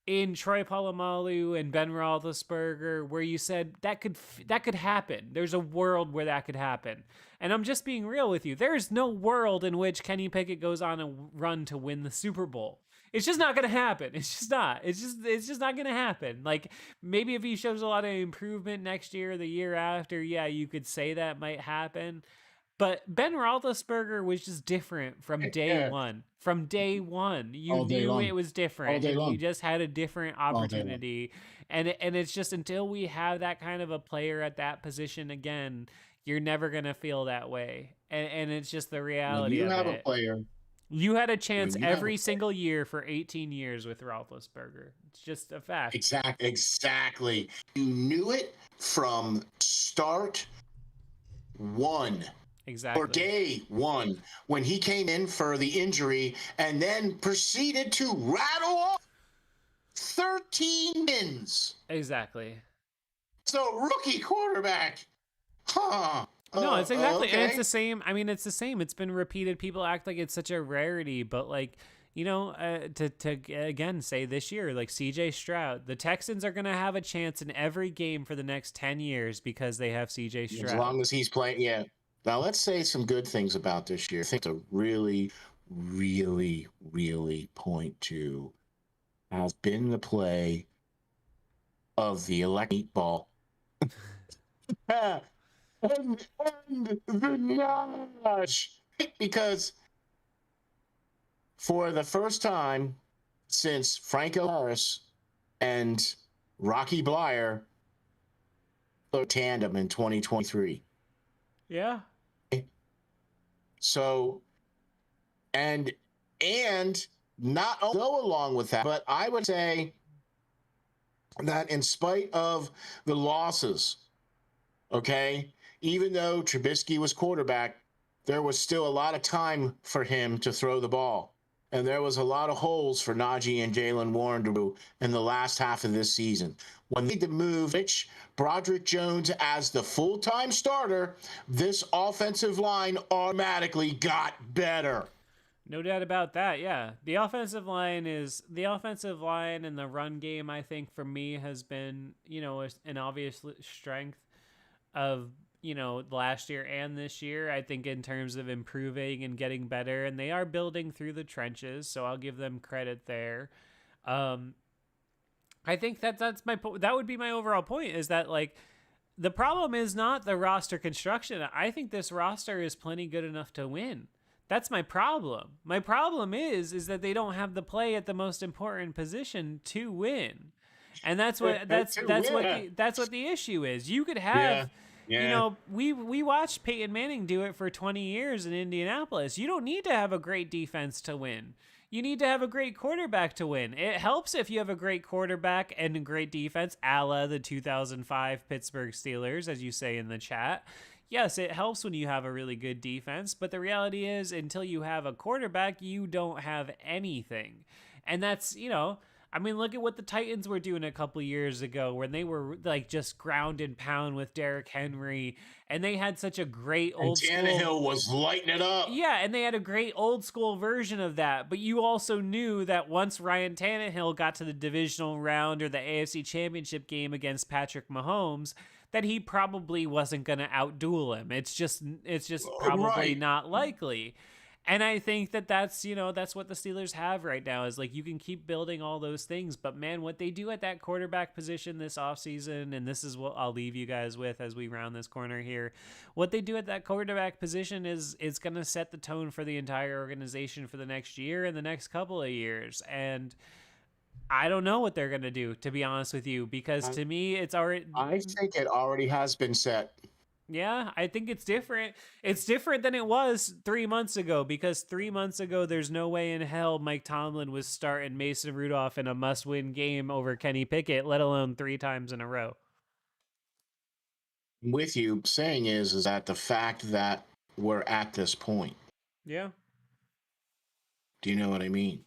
in Troy Polamalu and Ben Roethlisberger, where you said that could happen. There's a world where that could happen, and I'm just being real with you. There's no world in which Kenny Pickett goes on a run to win the Super Bowl. It's just not gonna happen. It's just not. It's just not gonna happen. Like, maybe if he shows a lot of improvement next year or the year after, yeah, you could say that might happen. But Ben Roethlisberger was just different from day Yeah. one. From day one, you All day knew it long. was All different, day and he long. just had a different All day long. opportunity. And it's just, until we have that kind of a player at that position again, you're never gonna feel that way. And it's just the When reality you of have a it. player, You had a chance when you have a every single year for 18 years with Roethlisberger. It's just a fact. exactly. You knew it from start one. Or Exactly. day one, when he came in for the injury and then proceeded to rattle off 13 wins. Exactly. So, rookie quarterback. Huh. No, it's exactly, and it's Okay. the same. I mean, it's the same. It's been repeated. People act like it's such a rarity, but like, to again say this year, like C.J. Stroud, the Texans are gonna have a chance in every game for the next 10 years because they have C.J. As Stroud. long as he's playing, yeah. Now, let's say some good things about this year. I think to really, really, really point to has been the play of the electric ball. and, and the notch. Because for the first time since Franco Harris and Rocky Blyer tandem in 2023. Yeah. So, and not go along with that, but I would say that in spite of the losses, okay, even though Trubisky was quarterback, there was still a lot of time for him to throw the ball. and there was a lot of holes for Najee and Jalen Warren to do in the last half of this season. When they made the move, Broderick Jones as the full-time starter, this offensive line automatically got better. No doubt about that. Yeah. The offensive line and the run game, I think for me has been, an obvious strength of, last year and this year. I think in terms of improving and getting better, and they are building through the trenches, so I'll give them credit there. I think that would be my overall point, is that like the problem is not the roster construction. I think this roster is plenty good enough to win. That's my problem. My problem is that they don't have the play at the most important position to win. And that's what the issue is. You could Yeah. have we watched Peyton Manning do it for 20 years in Indianapolis. You don't need to have a great defense to win. You need to have a great quarterback to win. It helps if you have a great quarterback and a great defense, a la the 2005 Pittsburgh Steelers, as you say in the chat. Yes, it helps when you have a really good defense, but the reality is until you have a quarterback, you don't have anything. And that's, look at what the Titans were doing a couple years ago when they were like just ground and pound with Derrick Henry, and they had such a great old school. Tannehill was lighting it up. Yeah, and they had a great old school version of that. But you also knew that once Ryan Tannehill got to the divisional round or the AFC Championship game against Patrick Mahomes, that he probably wasn't going to outduel him. It's just probably not likely. And I think that's what the Steelers have right now, is like you can keep building all those things, but man, what they do at that quarterback position this offseason, and this is what I'll leave you guys with as we round this corner here, what they do at that quarterback position is it's going to set the tone for the entire organization for the next year and the next couple of years. And I don't know what they're going to do, to be honest with you, because to me, it's already... I think it already has been set. Yeah, I think it's different. It's different than it was 3 months ago, because 3 months ago, there's no way in hell Mike Tomlin was starting Mason Rudolph in a must-win game over Kenny Pickett, let alone 3 times in a row. With you saying is that the fact that we're at this point. Yeah. Do you know what I mean?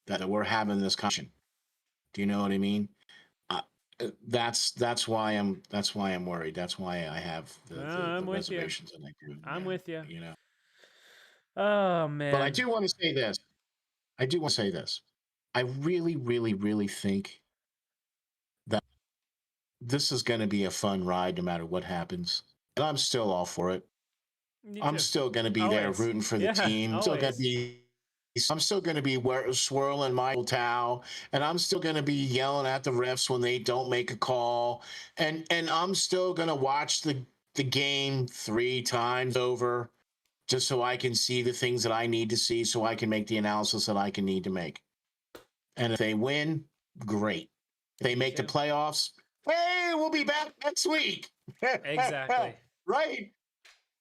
That we're having this conversation. Do you know what I mean? That's why I'm worried. That's why I have the reservations that I do. I'm with you. Oh man! But I do want to say this. I really, really, really think that this is going to be a fun ride, no matter what happens, and I'm still all for it. I'm still going to be there rooting for the team. I'm still going to be swirling my towel, and I'm still going to be yelling at the refs when they don't make a call, and I'm still going to watch the game 3 times over just so I can see the things that I need to see, so I can make the analysis that I can need to make. And if they win, great. If they make the playoffs, hey, we'll be back next week. Exactly. Right.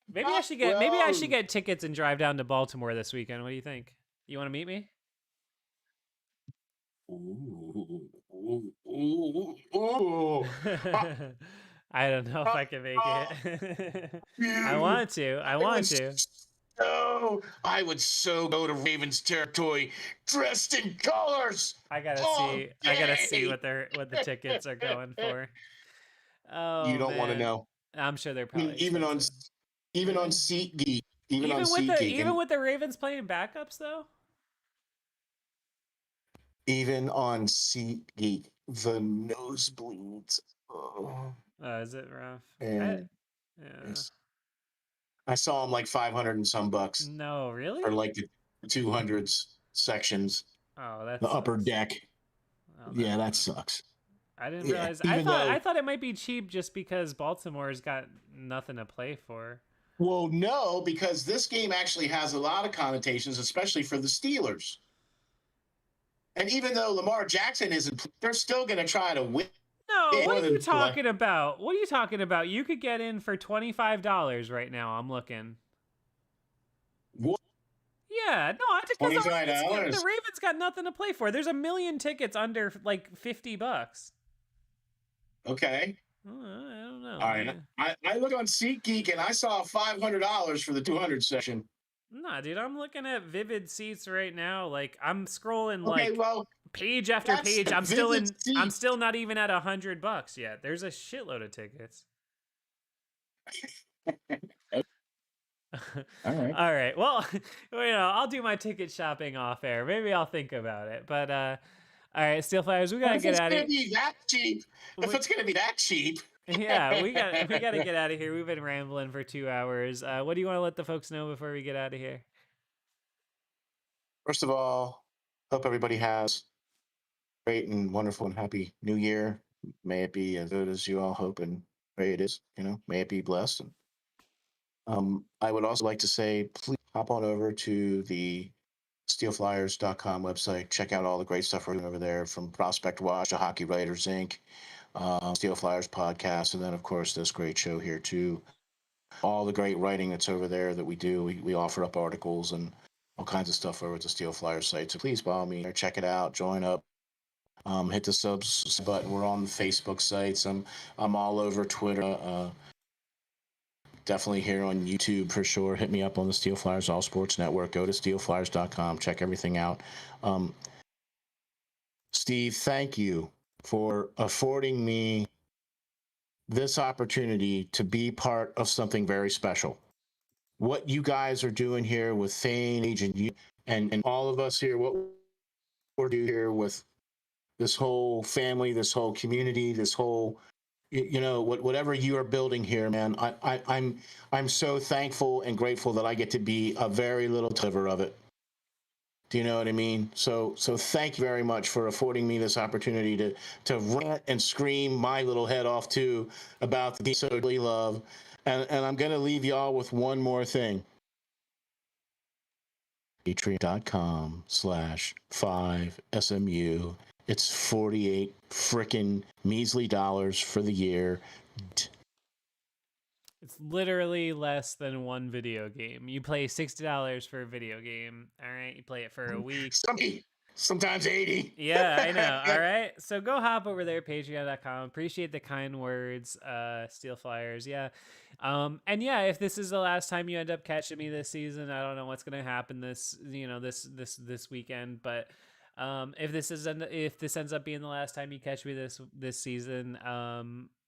Maybe I should get tickets and drive down to Baltimore this weekend. What do you think? You want to meet me? I don't know if I can make it. I want to. Oh, I would so go to Ravens territory dressed in colors. I gotta see what the tickets are going for. Oh, you don't want to know. I'm sure they're probably even on SeatGeek. Even with the Ravens playing backups though. Even on SeatGeek, the nosebleeds. Oh, is it rough? And I saw them like 500 and some bucks. No, really? Or like the 200s sections. Oh, that's the upper deck. Oh, that sucks. I didn't realize. I thought it might be cheap just because Baltimore's got nothing to play for. Well, no, because this game actually has a lot of connotations, especially for the Steelers. And even though Lamar Jackson isn't, they're still going to try to win. No, what are you talking about? What are you talking about? You could get in for $25 right now. I'm looking. What? Yeah, no, $25. The Ravens got nothing to play for. There's a million tickets under like $50. Okay. I don't know. All right. I looked on SeatGeek and I saw $500 for the 200 session. Nah, dude, I'm looking at Vivid Seats right now. Like I'm scrolling Okay, like well, page after that's page. the I'm still vivid in. I'm seat. still not even at $100 yet. There's a shitload of tickets. All right. All right. Well, I'll do my ticket shopping off air. Maybe I'll think about it. But all right, Steel Flyers, we But gotta if get it's out of gonna here. be that cheap, if We, it's gonna be that cheap, yeah, we gotta get out of here. We've been rambling for 2 hours. What do you want to let the folks know before we get out of here? first of all, hope everybody has a great and wonderful and happy New Year. May it be as good as you all hope and pray it is. May it be blessed. And I would also like to say, please hop on over to the steelflyers.com website. Check out all the great stuff we're doing over there, from Prospect Watch to Hockey Writers Inc., Steel Flyers podcast, and then, of course, this great show here, too. All the great writing that's over there that we do. We offer up articles and all kinds of stuff over at the Steel Flyers site. So please, by all means, check it out, join up. Hit the subs button. We're on the Facebook sites. I'm all over Twitter. Definitely here on YouTube for sure. Hit me up on the Steel Flyers All Sports Network. Go to steelflyers.com. Check everything out. Um, Steve, thank you for affording me this opportunity to be part of something very special. What you guys are doing here with Thane, Agent, you, and all of us here, what we're doing here with this whole family, this whole community, this whole whatever you are building here, man. I'm so thankful and grateful that I get to be a very little sliver of it. Do you know what I mean? So thank you very much for affording me this opportunity to rant and scream my little head off too about the so love. And I'm gonna leave y'all with one more thing. Patreon.com/5SMU. It's 48 frickin' measly dollars for the year. It's literally less than one video game. You play $60 for a video game. All right, you play it for a week. Sometimes 80. Yeah, I know. All right. So go hop over there, patreon.com. Appreciate the kind words, Steel Flyers. Yeah. And yeah, if this is the last time you end up catching me this season, I don't know what's gonna happen this weekend, but if this ends up being the last time you catch me this season,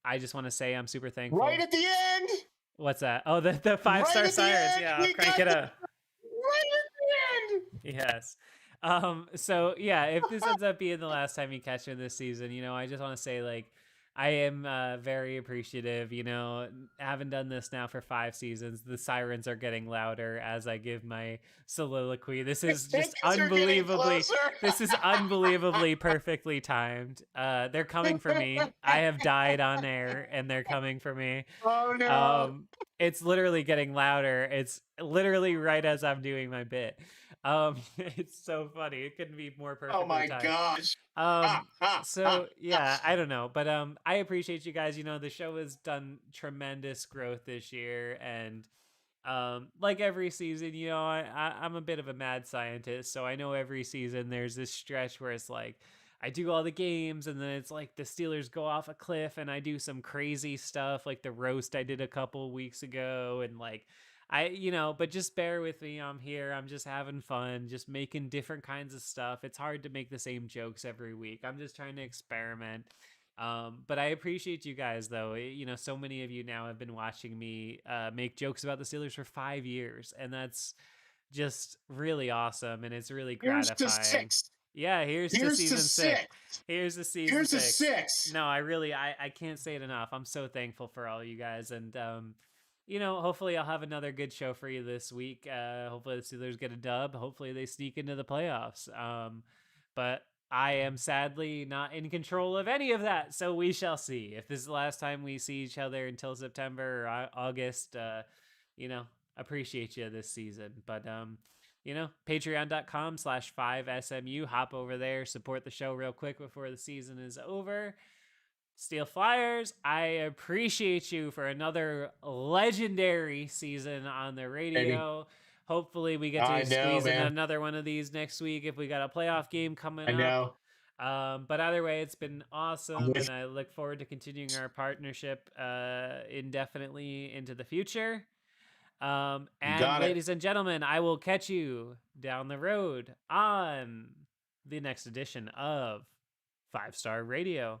I just want to say I'm super Right thankful. at the end. What's that? Oh, the Right 5-star at the sirens. end. Yeah, I'll We crank got it the up. right at the end. Yes. So yeah, if this ends up being the last time you catch me this season, I just want to say, like, I am very appreciative. Having done this now for 5 seasons, the sirens are getting louder as I give my soliloquy. This is just unbelievably, this is unbelievably perfectly timed. They're coming for me. I have died on air, and they're coming for me. Oh no. It's literally getting louder. It's literally right as I'm doing my bit. It's so funny. It couldn't be more Oh perfectly my timed. gosh. So yeah, I don't know, but I appreciate you guys. The show has done tremendous growth this year, and like every season, I'm a bit of a mad scientist, so I know every season there's this stretch where it's like I do all the games, and then it's like the Steelers go off a cliff, and I do some crazy stuff like the roast I did a couple weeks ago, and like but just bear with me. I'm here. I'm just having fun, just making different kinds of stuff. It's hard to make the same jokes every week. I'm just trying to experiment. But I appreciate you guys, though. So many of you now have been watching me make jokes about the Steelers for 5 years, and that's just really awesome, and it's really Here's to gratifying. 6. Yeah, here's to season 6. Here's to season Here's 6. to 6. No, I can't say it enough. I'm so thankful for all you guys, and hopefully I'll have another good show for you this week. Hopefully the Steelers get a dub. Hopefully they sneak into the playoffs. But I am sadly not in control of any of that, so we shall see. If this is the last time we see each other until September or August, appreciate you this season. But patreon.com/5SMU. Hop over there, support the show real quick before the season is over. Steel Flyers, I appreciate you for another legendary season on the radio. Hopefully we get to squeeze in another one of these next week if we got a playoff game coming up. But either way, it's been awesome, and I look forward to continuing our partnership indefinitely into the future. And Got it. ladies and gentlemen, I will catch you down the road on the next edition of 5 Star Radio.